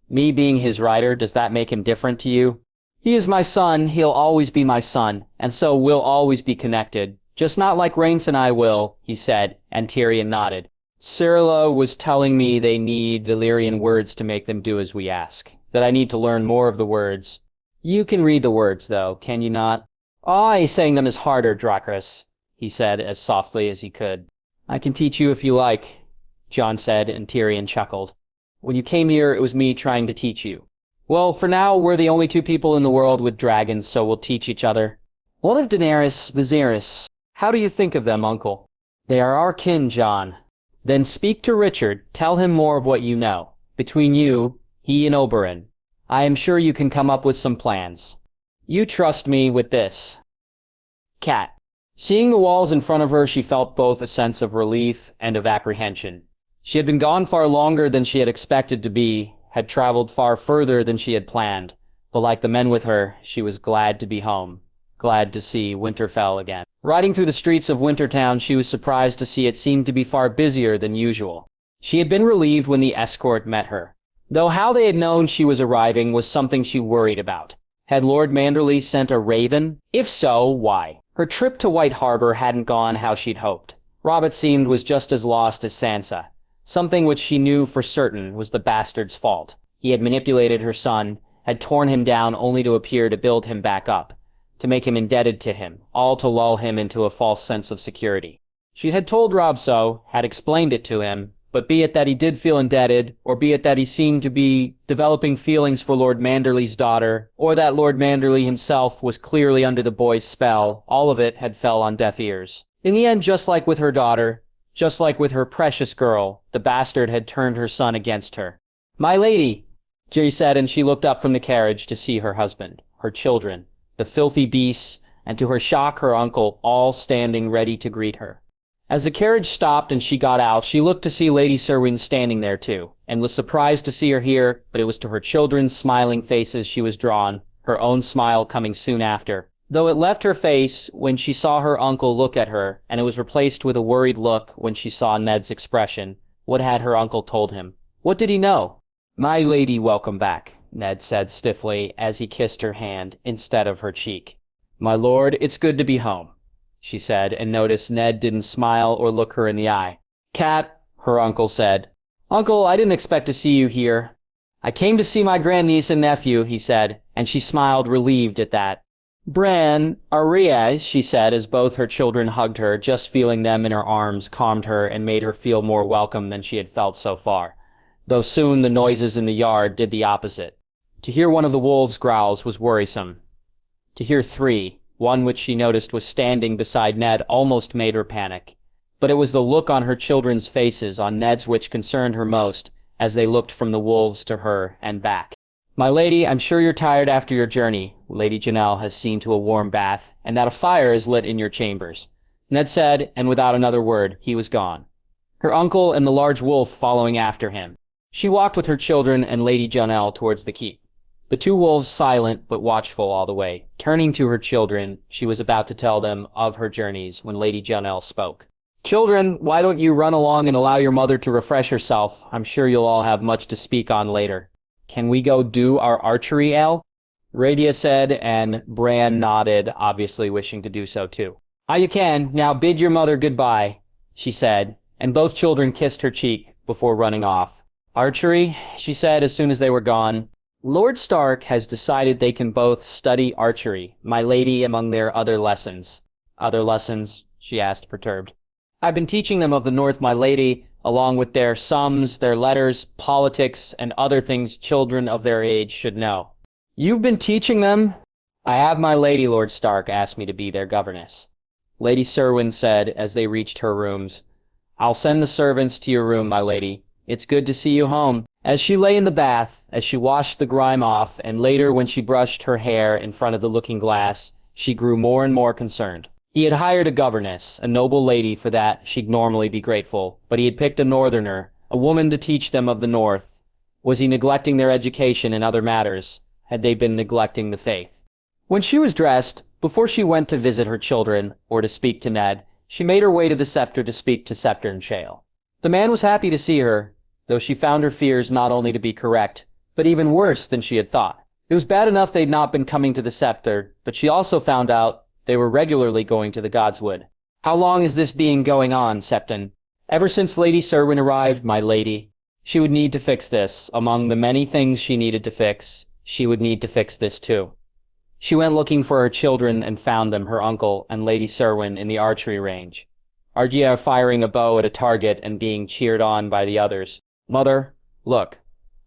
Me being his rider, does that make him different to you? He is my son. He'll always be my son. And so we'll always be connected. Just not like Rhaenys and I will, he said, and Tyrion nodded. Cyrilla was telling me they need Valyrian words to make them do as we ask. That I need to learn more of the words. You can read the words, though, can you not? I saying them is harder, Dracarys, he said as softly as he could. I can teach you if you like, Jon said, and Tyrion chuckled. When you came here, it was me trying to teach you. Well, for now, we're the only two people in the world with dragons, so we'll teach each other. What of Daenerys, Viserys? How do you think of them, Uncle? They are our kin, Jon. Then speak to Richard, tell him more of what you know. Between you, he and Oberyn. I am sure you can come up with some plans. You trust me with this. Cat. Seeing the walls in front of her, she felt both a sense of relief and of apprehension. She had been gone far longer than she had expected to be, had traveled far further than she had planned, but like the men with her, she was glad to be home, glad to see Winterfell again. Riding through the streets of Wintertown, she was surprised to see it seemed to be far busier than usual. She had been relieved when the escort met her. Though how they had known she was arriving was something she worried about. Had Lord Manderly sent a raven? If so, why? Her trip to White Harbor hadn't gone how she'd hoped. Robb, it seemed, was just as lost as Sansa. Something which she knew for certain was the bastard's fault. He had manipulated her son, had torn him down only to appear to build him back up, to make him indebted to him, all to lull him into a false sense of security. She had told Robb so, had explained it to him, but be it that he did feel indebted, or be it that he seemed to be developing feelings for Lord Manderley's daughter, or that Lord Manderley himself was clearly under the boy's spell, all of it had fell on deaf ears. In the end, just like with her daughter, just like with her precious girl, the bastard had turned her son against her. "My lady," Jay said, and she looked up from the carriage to see her husband, her children, the filthy beasts, and to her shock her uncle, all standing ready to greet her. As the carriage stopped and she got out, she looked to see Lady Cerwyn standing there too, and was surprised to see her here, but it was to her children's smiling faces she was drawn, her own smile coming soon after. Though it left her face when she saw her uncle look at her, and it was replaced with a worried look when she saw Ned's expression. What had her uncle told him? What did he know? "My lady, welcome back," Ned said stiffly as he kissed her hand instead of her cheek. "My lord, it's good to be home," she said, and noticed Ned didn't smile or look her in the eye. "Cat," her uncle said. "Uncle, I didn't expect to see you here." "I came to see my grandniece and nephew," he said, and she smiled, relieved at that. "Bran, Arya," she said as both her children hugged her, just feeling them in her arms calmed her and made her feel more welcome than she had felt so far, though soon the noises in the yard did the opposite. To hear one of the wolves' growls was worrisome. To hear three, one which she noticed was standing beside Ned, almost made her panic. But it was the look on her children's faces, on Ned's, which concerned her most, as they looked from the wolves to her and back. "My lady, I'm sure you're tired after your journey. Lady Janelle has seen to a warm bath, and that a fire is lit in your chambers," Ned said, and without another word, he was gone, her uncle and the large wolf following after him. She walked with her children and Lady Janelle towards the keep, the two wolves silent but watchful all the way. Turning to her children, she was about to tell them of her journeys when Lady Janelle spoke. "Children, why don't you run along and allow your mother to refresh herself? I'm sure you'll all have much to speak on later. Can we go do our archery, El?" Rhaegar said, and Bran nodded, obviously wishing to do so too. "Ah, you can. Now bid your mother goodbye," she said, and both children kissed her cheek before running off. "Archery," she said as soon as they were gone. "Lord Stark has decided they can both study archery, my lady, among their other lessons." "Other lessons?" she asked, perturbed. "I've been teaching them of the North, my lady, along with their sums, their letters, politics, and other things children of their age should know." "You've been teaching them?" "I have, my lady. Lord Stark asked me to be their governess," Lady Cerwyn said as they reached her rooms. "I'll send the servants to your room, my lady. It's good to see you home." As she lay in the bath, as she washed the grime off, and later when she brushed her hair in front of the looking-glass, she grew more and more concerned. He had hired a governess, a noble lady. For that she'd normally be grateful, but he had picked a northerner, a woman to teach them of the North. Was he neglecting their education and other matters? Had they been neglecting the faith? When she was dressed, before she went to visit her children, or to speak to Ned, she made her way to the Scepter to speak to Scepter and Shale. The man was happy to see her, though she found her fears not only to be correct, but even worse than she had thought. It was bad enough they'd not been coming to the Scepter, but she also found out they were regularly going to the Godswood. "How long is this being going on, Septon?" "Ever since Lady Cerwyn arrived, my lady. She would need to fix this. Among the many things she needed to fix, she would need to fix this too." She went looking for her children and found them, her uncle and Lady Cerwyn, in the archery range. Arya firing a bow at a target and being cheered on by the others. "Mother, look.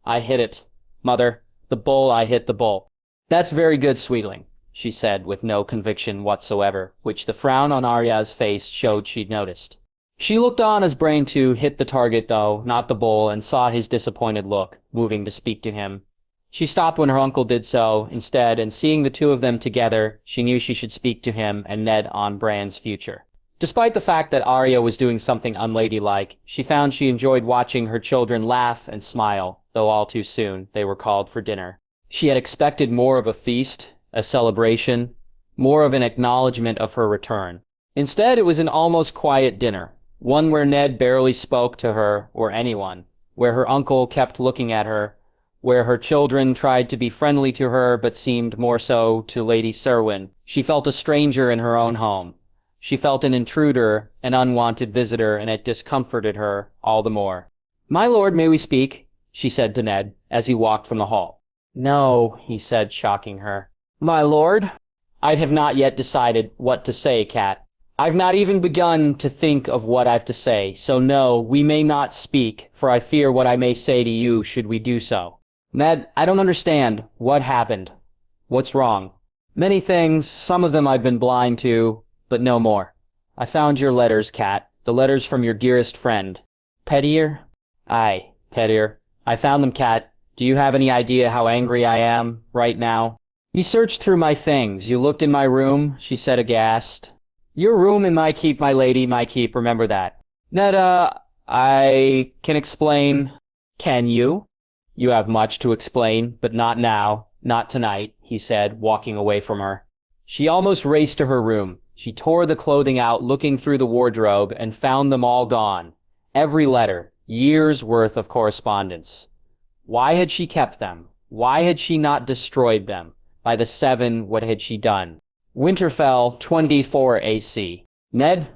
I hit it. Mother, the bull, I hit the bull." "That's very good, sweetling," she said with no conviction whatsoever, which the frown on Arya's face showed she'd noticed. She looked on as Bran too hit the target, though not the bull, and saw his disappointed look, moving to speak to him. She stopped when her uncle did so instead, and seeing the two of them together, she knew she should speak to him and Ned on Bran's future. Despite the fact that Arya was doing something unladylike, she found she enjoyed watching her children laugh and smile, though all too soon they were called for dinner. She had expected more of a feast, a celebration, more of an acknowledgement of her return. Instead, it was an almost quiet dinner, one where Ned barely spoke to her or anyone, where her uncle kept looking at her, where her children tried to be friendly to her but seemed more so to Lady Cerwyn. She felt a stranger in her own home. She felt an intruder, an unwanted visitor, and it discomforted her all the more. "My lord, may we speak?" she said to Ned, as he walked from the hall. "No," he said, shocking her. "My lord?" "I have not yet decided what to say, Cat. I've not even begun to think of what I've to say, so no, we may not speak, for I fear what I may say to you should we do so." "Ned, I don't understand. What happened? What's wrong?" "Many things, some of them I've been blind to, but no more. I found your letters, Cat, the letters from your dearest friend." "Pettier?" "Aye, Pettier. I found them, Cat. Do you have any idea how angry I am, right now?" "You searched through my things. You looked in my room," she said aghast. "Your room in my keep, my lady, my keep, remember that." "Ned, I can explain." "Can you?" "You have much to explain, but not now, not tonight," he said, walking away from her. She almost raced to her room. She tore the clothing out, looking through the wardrobe, and found them all gone. Every letter, years' worth of correspondence. Why had she kept them? Why had she not destroyed them? By the 7, what had she done? Winterfell, 24 AC. Ned?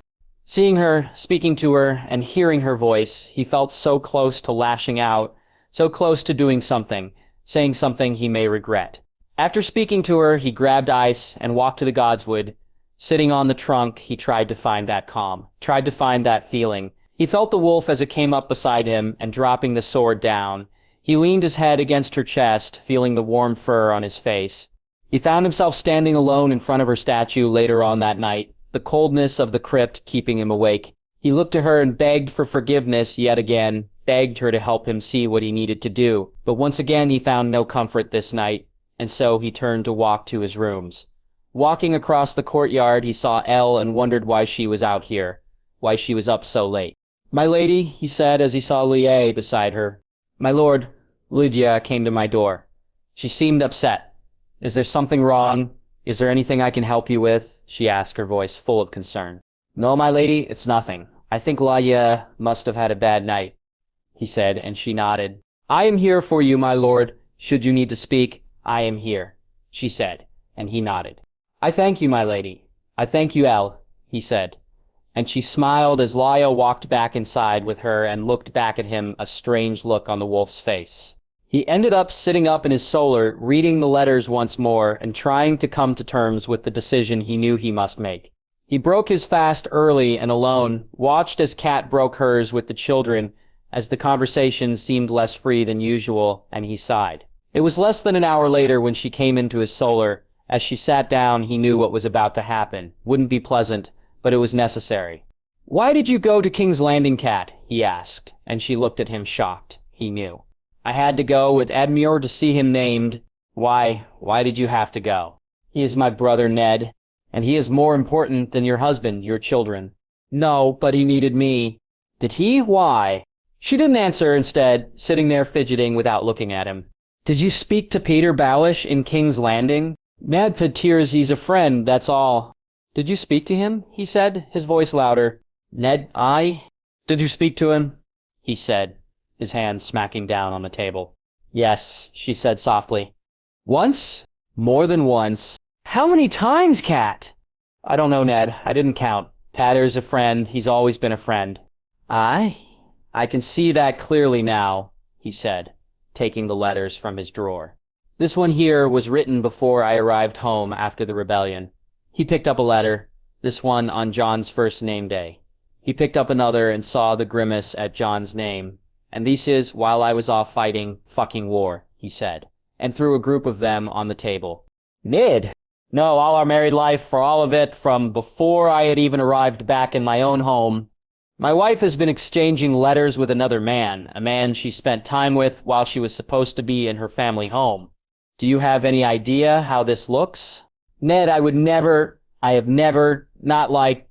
Seeing her, speaking to her, and hearing her voice, he felt so close to lashing out, so close to doing something, saying something he may regret. After speaking to her, he grabbed ice and walked to the godswood. Sitting on the trunk, he tried to find that calm, tried to find that feeling. He felt the wolf as it came up beside him, and dropping the sword down, he leaned his head against her chest, feeling the warm fur on his face. He found himself standing alone in front of her statue later on that night, the coldness of the crypt keeping him awake. He looked to her and begged for forgiveness yet again, begged her to help him see what he needed to do. But once again he found no comfort this night, and so he turned to walk to his rooms. Walking across the courtyard, he saw Elle and wondered why she was out here, why she was up so late. "My lady," he said as he saw Lydia beside her. "My lord, Lydia came to my door. She seemed upset. Is there something wrong? Is there anything I can help you with?" she asked, her voice full of concern. "No, my lady, it's nothing. I think Lydia must have had a bad night," he said, and she nodded. "I am here for you, my lord. Should you need to speak, I am here," she said, and he nodded. "I thank you, my lady. I thank you, Elle," he said. And she smiled as Lydia walked back inside with her and looked back at him, a strange look on the wolf's face. He ended up sitting up in his solar, reading the letters once more and trying to come to terms with the decision he knew he must make. He broke his fast early and alone, watched as Cat broke hers with the children, as the conversation seemed less free than usual, and he sighed. It was less than an hour later when she came into his solar. As she sat down, he knew what was about to happen. Wouldn't be pleasant, but it was necessary. "Why did you go to King's Landing, Cat?" he asked, and she looked at him shocked. He knew. "I had to go with Edmure to see him named." Why did you have to go?" "He is my brother, Ned, and he is more important than your husband, your children." "No, but he needed me." "Did he? Why?" She didn't answer, instead, sitting there fidgeting without looking at him. "Did you speak to Peter Baelish in King's Landing?" "Ned Peters, he's a friend, that's all." "Did you speak to him?" he said, his voice louder. "Ned, Did you speak to him?" he said, his hand smacking down on the table. "Yes," she said softly. "Once?" "More than once." "How many times, Cat?" "I don't know, Ned. I didn't count. Patter's a friend. He's always been a friend." I can see that clearly now," he said, taking the letters from his drawer. "This one here was written before I arrived home after the rebellion." He picked up a letter, this one on Jon's first name day. He picked up another and saw the grimace at Jon's name. "And this is while I was off fighting fucking war," he said, and threw a group of them on the table. "Ned!" "No, all our married life, for all of it, from before I had even arrived back in my own home. My wife has been exchanging letters with another man, a man she spent time with while she was supposed to be in her family home. Do you have any idea how this looks?" "Ned, I have never, not like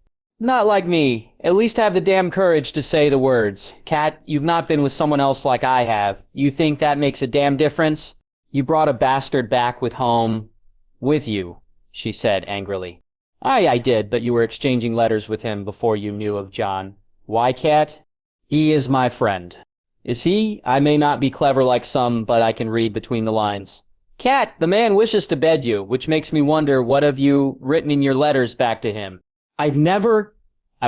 me. At least have the damn courage to say the words. Cat, you've not been with someone else like I have. You think that makes a damn difference? You brought a bastard back with you," she said angrily. I did, but you were exchanging letters with him before you knew of Jon." "Why, Cat?" "He is my friend." "Is he? I may not be clever like some, but I can read between the lines." "Cat, the man wishes to bed you, which makes me wonder what have you written in your letters back to him." I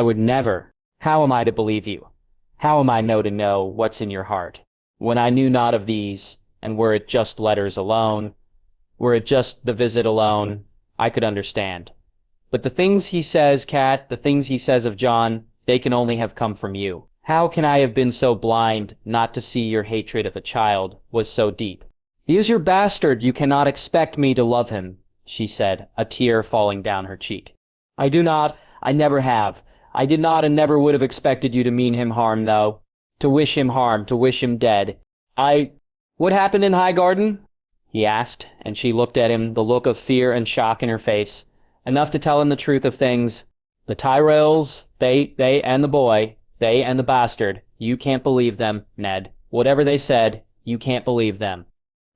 would never. How am I to believe you? How am I to know what's in your heart? When I knew not of these, and were it just letters alone, were it just the visit alone, I could understand. But the things he says, Kat, the things he says of Jon, they can only have come from you. How can I have been so blind not to see your hatred of a child was so deep? He is your bastard. You cannot expect me to love him, she said, a tear falling down her cheek. I do not. I never have. I did not and never would have expected you to mean him harm, though. To wish him harm, to wish him dead. What happened in Highgarden? He asked, and she looked at him, the look of fear and shock in her face. Enough to tell him the truth of things. The Tyrells, they and the boy, they and the bastard, you can't believe them, Ned. Whatever they said, you can't believe them.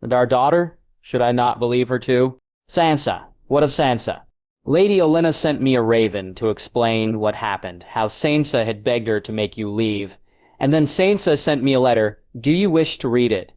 And our daughter? Should I not believe her too? Sansa. What of Sansa? Lady Olenna sent me a raven to explain what happened, how Sansa had begged her to make you leave. And then Sansa sent me a letter. Do you wish to read it?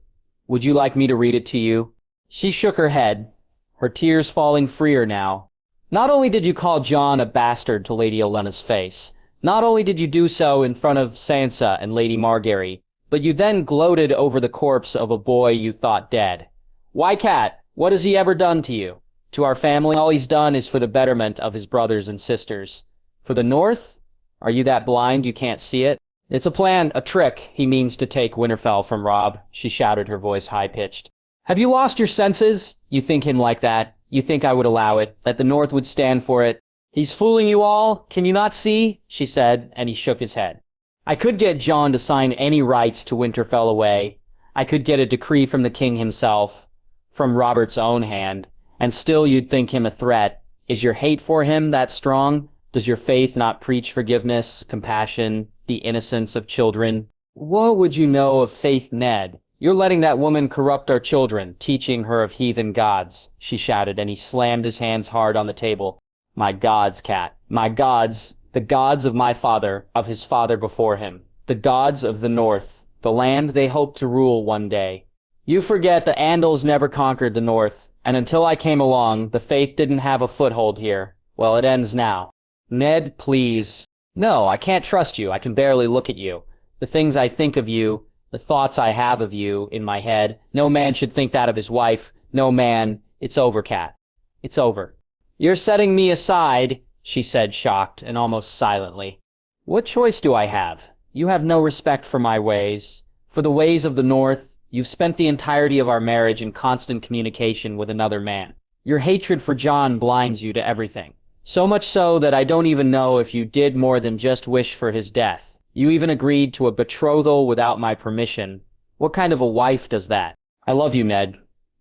Would you like me to read it to you? She shook her head, her tears falling freer now. Not only did you call Jon a bastard to Lady Olenna's face, not only did you do so in front of Sansa and Lady Margaery, but you then gloated over the corpse of a boy you thought dead. Why, Cat, what has he ever done to you? To our family, all he's done is for the betterment of his brothers and sisters. For the North? Are you that blind you can't see it? It's a plan, a trick. He means to take Winterfell from Robb, she shouted, her voice high-pitched. Have you lost your senses? You think him like that? You think I would allow it, that the North would stand for it? He's fooling you all, can you not see? She said, and he shook his head. I could get Jon to sign any rights to Winterfell away. I could get a decree from the king himself, from Robert's own hand, and still you'd think him a threat. Is your hate for him that strong? Does your faith not preach forgiveness, compassion, the innocence of children? What would you know of faith, Ned? You're letting that woman corrupt our children, teaching her of heathen gods, she shouted, and he slammed his hands hard on the table. My gods, Cat, my gods, the gods of my father, of his father before him, the gods of the North, the land they hoped to rule one day. You forget the Andals never conquered the North, and until I came along, the faith didn't have a foothold here. Well, it ends now. Ned, please. No, I can't trust you. I can barely look at you. The things I think of you, the thoughts I have of you in my head, no man should think that of his wife. No man. It's over, Cat. It's over. You're setting me aside, she said, shocked and almost silently. What choice do I have? You have no respect for my ways, for the ways of the North. You've spent the entirety of our marriage in constant communication with another man. Your hatred for Jon blinds you to everything. So much so that I don't even know if you did more than just wish for his death. You even agreed to a betrothal without my permission. What kind of a wife does that? I love you, Ned,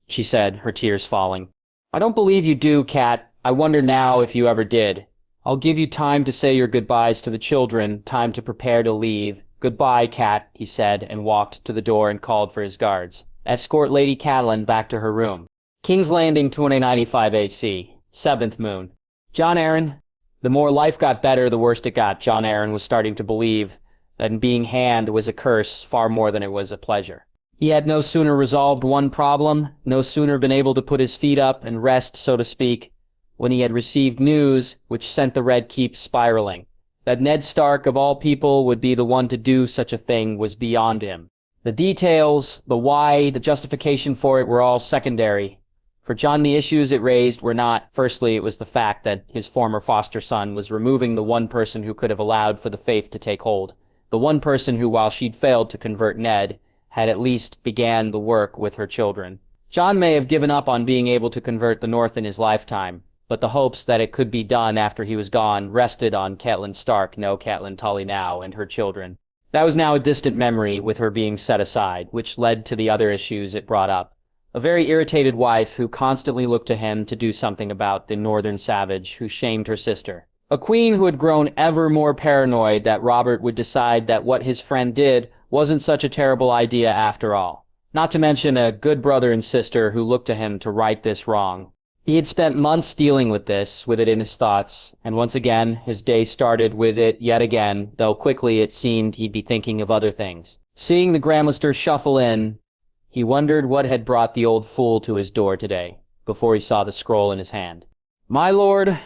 she said, her tears falling. I don't believe you do, Cat. I wonder now if you ever did. I'll give you time to say your goodbyes to the children, time to prepare to leave. Goodbye, Cat, he said, and walked to the door and called for his guards. Escort Lady Catelyn back to her room. King's Landing, 2095 AC. 7th moon. Jon Arryn. The more life got better, the worse it got. Jon Arryn was starting to believe that being Hand was a curse far more than it was a pleasure. He had no sooner resolved one problem, no sooner been able to put his feet up and rest, so to speak, when he had received news which sent the Red Keep spiraling. That Ned Stark, of all people, would be the one to do such a thing was beyond him. The details, the why, the justification for it were all secondary. For Jon, the issues it raised were not, firstly, it was the fact that his former foster son was removing the one person who could have allowed for the faith to take hold. The one person who, while she'd failed to convert Ned, had at least began the work with her children. Jon may have given up on being able to convert the North in his lifetime, but the hopes that it could be done after he was gone rested on Catelyn Stark, no Catelyn Tully now, and her children. That was now a distant memory, with her being set aside, which led to the other issues it brought up. A very irritated wife who constantly looked to him to do something about the northern savage who shamed her sister. A queen who had grown ever more paranoid that Robert would decide that what his friend did wasn't such a terrible idea after all. Not to mention a good brother and sister who looked to him to right this wrong. He had spent months dealing with it in his thoughts, and once again, his day started with it yet again, though quickly it seemed he'd be thinking of other things. Seeing the Grandmaster shuffle in, he wondered what had brought the old fool to his door today, before he saw the scroll in his hand. My lord,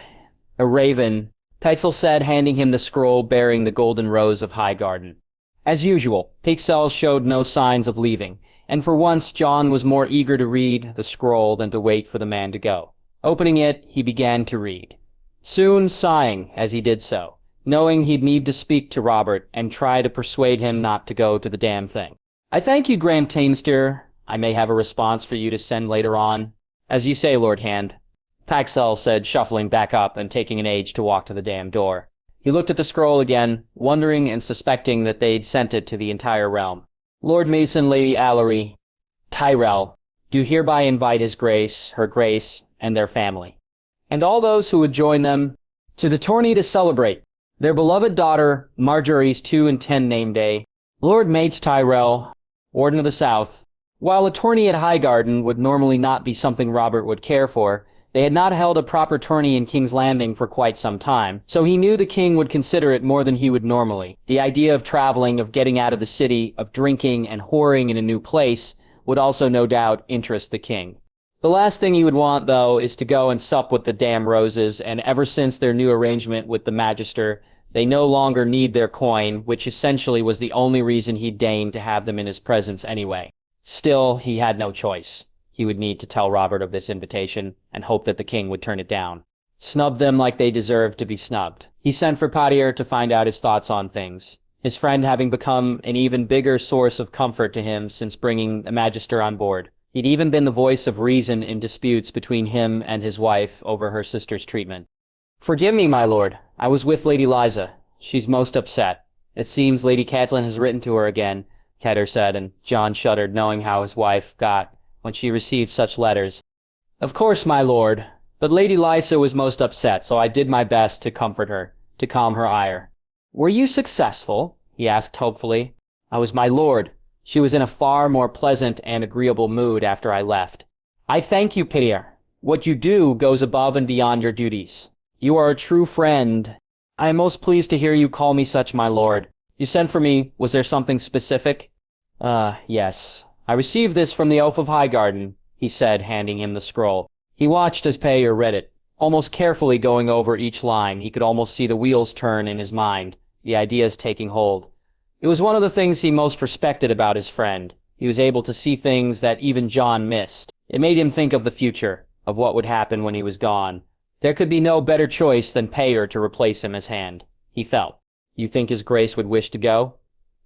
a raven, Pyxell said, handing him the scroll bearing the golden rose of Highgarden. As usual, Pyxell showed no signs of leaving. and for once Jon was more eager to read the scroll than to wait for the man to go. Opening it, he began to read, soon sighing as he did so, knowing he'd need to speak to Robert and try to persuade him not to go to the damn thing. I thank you, Grand Tainster. I may have a response for you to send later on. As you say, Lord Hand, Paxel said, shuffling back up and taking an age to walk to the damn door. He looked at the scroll again, wondering and suspecting that they'd sent it to the entire realm. Lord Mason, Lady Allery, Tyrell, do hereby invite His Grace, Her Grace, and their family, and all those who would join them, to the tourney to celebrate their beloved daughter Marjorie's 2 and 10 name day. Lord Mates Tyrell, Warden of the South. While a tourney at Highgarden would normally not be something Robert would care for, they had not held a proper tourney in King's Landing for quite some time, so he knew the king would consider it more than he would normally. The idea of traveling, of getting out of the city, of drinking and whoring in a new place would also no doubt interest the king. The last thing he would want, though, is to go and sup with the damn Roses, and ever since their new arrangement with the Magister, they no longer need their coin, which essentially was the only reason he deigned to have them in his presence anyway. Still, he had no choice. He would need to tell Robert of this invitation, and hope that the king would turn it down. Snub them like they deserved to be snubbed. He sent for Patier to find out his thoughts on things, his friend having become an even bigger source of comfort to him since bringing the Magister on board. He'd even been the voice of reason in disputes between him and his wife over her sister's treatment. Forgive me, my lord. I was with Lady Liza. She's most upset. It seems Lady Catelyn has written to her again, Ketter said, and Jon shuddered, knowing how his wife got when she received such letters. Of course, my lord, but Lady Lysa was most upset, so I did my best to comfort her, to calm her ire. Were you successful? He asked hopefully. I was, my lord. She was in a far more pleasant and agreeable mood after I left. I thank you, Patier. What you do goes above and beyond your duties. You are a true friend. I am most pleased to hear you call me such, my lord. You sent for me. Was there something specific? Yes. I received this from the Oath of Highgarden, he said, handing him the scroll. He watched as Patier read it, almost carefully going over each line. He could almost see the wheels turn in his mind, the ideas taking hold. It was one of the things he most respected about his friend. He was able to see things that even Jon missed. It made him think of the future, of what would happen when he was gone. There could be no better choice than Patier to replace him as hand, he felt. You think His Grace would wish to go?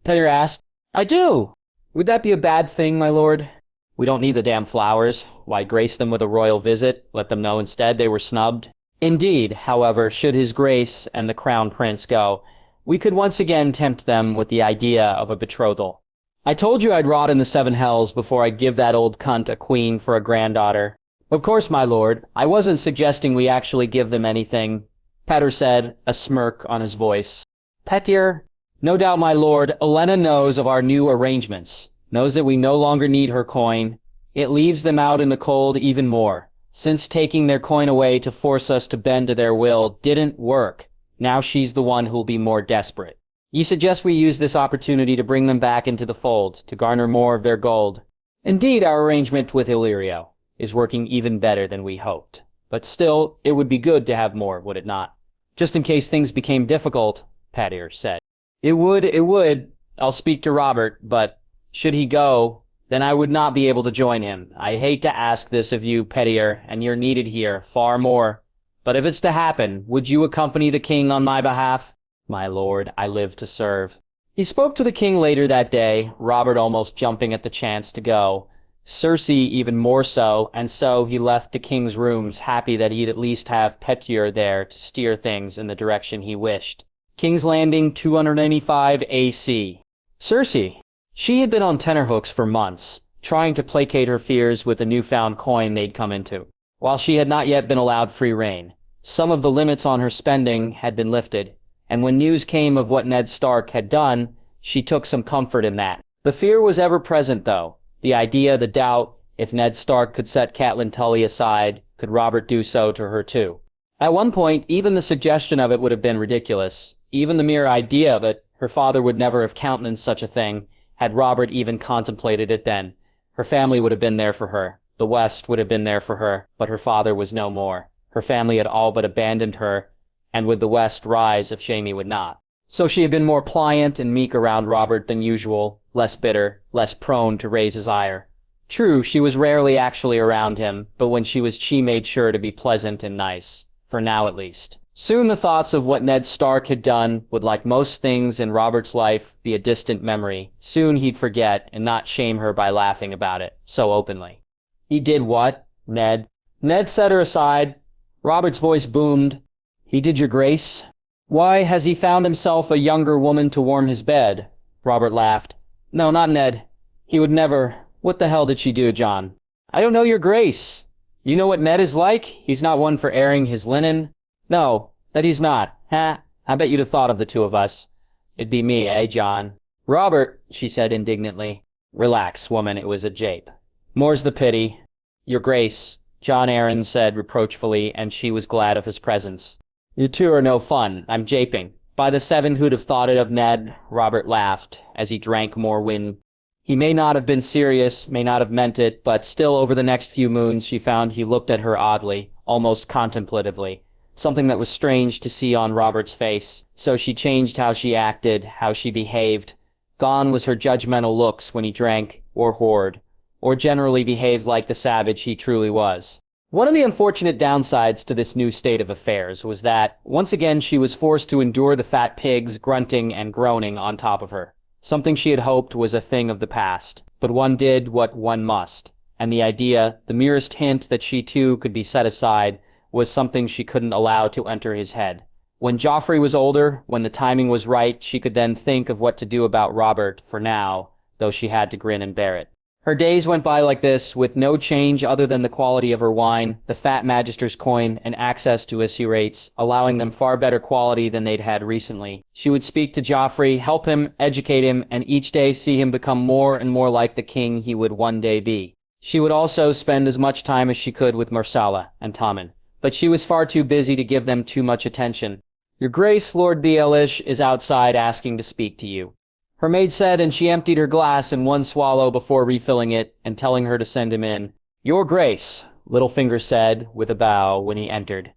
Patier asked. I do. Would that be a bad thing, my lord? We don't need the damn flowers. Why grace them with a royal visit? Let them know instead they were snubbed? Indeed, however, should His Grace and the Crown Prince go, we could once again tempt them with the idea of a betrothal. I told you I'd rot in the 7 hells before I'd give that old cunt a queen for a granddaughter. Of course, my lord, I wasn't suggesting we actually give them anything, Patier said, a smirk on his voice. Patier, no doubt, my lord, Olenna knows of our new arrangements, knows that we no longer need her coin. It leaves them out in the cold even more, since taking their coin away to force us to bend to their will didn't work. Now she's the one who'll be more desperate. You suggest we use this opportunity to bring them back into the fold, to garner more of their gold. Indeed, our arrangement with Illyrio is working even better than we hoped. But still, it would be good to have more, would it not? Just in case things became difficult, Patier said. It would. I'll speak to Robert, but should he go, then I would not be able to join him. I hate to ask this of you, Patier, and you're needed here, far more. But if it's to happen, would you accompany the king on my behalf? My lord, I live to serve. He spoke to the king later that day, Robert almost jumping at the chance to go, Cersei even more so, and so he left the king's rooms happy that he'd at least have Patier there to steer things in the direction he wished. King's Landing 295 AC. Cersei. She had been on tenterhooks for months, trying to placate her fears with the newfound coin they'd come into. While she had not yet been allowed free rein, some of the limits on her spending had been lifted, and when news came of what Ned Stark had done, she took some comfort in that. The fear was ever present, though. The idea, the doubt, if Ned Stark could set Catelyn Tully aside, could Robert do so to her too? At one point, even the suggestion of it would have been ridiculous. Even the mere idea of it, her father would never have countenanced such a thing, had Robert even contemplated it then. Her family would have been there for her. The West would have been there for her, but her father was no more. Her family had all but abandoned her, and would the West rise if Jaime would not? So she had been more pliant and meek around Robert than usual, less bitter, less prone to raise his ire. True, she was rarely actually around him, but when she made sure to be pleasant and nice, for now at least. Soon the thoughts of what Ned Stark had done would, like most things in Robert's life, be a distant memory. Soon he'd forget and not shame her by laughing about it so openly. He did what, Ned? Ned set her aside. Robert's voice boomed. He did, your grace. Why, has he found himself a younger woman to warm his bed? Robert laughed. No, not Ned. He would never. What the hell did she do, Jon? I don't know, your grace. You know what Ned is like? He's not one for airing his linen. No, that he's not. Ha, I bet you'd have thought of the two of us. It'd be me, eh, Jon? Robert, she said indignantly. Relax, woman, it was a jape. More's the pity. Your grace, Jon Arryn said reproachfully, and she was glad of his presence. You two are no fun. I'm japing. By the seven, who'd have thought it of Ned? Robert laughed, as he drank more wine. He may not have been serious, may not have meant it, but still over the next few moons she found he looked at her oddly, almost contemplatively. Something that was strange to see on Robert's face. So she changed how she acted, how she behaved. Gone was her judgmental looks when he drank, or whored, or generally behaved like the savage he truly was. One of the unfortunate downsides to this new state of affairs was that, once again, she was forced to endure the fat pigs grunting and groaning on top of her. Something she had hoped was a thing of the past. But one did what one must. And the idea, the merest hint that she too could be set aside, was something she couldn't allow to enter his head. When Joffrey was older, when the timing was right, she could then think of what to do about Robert for now, though she had to grin and bear it. Her days went by like this, with no change other than the quality of her wine, the fat Magister's coin, and access to usse rates, allowing them far better quality than they'd had recently. She would speak to Joffrey, help him, educate him, and each day see him become more and more like the king he would one day be. She would also spend as much time as she could with Myrcella and Tommen, but she was far too busy to give them too much attention. Your Grace, Lord Baelish is outside asking to speak to you. Her maid said, and she emptied her glass in one swallow before refilling it and telling her to send him in. Your Grace, Littlefinger said, with a bow, when he entered.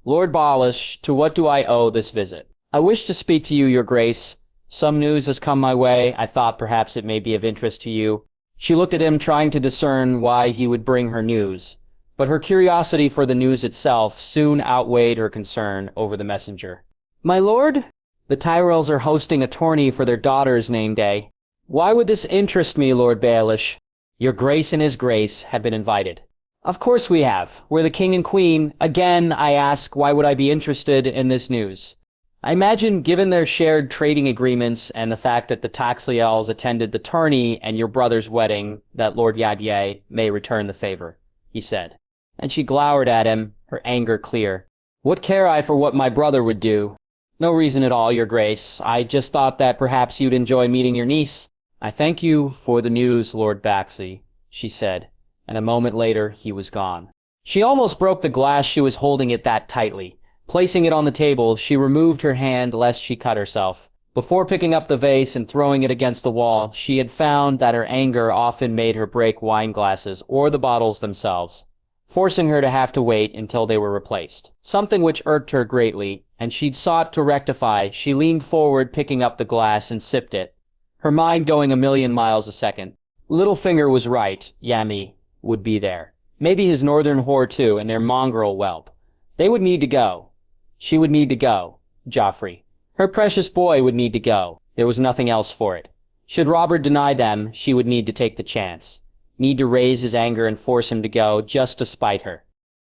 Lord Baelish, to what do I owe this visit? I wish to speak to you, Your Grace. Some news has come my way. I thought perhaps it may be of interest to you. She looked at him, trying to discern why he would bring her news. But her curiosity for the news itself soon outweighed her concern over the messenger. My lord? The Tyrells are hosting a tourney for their daughter's name day. Why would this interest me, Lord Baelish? Your Grace and his Grace have been invited. Of course we have. We're the king and queen. Again, I ask, why would I be interested in this news? I imagine, given their shared trading agreements and the fact that the Taxliels attended the tourney and your brother's wedding, that Lord Yadier may return the favor, he said. And she glowered at him, her anger clear. What care I for what my brother would do? No reason at all, Your Grace. I just thought that perhaps you'd enjoy meeting your niece. I thank you for the news, Lord Baxley, she said, and a moment later he was gone. She almost broke the glass she was holding it that tightly. Placing it on the table, she removed her hand lest she cut herself. Before picking up the vase and throwing it against the wall, she had found that her anger often made her break wine glasses or the bottles themselves, forcing her to have to wait until they were replaced. Something which irked her greatly, and she'd sought to rectify. She leaned forward, picking up the glass, and sipped it, her mind going 1,000,000 miles a second. Littlefinger was right. Yami would be there. Maybe his northern whore too, and their mongrel whelp. They would need to go. She would need to go. Joffrey. Her precious boy would need to go. There was nothing else for it. Should Robert deny them, she would need to take the chance. Need to raise his anger and force him to go, just to spite her.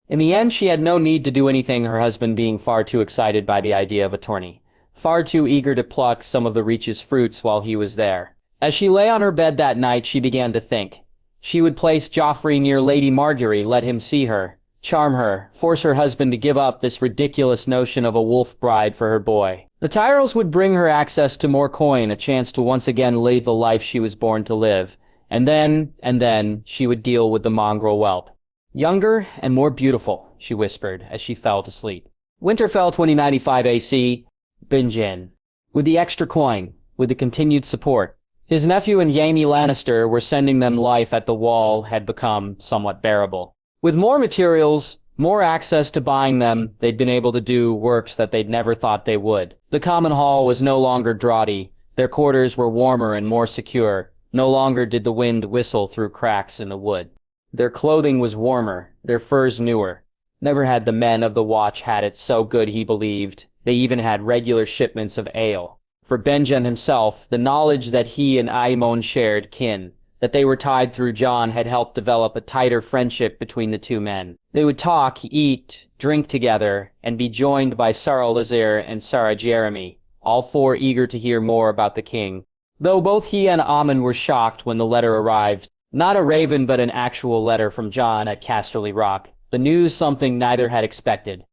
In the end, she had no need to do anything, her husband being far too excited by the idea of a tourney, far too eager to pluck some of the Reach's fruits while he was there. As she lay on her bed that night, she began to think. She would place Joffrey near Lady Margaery, let him see her, charm her, force her husband to give up this ridiculous notion of a wolf bride for her boy. The Tyrells would bring her access to more coin, a chance to once again live the life she was born to live. And then, she would deal with the mongrel whelp. Younger and more beautiful, she whispered as she fell to sleep. Winterfell 2095 AC, binge in. With the extra coin, with the continued support. His nephew and Jaime Lannister were sending them life at the wall had become somewhat bearable. With more materials, more access to buying them, they'd been able to do works that they'd never thought they would. The common hall was no longer draughty. Their quarters were warmer and more secure. No longer did the wind whistle through cracks in the wood. Their clothing was warmer, their furs newer. Never had the men of the watch had it so good, he believed. They even had regular shipments of ale. For Benjen himself, the knowledge that he and Aemon shared kin, that they were tied through Jon, had helped develop a tighter friendship between the two men. They would talk, eat, drink together, and be joined by Sara Lazir and Sara Jeremy, all four eager to hear more about the king. Though both he and Aemon were shocked when the letter arrived, not a raven but an actual letter from Jon at Casterly Rock, the news something neither had expected.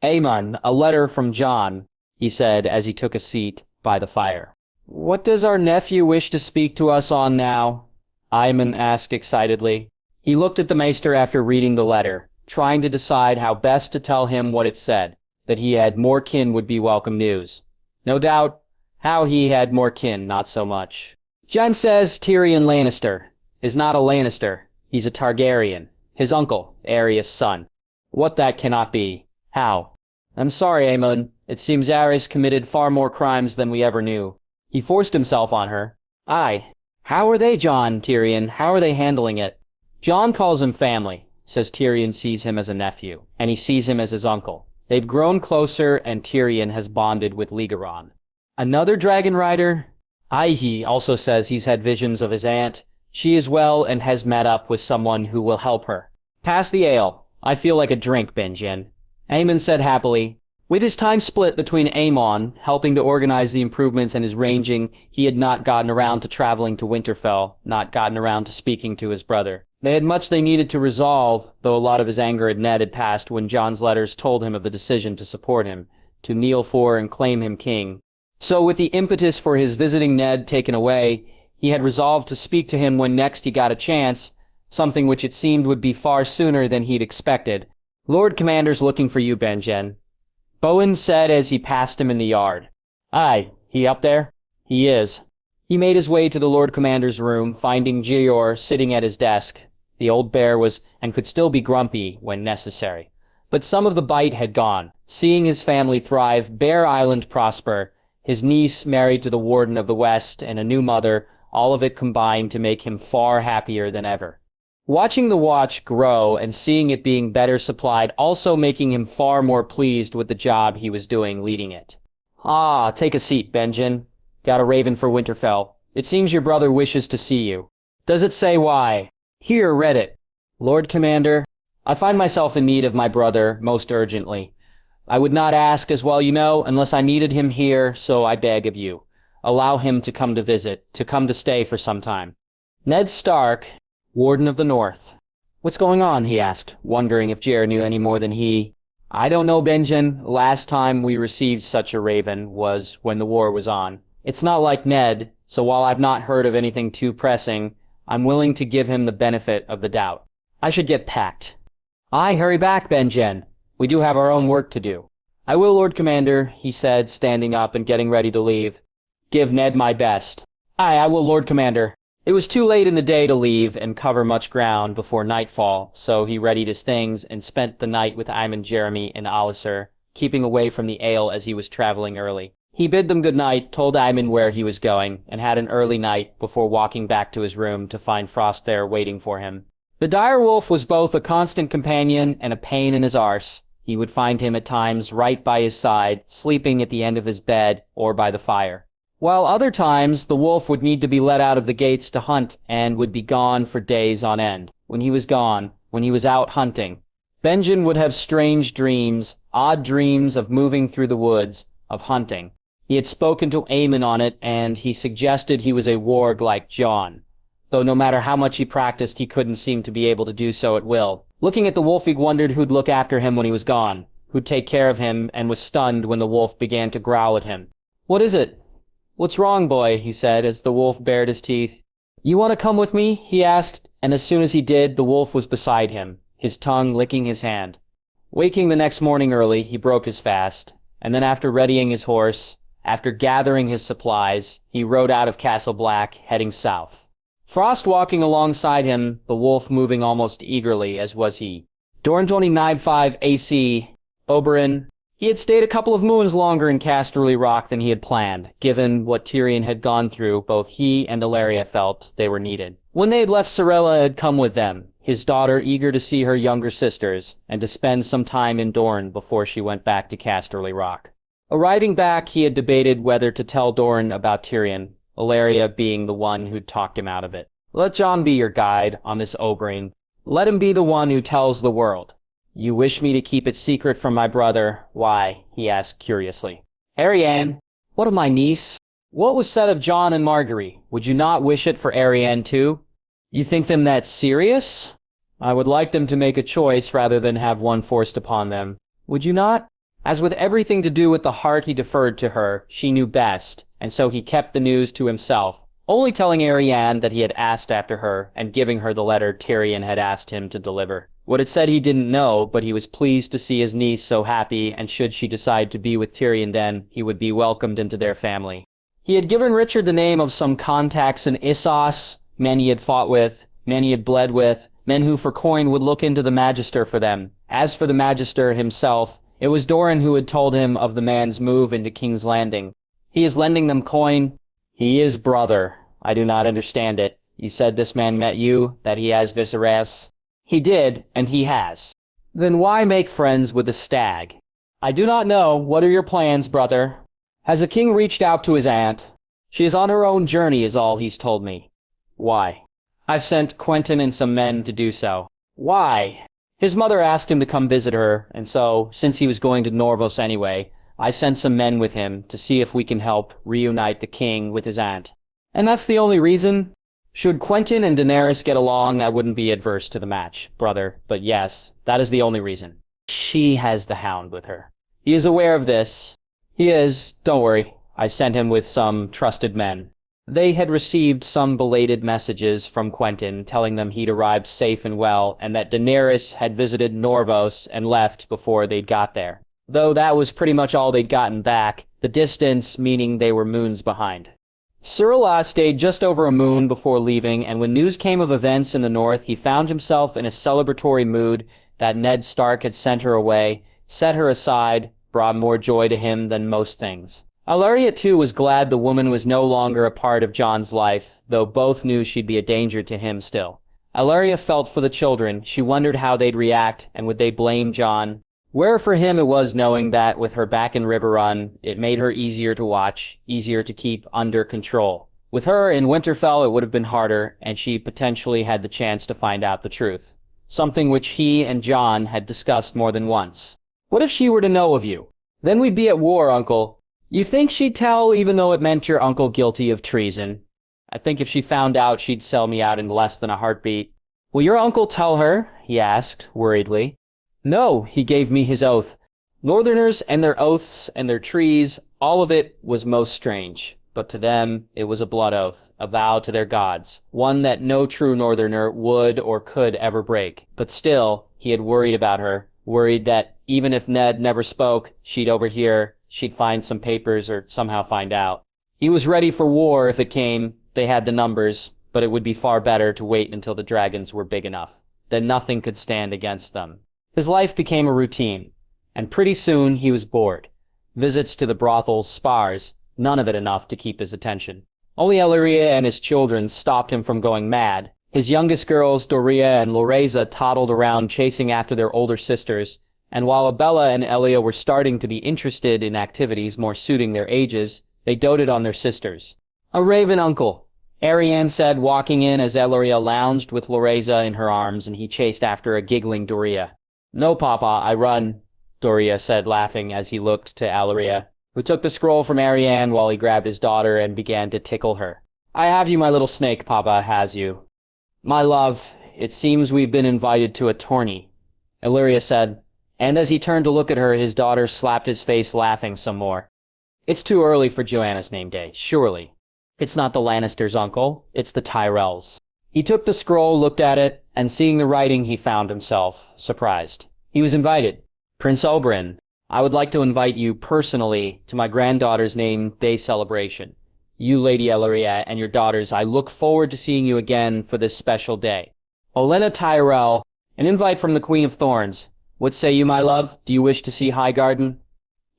Aemon, a letter from Jon, he said as he took a seat by the fire. What does our nephew wish to speak to us on now? Aemon asked excitedly. He looked at the maester after reading the letter, trying to decide how best to tell him what it said, that he had more kin would be welcome news. No doubt, how he had more kin, not so much. Jon says Tyrion Lannister is not a Lannister. He's a Targaryen, his uncle, Aerys' son. What that cannot be. How? I'm sorry, Aemon. It seems Aerys committed far more crimes than we ever knew. He forced himself on her. Aye. How are they, Jon, Tyrion? How are they handling it? Jon calls him family, says Tyrion sees him as a nephew, and he sees him as his uncle. They've grown closer, and Tyrion has bonded with Rhaegar. Another dragon rider? Aye, he also says he's had visions of his aunt. She is well and has met up with someone who will help her. Pass the ale. I feel like a drink, Benjen. Aemon said happily. With his time split between Aemon, helping to organize the improvements, and his ranging, he had not gotten around to traveling to Winterfell, not gotten around to speaking to his brother. They had much they needed to resolve, though a lot of his anger at Ned had passed when Jon's letters told him of the decision to support him, to kneel for and claim him king. So with the impetus for his visiting Ned taken away, he had resolved to speak to him when next he got a chance, something which it seemed would be far sooner than he'd expected. Lord Commander's looking for you, Benjen. Bowen said as he passed him in the yard. Aye, he up there? He is. He made his way to the Lord Commander's room, finding Gior sitting at his desk. The old bear was, and could still be grumpy when necessary. But some of the bite had gone. Seeing his family thrive, Bear Island prosper, his niece married to the Warden of the West, and a new mother, all of it combined to make him far happier than ever. Watching the watch grow and seeing it being better supplied also making him far more pleased with the job he was doing leading it. Ah, take a seat, Benjen. Got a raven for Winterfell. It seems your brother wishes to see you. Does it say why? Here, read it. Lord Commander, I find myself in need of my brother most urgently. I would not ask, as well you know, unless I needed him here, so I beg of you. Allow him to come to visit, to come to stay for some time. Ned Stark, Warden of the North. What's going on, he asked, wondering if Jer knew any more than he. I don't know, Benjen. Last time we received such a raven was when the war was on. It's not like Ned, so while I've not heard of anything too pressing, I'm willing to give him the benefit of the doubt. I should get packed. Aye, hurry back, Benjen. We do have our own work to do. I will, Lord Commander, he said, standing up and getting ready to leave. Give Ned my best. Aye, I will, Lord Commander. It was too late in the day to leave and cover much ground before nightfall, so he readied his things and spent the night with Aemon, Jeremy, and Alliser, keeping away from the ale as he was traveling early. He bid them good night, told Aemon where he was going, and had an early night before walking back to his room to find Frost there waiting for him. The direwolf was both a constant companion and a pain in his arse. He would find him at times right by his side, sleeping at the end of his bed or by the fire. While other times, the wolf would need to be let out of the gates to hunt and would be gone for days on end. When he was gone, when he was out hunting, Benjen would have strange dreams, odd dreams of moving through the woods, of hunting. He had spoken to Aemon on it, and he suggested he was a warg like Jon, though no matter how much he practiced, he couldn't seem to be able to do so at will. Looking at the wolf, he wondered who'd look after him when he was gone, who'd take care of him, and was stunned when the wolf began to growl at him. What is it? What's wrong, boy? He said, as the wolf bared his teeth. You want to come with me? He asked, and as soon as he did, the wolf was beside him, his tongue licking his hand. Waking the next morning early, he broke his fast, and then after readying his horse, after gathering his supplies, he rode out of Castle Black, heading south. Frost walking alongside him, the wolf moving almost eagerly, as was he. Dorn 29.5 AC, Oberyn, He had stayed a couple of moons longer in Casterly Rock than he had planned. Given what Tyrion had gone through, both he and Ellaria felt they were needed. When they had left, Sarella had come with them, his daughter eager to see her younger sisters, and to spend some time in Dorne before she went back to Casterly Rock. Arriving back, he had debated whether to tell Dorne about Tyrion, Ellaria being the one who'd talked him out of it. Let Jon be your guide on this Oberyn. Let him be the one who tells the world. You wish me to keep it secret from my brother. Why? He asked curiously. Arianne, what of my niece? What was said of Jon and Margaery? Would you not wish it for Arianne too? You think them that serious? I would like them to make a choice rather than have one forced upon them. Would you not? As with everything to do with the heart, he deferred to her. She knew best, and so he kept the news to himself, only telling Arianne that he had asked after her and giving her the letter Tyrion had asked him to deliver. What it said he didn't know, but he was pleased to see his niece so happy, and should she decide to be with Tyrion then, he would be welcomed into their family. He had given Richard the name of some contacts in Issos, men he had fought with, men he had bled with, men who for coin would look into the Magister for them. As for the Magister himself, it was Doran who had told him of the man's move into King's Landing. He is lending them coin. He is brother. I do not understand it. You said this man met you, that he has Viserys. He did, and he has. Then why make friends with a stag? I do not know. What are your plans, brother? Has the king reached out to his aunt? She is on her own journey, is all he's told me. Why? I've sent Quentyn and some men to do so. Why? His mother asked him to come visit her, and so, since he was going to Norvos anyway, I sent some men with him to see if we can help reunite the king with his aunt. And that's the only reason? Should Quentyn and Daenerys get along, I wouldn't be adverse to the match, brother, but yes, that is the only reason. She has the hound with her. He is aware of this. He is, don't worry, I sent him with some trusted men. They had received some belated messages from Quentyn telling them he'd arrived safe and well, and that Daenerys had visited Norvos and left before they'd got there. Though that was pretty much all they'd gotten back, the distance meaning they were moons behind. Cyrilla stayed just over a moon before leaving, and when news came of events in the north, he found himself in a celebratory mood that Ned Stark had sent her away, set her aside, brought more joy to him than most things. Ellaria, too, was glad the woman was no longer a part of Jon's life, though both knew she'd be a danger to him still. Ellaria felt for the children. She wondered how they'd react, and would they blame Jon? Where for him it was knowing that, with her back in River Run, it made her easier to watch, easier to keep under control. With her in Winterfell, it would have been harder, and she potentially had the chance to find out the truth. Something which he and Jon had discussed more than once. What if she were to know of you? Then we'd be at war, Uncle. You think she'd tell, even though it meant your uncle guilty of treason? I think if she found out, she'd sell me out in less than a heartbeat. Will your uncle tell her? He asked, worriedly. No, he gave me his oath. Northerners and their oaths and their trees, all of it was most strange. But to them, it was a blood oath, a vow to their gods, one that no true Northerner would or could ever break. But still, he had worried about her, worried that even if Ned never spoke, she'd overhear, she'd find some papers or somehow find out. He was ready for war if it came. They had the numbers, but it would be far better to wait until the dragons were big enough. Then nothing could stand against them. His life became a routine, and pretty soon he was bored. Visits to the brothels, spars, none of it enough to keep his attention. Only Ellaria and his children stopped him from going mad. His youngest girls, Doria and Loreza, toddled around chasing after their older sisters, and while Abella and Elia were starting to be interested in activities more suiting their ages, they doted on their sisters. A raven uncle, Arianne said, walking in as Ellaria lounged with Loreza in her arms, and he chased after a giggling Doria. No, Papa, I run, Doria said, laughing as he looked to Ellaria, who took the scroll from Arianne while he grabbed his daughter and began to tickle her. I have you, my little snake, Papa has you. My love, it seems we've been invited to a tourney, Ellaria said, and as he turned to look at her, his daughter slapped his face, laughing some more. It's too early for Joanna's name day, surely. It's not the Lannisters, Uncle, it's the Tyrells. He took the scroll, looked at it, and seeing the writing, he found himself surprised. He was invited. Prince Oberyn, I would like to invite you personally to my granddaughter's name day celebration. You, Lady Ellaria, and your daughters, I look forward to seeing you again for this special day. Olenna Tyrell, an invite from the Queen of Thorns. What say you, my love? Do you wish to see Highgarden?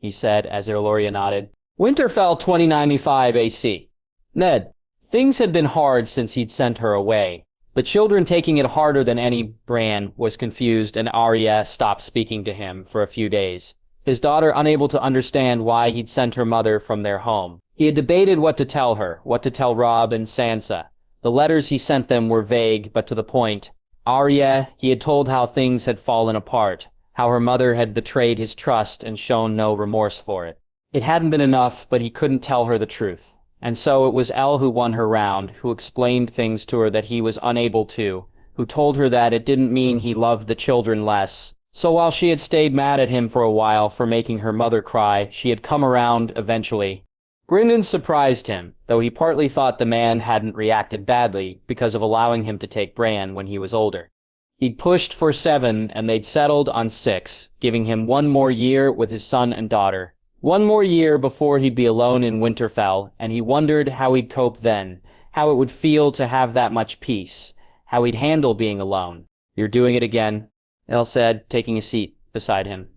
he said as Eloria nodded. Winterfell 2095 AC. Ned, things had been hard since he'd sent her away. The children taking it harder than any. Bran was confused and Arya stopped speaking to him for a few days. His daughter unable to understand why he'd sent her mother from their home. He had debated what to tell her, what to tell Robb and Sansa. The letters he sent them were vague but to the point. Arya, he had told how things had fallen apart, how her mother had betrayed his trust and shown no remorse for it. It hadn't been enough, but he couldn't tell her the truth. And so it was Elle who won her round, who explained things to her that he was unable to, who told her that it didn't mean he loved the children less. So while she had stayed mad at him for a while for making her mother cry, she had come around eventually. Brynden surprised him, though he partly thought the man hadn't reacted badly because of allowing him to take Bran when he was older. He'd pushed for 7 and they'd settled on 6, giving him 1 more year with his son and daughter. 1 more year before he'd be alone in Winterfell, and he wondered how he'd cope then, how it would feel to have that much peace, how he'd handle being alone. "You're doing it again," Elle said, taking a seat beside him.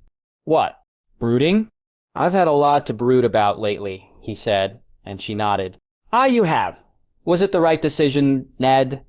"What? Brooding?" "I've had a lot to brood about lately," he said, and she nodded. "Ah, you have. Was it the right decision, Ned?"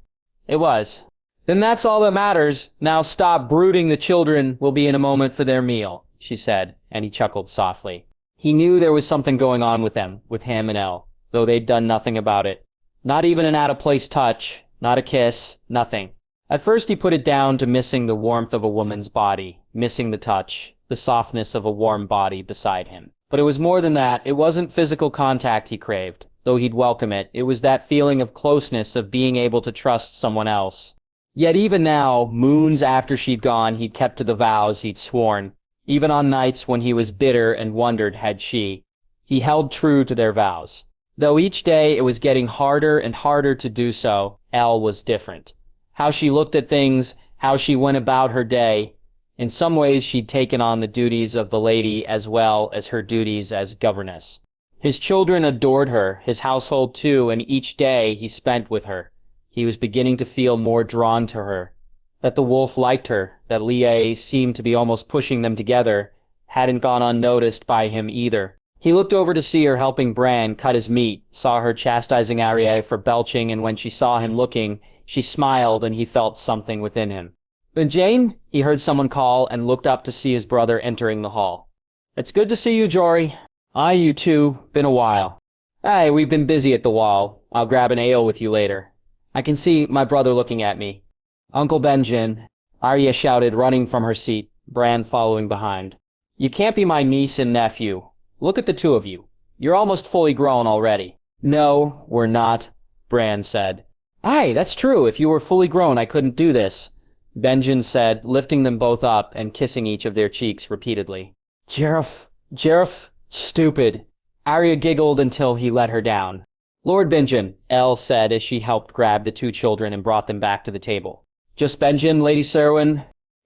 "It was." "Then that's all that matters. Now stop brooding. The children will be in a moment for their meal," she said, and he chuckled softly. He knew there was something going on with them, with him and Elle, though they'd done nothing about it. Not even an out-of-place touch, not a kiss, nothing. At first he put it down to missing the warmth of a woman's body, missing the touch, the softness of a warm body beside him. But it was more than that. It wasn't physical contact he craved, though he'd welcome it. It was that feeling of closeness, of being able to trust someone else. Yet even now, moons after she'd gone, he'd kept to the vows he'd sworn. Even on nights when he was bitter and wondered had she. He held true to their vows. Though each day it was getting harder and harder to do so, Elle was different. How she looked at things, how she went about her day. In some ways she'd taken on the duties of the lady as well as her duties as governess. His children adored her, his household too, and each day he spent with her. He was beginning to feel more drawn to her. That the wolf liked her, that Lia seemed to be almost pushing them together, hadn't gone unnoticed by him either. He looked over to see her helping Bran cut his meat, saw her chastising Arya for belching, and when she saw him looking, she smiled and he felt something within him. "Then Jane?" he heard someone call and looked up to see his brother entering the hall. "It's good to see you, Jory." "Aye, you too. Been a while." "Aye, we've been busy at the wall. I'll grab an ale with you later." I can see my brother looking at me. "Uncle Benjen," Arya shouted, running from her seat, Bran following behind. "You can't be my niece and nephew. Look at the two of you. You're almost fully grown already." "No, we're not," Bran said. "Aye, that's true. If you were fully grown, I couldn't do this," Benjen said, lifting them both up and kissing each of their cheeks repeatedly. Jareth, stupid." Arya giggled until he let her down. "Lord Benjen," Elle said as she helped grab the 2 children and brought them back to the table. "Just Benjen, Lady Serwyn?"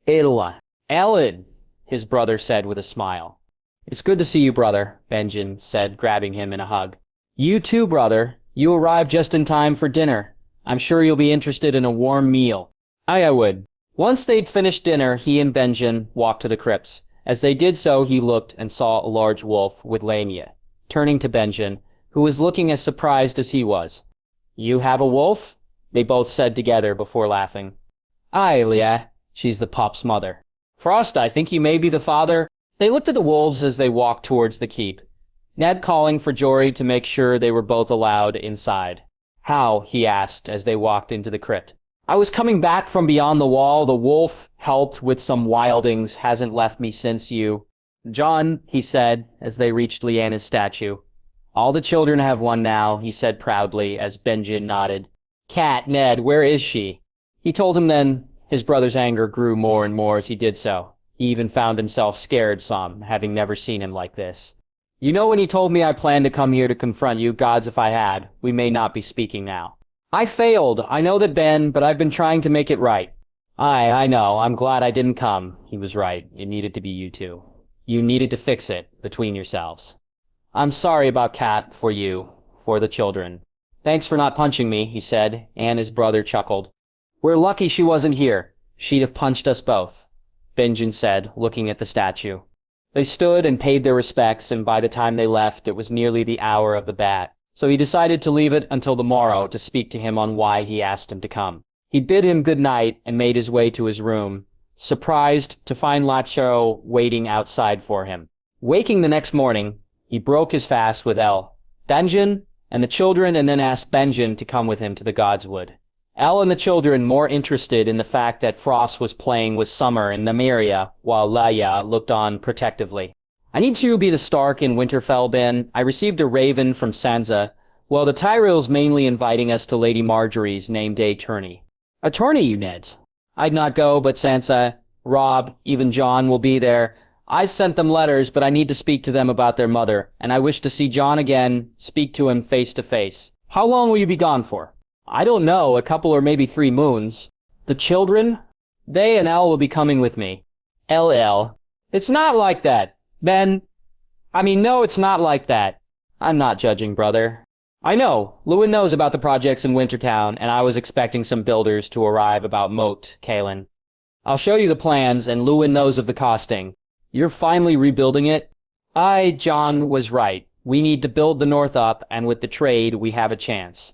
Ellen, his brother said with a smile. "It's good to see you, brother," Benjen said, grabbing him in a hug. "You too, brother. You arrived just in time for dinner. I'm sure you'll be interested in a warm meal." "Aye, I would." Once they'd finished dinner, he and Benjen walked to the crypts. As they did so, he looked and saw a large wolf with Lamia. Turning to Benjen, who was looking as surprised as he was. "You have a wolf?" they both said together before laughing. "Aye, Leah. She's the pup's mother." "Frost, I think you may be the father." They looked at the wolves as they walked towards the keep, Ned calling for Jory to make sure they were both allowed inside. "How?" he asked as they walked into the crypt. "I was coming back from beyond the wall. The wolf helped with some wildings, hasn't left me since you." "Jon," he said as they reached Lyanna's statue. "All the children have one now," he said proudly as Benjen nodded. "Cat, Ned, where is she?" He told him then. His brother's anger grew more and more as he did so. He even found himself scared some, having never seen him like this. "You know when he told me I planned to come here to confront you, gods if I had, we may not be speaking now." "I failed. I know that, Ben, but I've been trying to make it right." "Aye, I know. I'm glad I didn't come." He was right. It needed to be you two. You needed to fix it between yourselves. "I'm sorry about Cat, for you, for the children." "Thanks for not punching me," he said, and his brother chuckled. "We're lucky she wasn't here. She'd have punched us both," Benjen said, looking at the statue. They stood and paid their respects, and by the time they left, it was nearly the hour of the bat. So he decided to leave it until the morrow to speak to him on why he asked him to come. He bid him good night and made his way to his room, surprised to find Lacho waiting outside for him. Waking the next morning, he broke his fast with Benjen and the children, and then asked Benjen to come with him to the Godswood. And the children more interested in the fact that Frost was playing with Summer in Nymeria, while Leia looked on protectively. I need to be the Stark in Winterfell, Ben. I received a raven from Sansa. Well, the Tyrell's mainly inviting us to Lady Marjorie's name day tourney. A tourney, you Ned? I'd not go, but Sansa, Robb, even Jon will be there. I sent them letters, but I need to speak to them about their mother, and I wish to see Jon again, speak to him face to face. How long will you be gone for? I don't know, a couple or maybe 3 moons. The children? They and Elle will be coming with me. LL. It's not like that, Ben. No, it's not like that. I'm not judging, brother. I know, Lewin knows about the projects in Wintertown, and I was expecting some builders to arrive about Moat, Kaelin. I'll show you the plans, and Lewin knows of the costing. You're finally rebuilding it? Jon was right. We need to build the North up, and with the trade, we have a chance.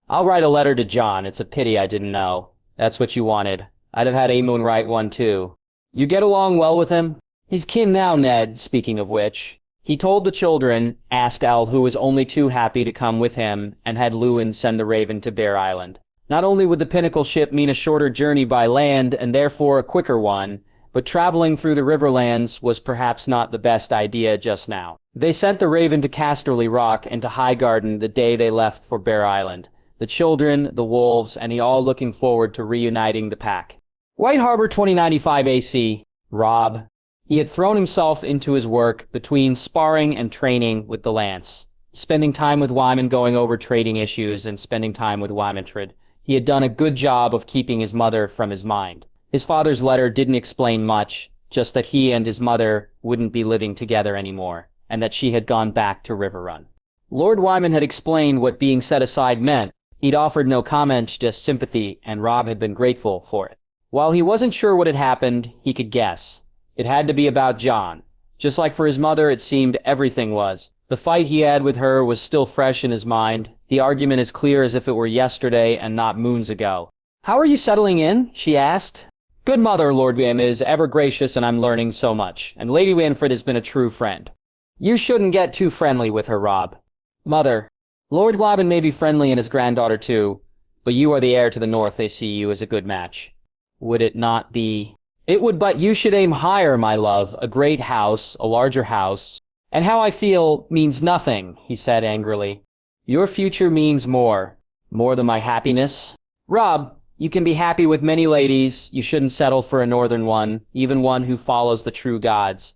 I'll write a letter to Jon. It's a pity I didn't know. That's what you wanted. I'd have had Aemon write one too. You get along well with him? He's kin now, Ned, speaking of which. He told the children, asked Al, who was only too happy to come with him, and had Lewin send the Raven to Bear Island. Not only would the Pinnacle ship mean a shorter journey by land, and therefore a quicker one, but traveling through the Riverlands was perhaps not the best idea just now. They sent the Raven to Casterly Rock and to Highgarden the day they left for Bear Island. The children, the wolves, and he all looking forward to reuniting the pack. White Harbor 2095 AC, Robb. He had thrown himself into his work between sparring and training with the Lance, spending time with Wyman going over trading issues and spending time with Wymantrud. He had done a good job of keeping his mother from his mind. His father's letter didn't explain much, just that he and his mother wouldn't be living together anymore, and that she had gone back to Riverrun. Lord Wyman had explained what being set aside meant. He'd offered no comment, just sympathy, and Robb had been grateful for it. While he wasn't sure what had happened, he could guess. It had to be about Jon. Just like for his mother, it seemed everything was. The fight he had with her was still fresh in his mind, the argument as clear as if it were yesterday and not moons ago. How are you settling in? She asked. Good mother, Lord Wim is ever gracious, and I'm learning so much, and Lady Winfred has been a true friend. You shouldn't get too friendly with her, Robb. Mother, Lord Wyman may be friendly and his granddaughter too, but you are the heir to the North. They see you as a good match. Would it not be? It would, but you should aim higher, my love. A great house, a larger house. And how I feel means nothing, he said angrily. Your future means more. More than my happiness. Robb, you can be happy with many ladies. You shouldn't settle for a northern one, even one who follows the true gods.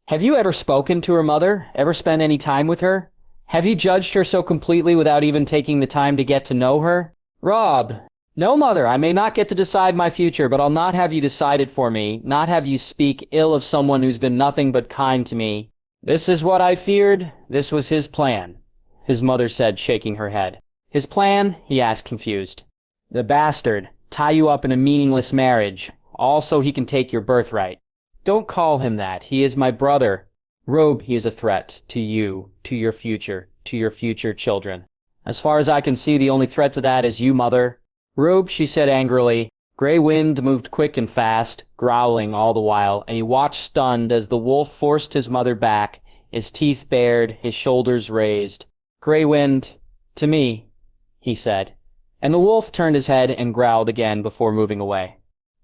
Have you ever spoken to her mother? Ever spent any time with her? Have you judged her so completely without even taking the time to get to know her? Robb. No, mother, I may not get to decide my future, but I'll not have you decide it for me, not have you speak ill of someone who's been nothing but kind to me. This is what I feared. This was his plan, his mother said, shaking her head. His plan? He asked, confused. The bastard. Tie you up in a meaningless marriage, all so he can take your birthright. Don't call him that. He is my brother. Robe, he is a threat to you, to your future children. As far as I can see, the only threat to that is you, mother. Robe, she said angrily. Grey Wind moved quick and fast, growling all the while, and he watched stunned as the wolf forced his mother back, his teeth bared, his shoulders raised. Grey Wind, to me, he said. And the wolf turned his head and growled again before moving away.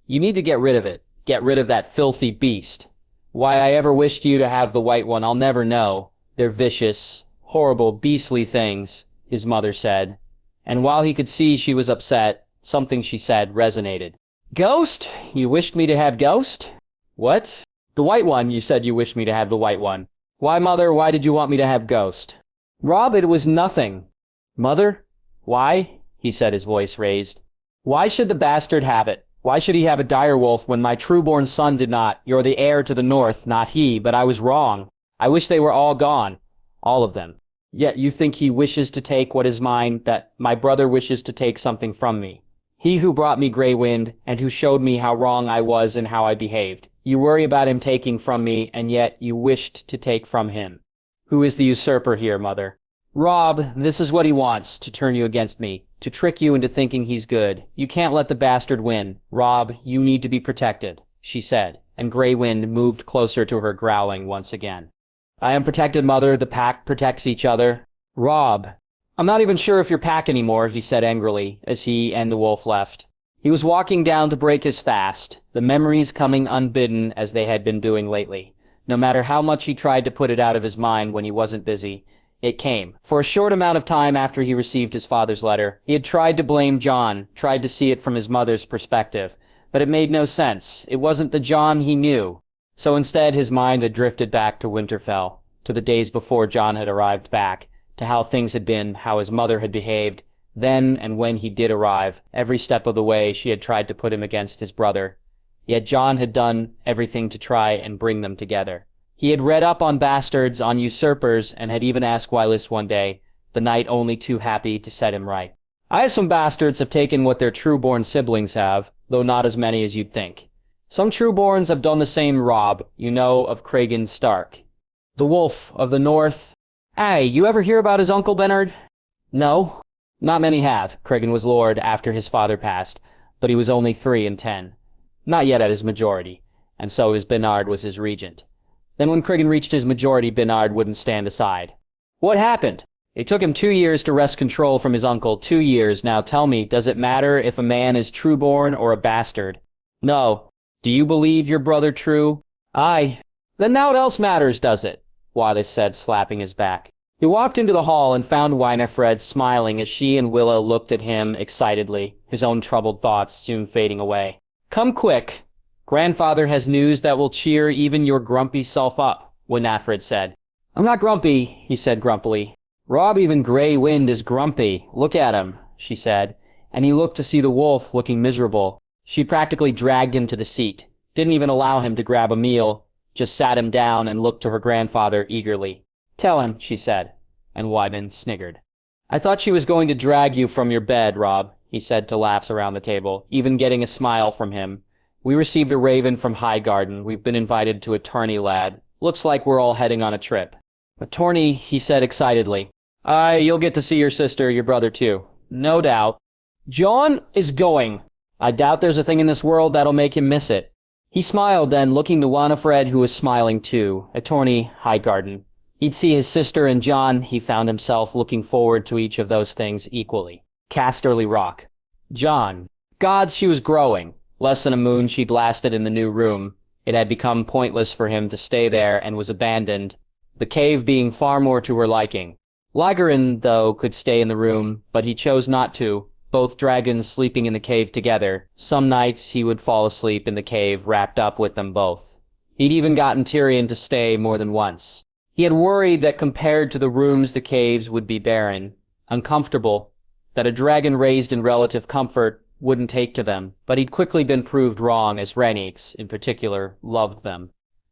You need to get rid of it. Get rid of that filthy beast. Why I ever wished you to have the white one, I'll never know. They're vicious, horrible, beastly things, his mother said. And while he could see she was upset, something she said resonated. Ghost? You wished me to have Ghost? What? The white one, you said you wished me to have the white one. Why, mother, why did you want me to have Ghost? Robb, it was nothing. Mother? Why? He said, his voice raised. Why should the bastard have it? Why should he have a direwolf when my true-born son did not? You're the heir to the North, not he, but I was wrong. I wish they were all gone. All of them. Yet you think he wishes to take what is mine, that my brother wishes to take something from me. He who brought me Grey Wind, and who showed me how wrong I was and how I behaved. You worry about him taking from me, and yet you wished to take from him. Who is the usurper here, mother? Robb, this is what he wants, to turn you against me, to trick you into thinking he's good. You can't let the bastard win. Robb, you need to be protected, she said, and Grey Wind moved closer to her, growling once again. I am protected, mother. The pack protects each other. Robb. I'm not even sure if you're pack anymore, he said angrily, as he and the wolf left. He was walking down to break his fast, the memories coming unbidden as they had been doing lately. No matter how much he tried to put it out of his mind when he wasn't busy, it came. For a short amount of time after he received his father's letter, he had tried to blame Jon, tried to see it from his mother's perspective, but it made no sense. It wasn't the Jon he knew. So instead, his mind had drifted back to Winterfell, to the days before Jon had arrived back, to how things had been, how his mother had behaved. Then, and when he did arrive, every step of the way she had tried to put him against his brother. Yet Jon had done everything to try and bring them together. He had read up on bastards, on usurpers, and had even asked Wylis one day, the night only too happy to set him right. I assume bastards have taken what their true-born siblings have, though not as many as you'd think. Some true-borns have done the same, Robb, you know, of Cragen Stark. The Wolf of the North. Hey, you ever hear about his uncle Bernard? No. Not many have. Cragen was lord after his father passed, but he was only 3 and 10. Not yet at his majority, and so his Bernard was his regent. Then when Cragen reached his majority, Bernard wouldn't stand aside. What happened? It took him 2 years to wrest control from his uncle. 2 years. Now tell me, does it matter if a man is true-born or a bastard? No. Do you believe your brother true? Aye. Then now what else matters, does it? Wylis said, slapping his back. He walked into the hall and found Winifred smiling as she and Willa looked at him excitedly, his own troubled thoughts soon fading away. Come quick. Grandfather has news that will cheer even your grumpy self up, Winifred said. I'm not grumpy, he said grumpily. Robb, even Grey Wind is grumpy. Look at him, she said, and he looked to see the wolf looking miserable. She practically dragged him to the seat, didn't even allow him to grab a meal, just sat him down and looked to her grandfather eagerly. Tell him, she said, and Wyman sniggered. I thought she was going to drag you from your bed, Robb, he said to laughs around the table, even getting a smile from him. We received a raven from Highgarden. We've been invited to a tourney, lad. Looks like we're all heading on a trip. A tourney, he said excitedly. Aye, you'll get to see your sister, your brother too. No doubt. Jon is going. I doubt there's a thing in this world that'll make him miss it. He smiled then, looking to Winifred, who was smiling too. A tourney, Highgarden. He'd see his sister and Jon. He found himself looking forward to each of those things equally. Casterly Rock. Jon. Gods, she was growing. Less than a moon she'd lasted in the new room. It had become pointless for him to stay there and was abandoned, the cave being far more to her liking. Lygarin, though, could stay in the room, but he chose not to, both dragons sleeping in the cave together. Some nights he would fall asleep in the cave wrapped up with them both. He'd even gotten Tyrion to stay more than once. He had worried that compared to the rooms the caves would be barren, uncomfortable, that a dragon raised in relative comfort wouldn't take to them, but he'd quickly been proved wrong as Rhaenys, in particular, loved them.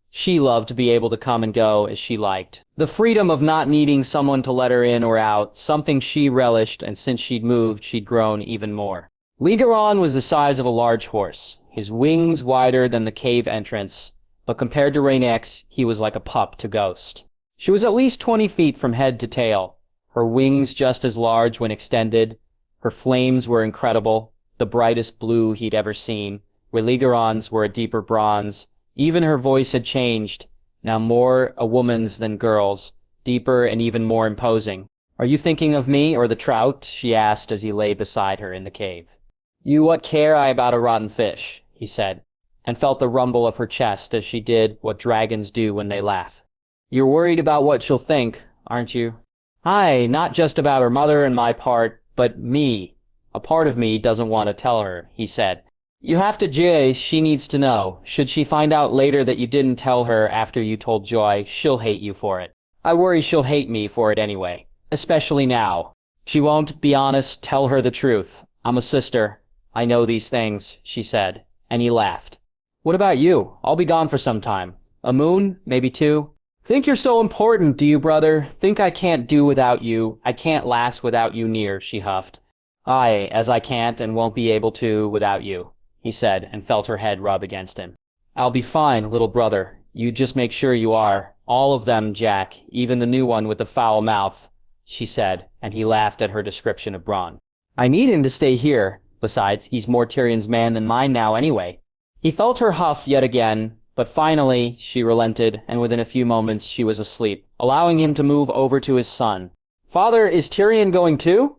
She loved to be able to come and go as she liked. The freedom of not needing someone to let her in or out, something she relished, and since she'd moved, she'd grown even more. Rhaegar was the size of a large horse, his wings wider than the cave entrance, but compared to Rhaenys, he was like a pup to Ghost. She was at least 20 feet from head to tail, her wings just as large when extended. Her flames were incredible, the brightest blue he'd ever seen. Rhaegar's were a deeper bronze. Even her voice had changed, now more a woman's than girl's, deeper and even more imposing. Are you thinking of me or the trout? She asked as he lay beside her in the cave. You what care I about a rotten fish, he said, and felt the rumble of her chest as she did what dragons do when they laugh. You're worried about what she'll think, aren't you? Aye, not just about her mother and my part, but me. A part of me doesn't want to tell her, he said. You have to Jay, she needs to know. Should she find out later that you didn't tell her after you told Joy, she'll hate you for it. I worry she'll hate me for it anyway, especially now. She won't, be honest, tell her the truth. I'm a sister. I know these things, she said, and he laughed. What about you? I'll be gone for some time. A moon? Maybe 2? Think you're so important, do you, brother? Think I can't do without you. I can't last without you near, she huffed. "Aye, as I can't and won't be able to without you," he said, and felt her head rub against him. "I'll be fine, little brother. You just make sure you are. All of them, Jack, even the new one with the foul mouth," she said, and he laughed at her description of Bronn. "I need him to stay here. Besides, he's more Tyrion's man than mine now anyway." He felt her huff yet again, but finally she relented, and within a few moments she was asleep, allowing him to move over to his son. "Father, is Tyrion going too?"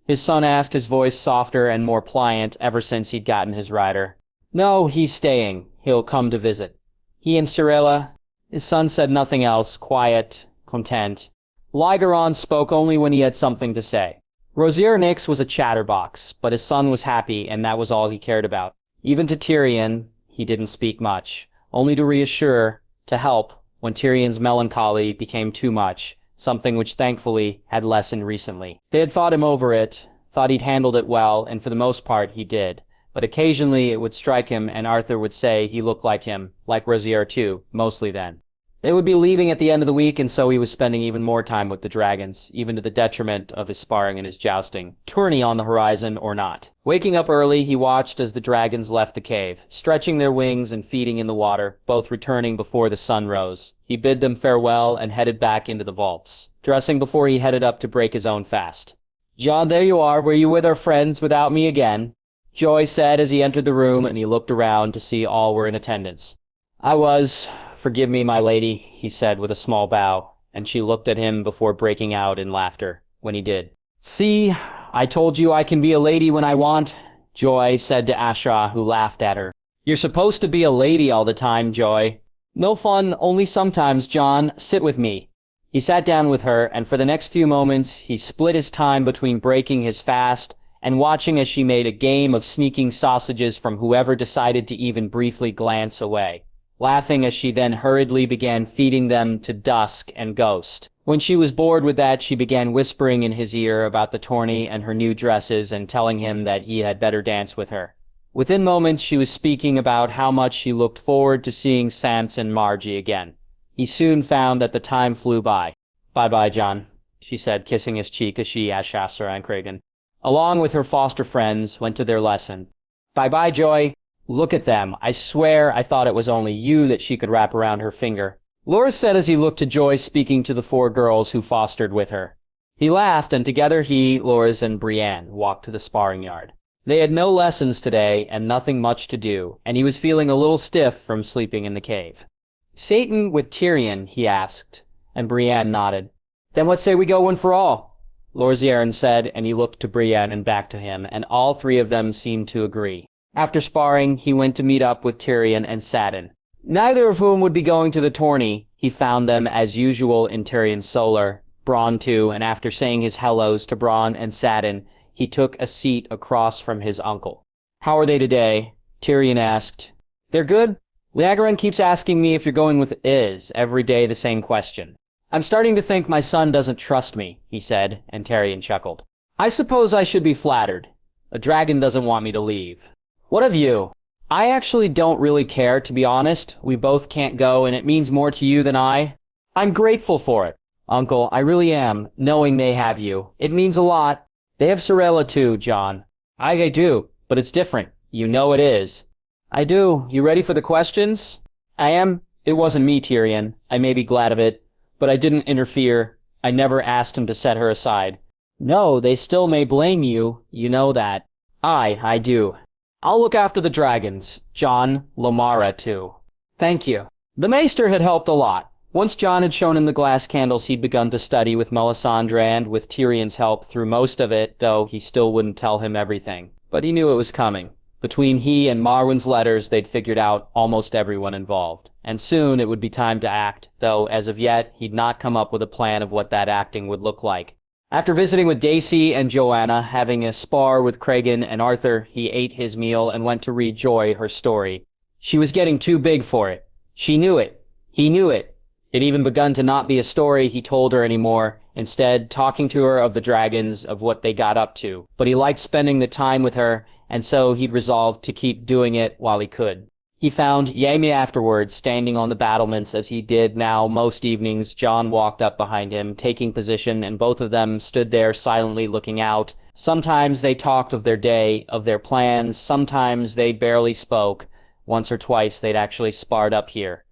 His son asked, his voice softer and more pliant ever since he'd gotten his rider. "No, he's staying. He'll come to visit." He and Cirilla. His son said nothing else, quiet, content. Rhaegar spoke only when he had something to say. Rosier Nyx was a chatterbox, but his son was happy, and that was all he cared about. Even to Tyrion, he didn't speak much, only to reassure, to help, when Tyrion's melancholy became too much, something which thankfully had lessened recently. They had thought him over it, thought he'd handled it well, and for the most part he did. But occasionally it would strike him, and Arthur would say he looked like him, like Rosier too, mostly then. They would be leaving at the end of the week, and so he was spending even more time with the dragons, even to the detriment of his sparring and his jousting, tourney on the horizon or not. Waking up early, he watched as the dragons left the cave, stretching their wings and feeding in the water, both returning before the sun rose. He bid them farewell and headed back into the vaults, dressing before he headed up to break his own fast. "Jon, there you are. Were you with our friends without me again?" Joy said as he entered the room, and he looked around to see all were in attendance. "I was. Forgive me, my lady," he said with a small bow, and she looked at him before breaking out in laughter, when he did. "See, I told you I can be a lady when I want," Joy said to Asha, who laughed at her. "You're supposed to be a lady all the time, Joy." "No fun, only sometimes, Jon. Sit with me." He sat down with her, and for the next few moments he split his time between breaking his fast and watching as she made a game of sneaking sausages from whoever decided to even briefly glance away, laughing as she then hurriedly began feeding them to Dusk and Ghost. When she was bored with that, she began whispering in his ear about the tourney and her new dresses and telling him that he had better dance with her. Within moments, she was speaking about how much she looked forward to seeing Sansa and Margie again. He soon found that the time flew by. "Bye-bye, Jon," she said, kissing his cheek as she, Ashastra and Cregan, along with her foster friends, went to their lesson. "Bye-bye, Joy. Look at them. I swear I thought it was only you that she could wrap around her finger," Loras said as he looked to Joy, speaking to the 4 girls who fostered with her. He laughed, and together he, Loras, and Brienne walked to the sparring yard. They had no lessons today and nothing much to do, and he was feeling a little stiff from sleeping in the cave. "Satan with Tyrion?" he asked, and Brienne nodded. "Then what say we go one for all?" Lord Aaron said, and he looked to Brienne and back to him, and all 3 of them seemed to agree. After sparring, he went to meet up with Tyrion and Satin. Neither of whom would be going to the tourney. He found them as usual in Tyrion's solar, Bronn too, and after saying his hellos to Bronn and Satin, he took a seat across from his uncle. "How are they today?" Tyrion asked. "They're good. Rhaegar keeps asking me if you're going with Iz, every day the same question. I'm starting to think my son doesn't trust me," he said, and Tyrion chuckled. "I suppose I should be flattered. A dragon doesn't want me to leave. What of you?" "I actually don't really care, to be honest. We both can't go, and it means more to you than I. I'm grateful for it, Uncle, I really am, knowing they have you. It means a lot. They have Cirilla too, Jon." I do, but it's different. You know it is." "I do. You ready for the questions?" "I am." "It wasn't me, Tyrion. I may be glad of it, but I didn't interfere. I never asked him to set her aside." "No, they still may blame you. You know that." I do. I'll look after the dragons. Jon, Lomara too." "Thank you." The Maester had helped a lot. Once Jon had shown him the glass candles he'd begun to study with Melisandre and with Tyrion's help through most of it, though he still wouldn't tell him everything. But he knew it was coming. Between he and Marwyn's letters, they'd figured out almost everyone involved. And soon it would be time to act, though as of yet, he'd not come up with a plan of what that acting would look like. After visiting with Daisy and Joanna, having a spar with Cregan and Arthur, he ate his meal and went to read Joy her story. She was getting too big for it. She knew it. He knew it. It even begun to not be a story he told her anymore, instead talking to her of the dragons, of what they got up to. But he liked spending the time with her, and so he'd resolved to keep doing it while he could. He found Jaime afterwards, standing on the battlements as he did now most evenings. Jon walked up behind him, taking position, and both of them stood there silently looking out, Sometimes they talked of their day, of their plans. Sometimes they barely spoke. Once or twice they'd actually sparred up here.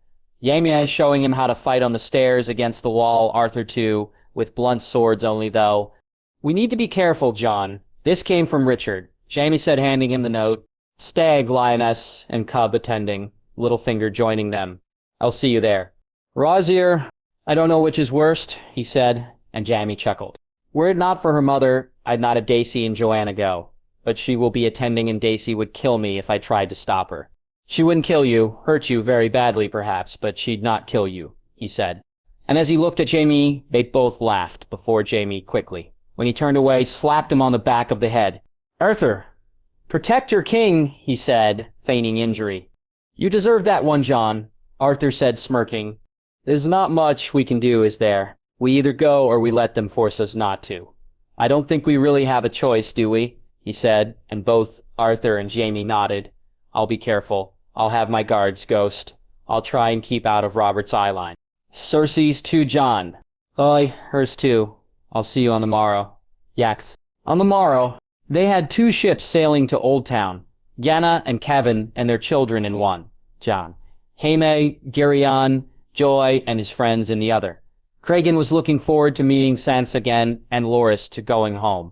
Jaime showing him how to fight on the stairs against the wall, Arthur too, with blunt swords only though. "We need to be careful, Jon." This came from Richard. Jaime said, handing him the note. "Stag, Lioness, and Cub attending. Littlefinger joining them. I'll see you there." "Rhaegar, I don't know which is worst," he said, and Jaime chuckled. "Were it not for her mother, I'd not have Daisy and Joanna go. But she will be attending and Daisy would kill me if I tried to stop her." "She wouldn't kill you, hurt you very badly perhaps, but she'd not kill you," he said. And as he looked at Jaime, they both laughed before Jaime quickly, when he turned away, slapped him on the back of the head. "Arthur, protect your king," he said, feigning injury. "You deserve that one, Jon," Arthur said, smirking. "There's not much we can do, is there? We either go or we let them force us not to." "I don't think we really have a choice, do we?" he said, and both Arthur and Jaime nodded. "I'll be careful. I'll have my guards, Ghost. I'll try and keep out of Robert's eyeline." "Cersei's too, Jon." "Aye, hers too. I'll see you on the morrow." Yaks. On the morrow, they had 2 ships sailing to Old Town, Ganna and Kevin and their children in one, Jon. Jaime, Gerion, Joy, and his friends in the other. Cregan was looking forward to meeting Sansa again and Loras to going home.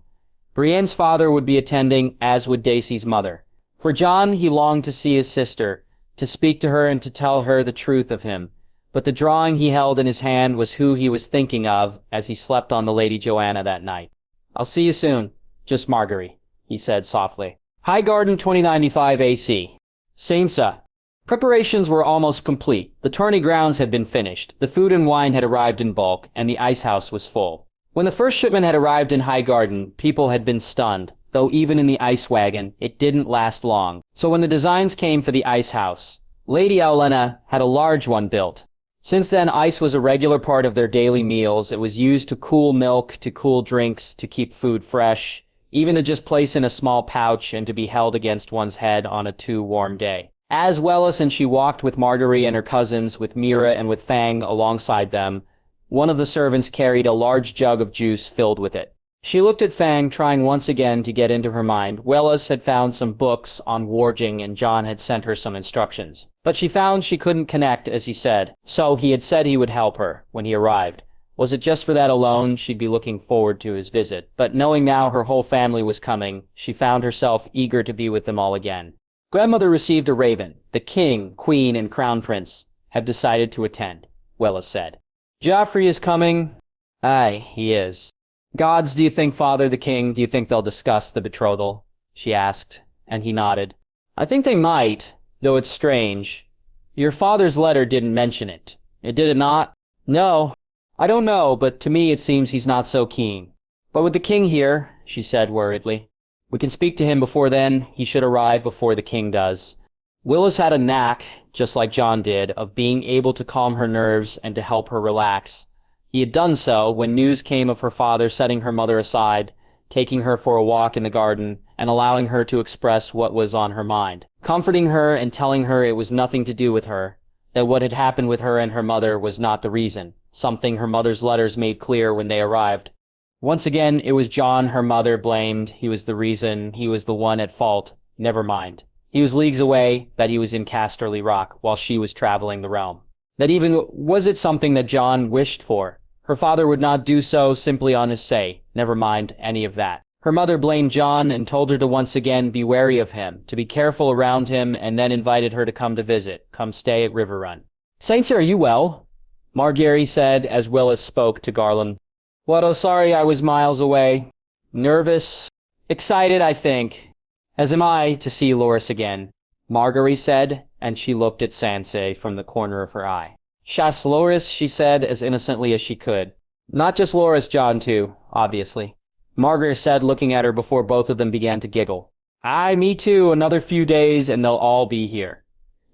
Brienne's father would be attending, as would Daisy's mother. For Jon, he longed to see his sister, to speak to her and to tell her the truth of him. But the drawing he held in his hand was who he was thinking of as he slept on the Lady Joanna that night. "I'll see you soon. Just Marguerite," he said softly. Highgarden 2095 AC. Sansa. Preparations were almost complete. The tourney grounds had been finished, the food and wine had arrived in bulk, and the ice house was full. When the first shipment had arrived in Highgarden, people had been stunned, though even in the ice wagon, it didn't last long. So when the designs came for the ice house, Lady Olenna had a large one built. Since then, ice was a regular part of their daily meals. It was used to cool milk, to cool drinks, to keep food fresh, even to just place in a small pouch and to be held against one's head on a too warm day. As well as, and she walked with Marguerite and her cousins, with Mira and with Fang alongside them, one of the servants carried a large jug of juice filled with it. She looked at Fang, trying once again to get into her mind. Wellis had found some books on warging and Jon had sent her some instructions. But she found she couldn't connect, as he said. So he had said he would help her when he arrived. Was it just for that alone? She'd be looking forward to his visit. But knowing now her whole family was coming, she found herself eager to be with them all again. Grandmother received a raven. The king, queen, and crown prince have decided to attend, Wellis said. Joffrey is coming. Aye, he is. Gods, do you think, Father the King, do you think they'll discuss the betrothal? She asked, and he nodded. I think they might, though it's strange. Your father's letter didn't mention it. It did it not? No. I don't know, but to me it seems he's not so keen. But with the king here, she said worriedly, we can speak to him before then. He should arrive before the king does. Willis had a knack, just like Jon did, of being able to calm her nerves and to help her relax. He had done so when news came of her father setting her mother aside, taking her for a walk in the garden, and allowing her to express what was on her mind, comforting her and telling her it was nothing to do with her, that what had happened with her and her mother was not the reason, something her mother's letters made clear when they arrived. Once again, it was Jon her mother blamed. He was the reason. He was the one at fault. Never mind. He was leagues away, that he was in Casterly Rock while she was traveling the realm. That even was it something that Jon wished for? Her father would not do so simply on his say. Never mind any of that. Her mother blamed Jon and told her to once again be wary of him, to be careful around him, and then invited her to come to visit, come stay at Riverrun. Sansa, are you well? Marguerite said, as Willis spoke to Garland. What, oh sorry I was miles away. Nervous? Excited, I think. As am I to see Loras again, Marguerite said, and she looked at Sansa from the corner of her eye. Shas Loras, she said, as innocently as she could. Not just Loras, Jon, too, obviously. Margaret said, looking at her before both of them began to giggle. Aye, me too, another few days and they'll all be here.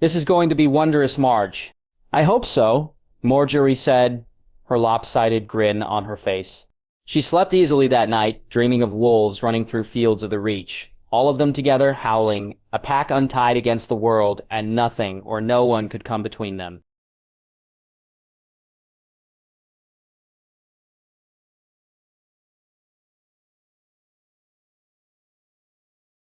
This is going to be wondrous, Marge. I hope so, Marjorie said, her lopsided grin on her face. She slept easily that night, dreaming of wolves running through fields of the Reach, all of them together howling, a pack untied against the world, and nothing or no one could come between them.